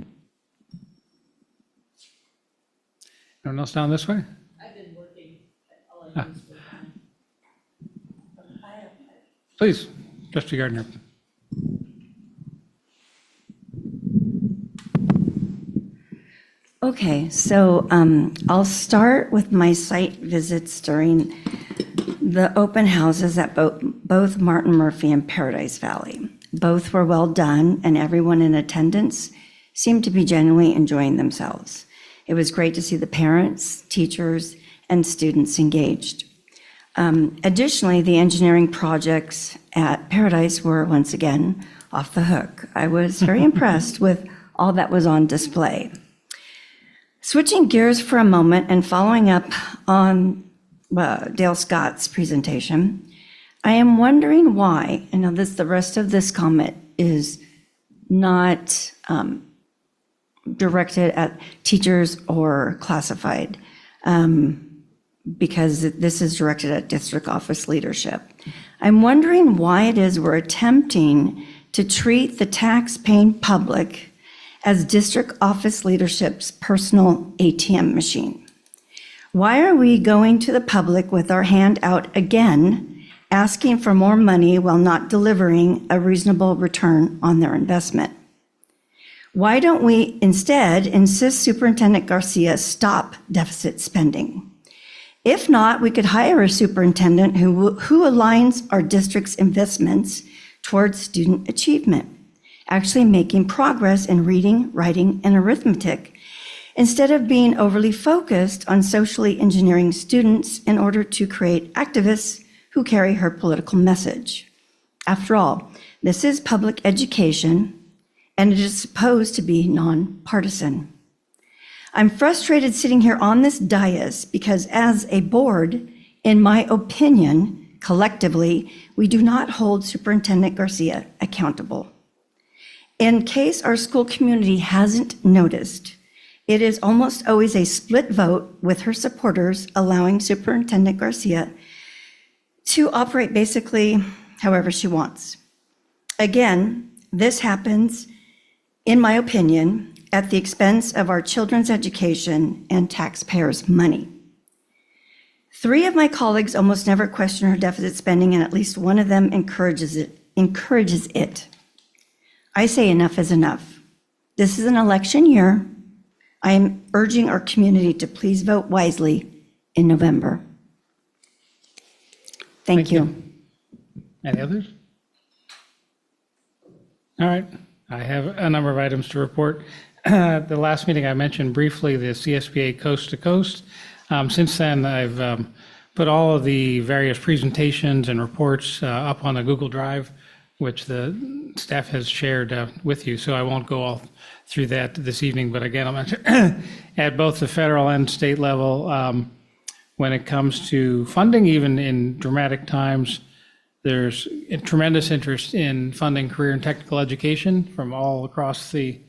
Anyone else down this way? I've been working at Ah. Please, Trustee Gardner. Okay, so I'll start with my site visits during the open houses at both Martin Murphy and Paradise Valley. Both were well done, and everyone in attendance seemed to be genuinely enjoying themselves. It was great to see the parents, teachers, and students engaged. Additionally, the engineering projects at Paradise were once again off the hook. I was very impressed with all that was on display. Switching gears for a moment and following up on Dale Scott's presentation, I am wondering why, the rest of this comment is not directed at teachers or classified, because this is directed at district office leadership. I'm wondering why it is we're attempting to treat the tax-paying public as district office leadership's personal ATM machine. Why are we going to the public with our hand out again, asking for more money while not delivering a reasonable return on their investment? Why don't we instead insist Superintendent Garcia stop deficit spending? If not, we could hire a superintendent who aligns our district's investments towards student achievement, actually making progress in reading, writing, and arithmetic, instead of being overly focused on socially engineering students in order to create activists who carry her political message. After all, this is public education, and it is supposed to be nonpartisan. I'm frustrated sitting here on this dais because as a board, in my opinion, collectively, we do not hold Superintendent Garcia accountable. In case our school community hasn't noticed, it is almost always a split vote with her supporters allowing Superintendent Garcia to operate basically however she wants. Again, this happens, in my opinion, at the expense of our children's education and taxpayers' money. 3 of my colleagues almost never question her deficit spending, and at least one of them encourages it. I say enough is enough. This is an election year. I am urging our community to please vote wisely in November. Thank you. Any others? All right, I have a number of items to report. The last meeting I mentioned briefly the CSBA Coast to Coast. Since then, I've put all of the various presentations and reports up on a Google Drive, which the staff has shared with you. So I won't go all through that this evening. But again, I'll mention at both the federal and state level, when it comes to funding, even in dramatic times, there's a tremendous interest in funding career and technical education from all across the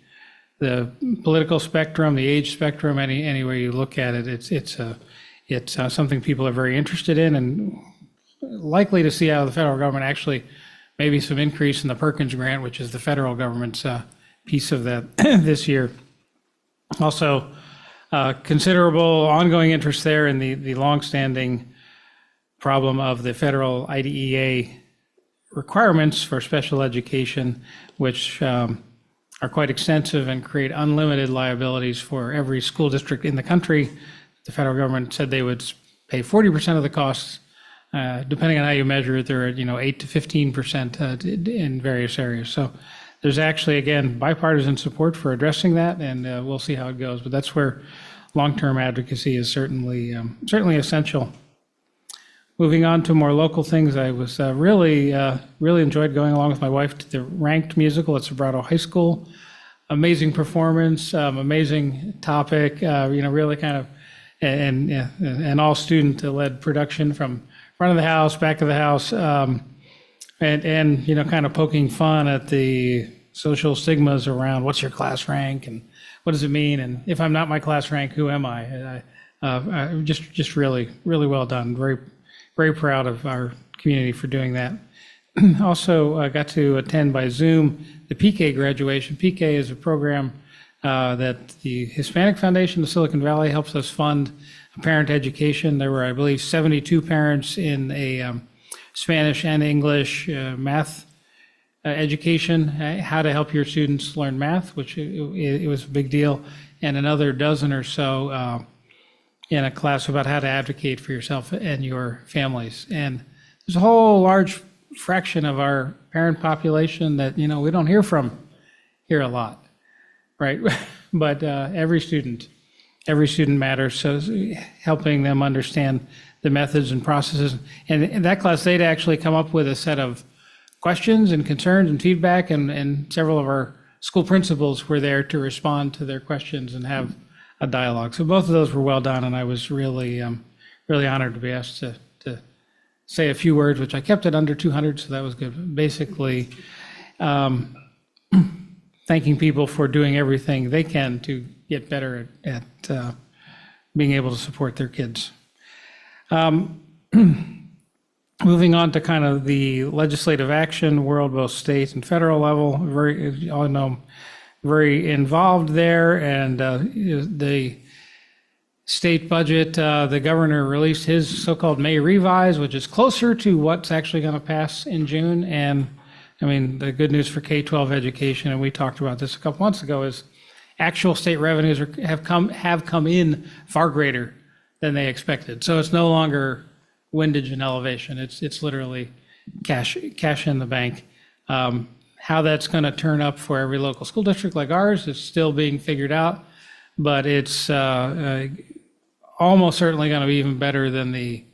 political spectrum, the age spectrum, any way you look at it. It's something people are very interested in and likely to see out of the federal government. Actually, maybe some increase in the Perkins grant, which is the federal government's piece of that this year. Also, considerable ongoing interest there in the longstanding problem of the federal IDEA requirements for special education, which are quite extensive and create unlimited liabilities for every school district in the country. The federal government said they would pay 40% of the costs. Depending on how you measure it, they're at 8 to 15% in various areas. So there's actually, again, bipartisan support for addressing that, and we'll see how it goes. But that's where long-term advocacy is certainly essential. Moving on to more local things, I was really enjoyed going along with my wife to the Ranked musical at Sobrato High School. Amazing performance, amazing topic, really kind of an all-student-led production from front of the house, back of the house, and kind of poking fun at the social stigmas around what's your class rank and what does it mean, and if I'm not my class rank, who am I? Just really well done. Very proud of our community for doing that. Also, I got to attend by Zoom the PK graduation. PK is a program that the Hispanic Foundation of Silicon Valley helps us fund parent education. There were, I believe, 72 parents in a Spanish and English math education, how to help your students learn math, which it was a big deal, and another dozen or so in a class about how to advocate for yourself and your families. And there's a whole large fraction of our parent population that, we don't hear from here a lot, right? But every student matters. So helping them understand the methods and processes. And in that class, they'd actually come up with a set of questions and concerns and feedback, and several of our school principals were there to respond to their questions and have a dialogue. So both of those were well done, and I was really honored to be asked to say a few words, which I kept it under 200, so that was good. Basically, thanking people for doing everything they can to get better at being able to support their kids. Moving on to kind of the legislative action world, both state and federal level, very, I know, very involved there. And the state budget, the governor released his so-called May revise, which is closer to what's actually going to pass in June. And I mean, the good news for K-12 education, and we talked about this a couple months ago, is actual state revenues have come in far greater than they expected. So it's no longer windage and elevation. It's literally cash in the bank. How that's going to turn up for every local school district like ours is still being figured out, but it's almost certainly going to be even better than the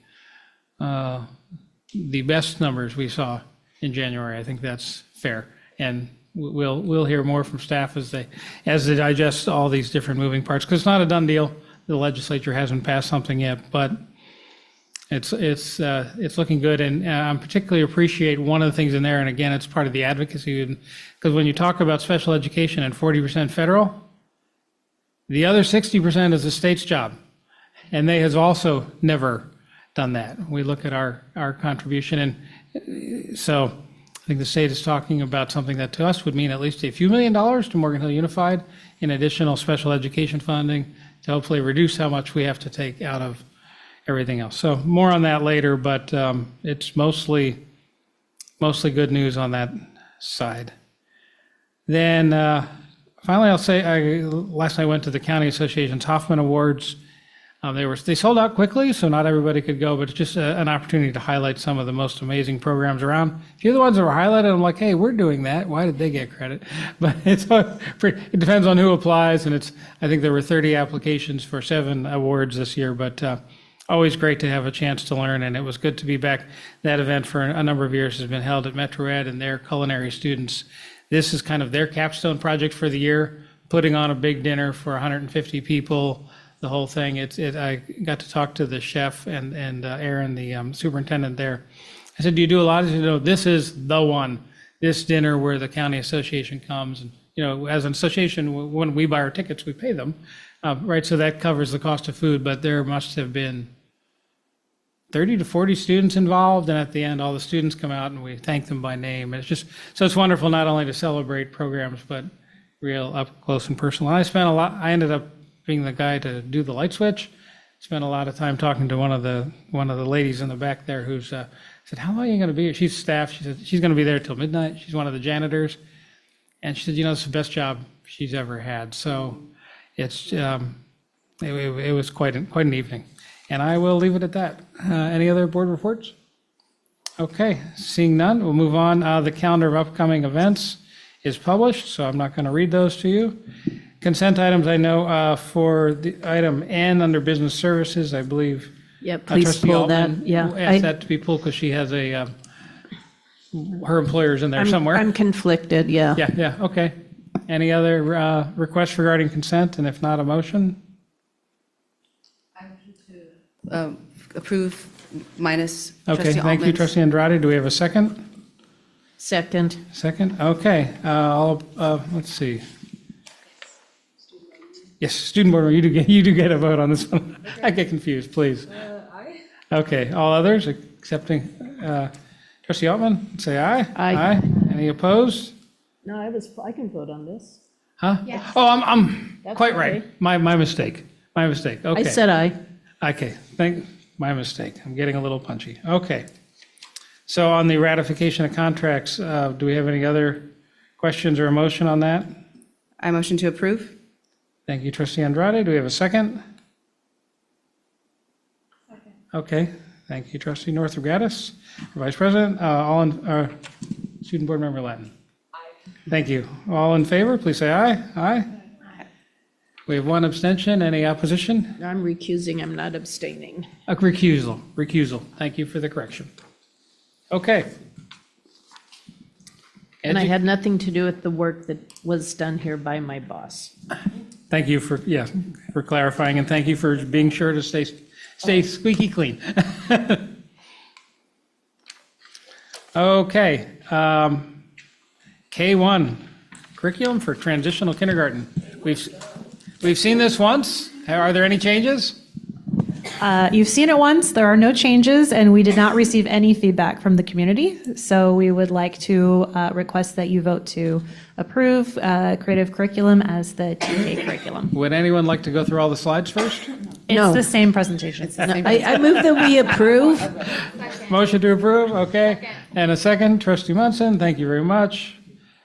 best numbers we saw in January. I think that's fair, and we'll hear more from staff as they digest all these different moving parts, because it's not a done deal. The legislature hasn't passed something yet, but it's looking good. And I particularly appreciate one of the things in there, and again, it's part of the advocacy, because when you talk about special education and 40% federal, the other 60% is the state's job, and they has also never done that. We look at our contribution, and so I think the state is talking about something that to us would mean at least a few $1 million to Morgan Hill Unified in additional special education funding to hopefully reduce how much we have to take out of everything else. So more on that later, but it's mostly good news on that side. Then finally, I'll say last night I went to the County Association's Hoffman Awards. They sold out quickly, so not everybody could go, but it's just an opportunity to highlight some of the most amazing programs around. A few of the ones that were highlighted, I'm like, hey, we're doing that. Why did they get credit? But it depends on who applies, and I think there were 30 applications for 7 awards this year, but always great to have a chance to learn, and it was good to be back. That event for a number of years has been held at Metro Ed, and their culinary students, this is kind of their capstone project for the year, putting on a big dinner for 150 people. The whole thing. I got to talk to the chef and Aaron, the superintendent there. I said, "Do you do a lot?" He said, "No, this is the one. This dinner where the county association comes, and as an association, when we buy our tickets, we pay them, right? So that covers the cost of food. But there must have been 30 to 40 students involved, and at the end, all the students come out and we thank them by name. And it's wonderful not only to celebrate programs, but real up close and personal. I ended up being the guy to do the light switch. Spent a lot of time talking to one of the ladies in the back there who's said, "How long are you going to be here?" She's staff. She said she's going to be there till midnight. She's one of the janitors, and she said, "It's the best job she's ever had." So it was quite an evening, and I will leave it at that. Any other board reports? Okay, seeing none, we'll move on. The calendar of upcoming events is published, so I'm not going to read those to you. Consent items, I know for the item N under business services, I believe. Yeah, please Trustee pull Altman that, yeah. asked that to be pulled because she has her employer's in there somewhere. I'm conflicted, yeah. Yeah, okay. Any other requests regarding consent, and if not, a motion? Approve minus Okay, trustee thank you, Altman's. trustee Andrade. Do we have a second? Second. Second, okay. Let's see. Yes, student board, you do get a vote on this one. I get confused, please. Aye. Okay, all others accepting, trustee Altman, say aye. Aye. Any opposed? No, I can vote on this. Huh? Yes. Oh, I'm That's quite okay. right. My mistake. Okay. I said aye. Okay, my mistake. I'm getting a little punchy. Okay. So on the ratification of contracts, do we have any other questions or a motion on that? I motion to approve. Thank you, trustee Andrade. Do we have a second? Second. Okay, thank you, trustee Northrop Gaddis, vice president. Student board member Latin. Aye. Thank you. All in favor, please say aye. Aye. We have one abstention. Any opposition? I'm recusing, I'm not abstaining. A recusal. Thank you for the correction. Okay. And I had nothing to do with the work that was done here by my boss. Thank you for clarifying, and thank you for being sure to stay squeaky clean. Okay. K1, curriculum for transitional kindergarten. We've seen this once. Are there any changes? You've seen it once, there are no changes, and we did not receive any feedback from the community. So we would like to request that you vote to approve creative curriculum as the TK curriculum. Would anyone like to go through all the slides first? It's the same presentation. I move that we approve. Motion to approve, okay. And a second, trustee Munson, thank you very much.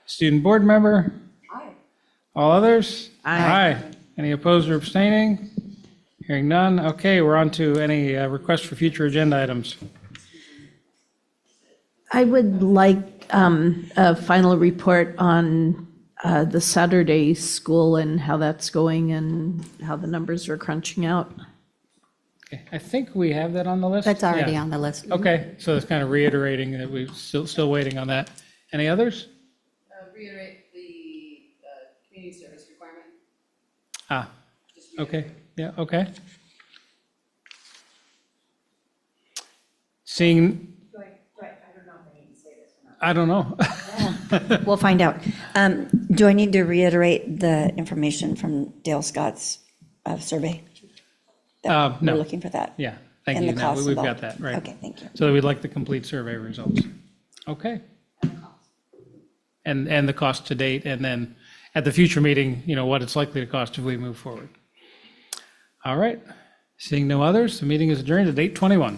Student board member? Aye. All others? Aye. Any opposed or abstaining? Hearing none, okay, we're on to any requests for future agenda items. I would like a final report on the Saturday school and how that's going and how the numbers are crunching out. Okay, I think we have that on the list. That's already Yeah. on the list. Okay, so it's kind of reiterating that we're still waiting on that. Any others? Reiterate the community service requirement. Okay, yeah, okay. Seeing, I don't know. We'll find out. Do I need to reiterate the information from Dale Scott's survey? That No. We're looking for that? Yeah, thank And you. the No, costs we've got involved. that, right. Okay, thank you. So we'd like the complete survey results. Okay. And the cost to date, and then at the future meeting, what it's likely to cost if we move forward. All right. Seeing no others, the meeting is adjourned at 8:21.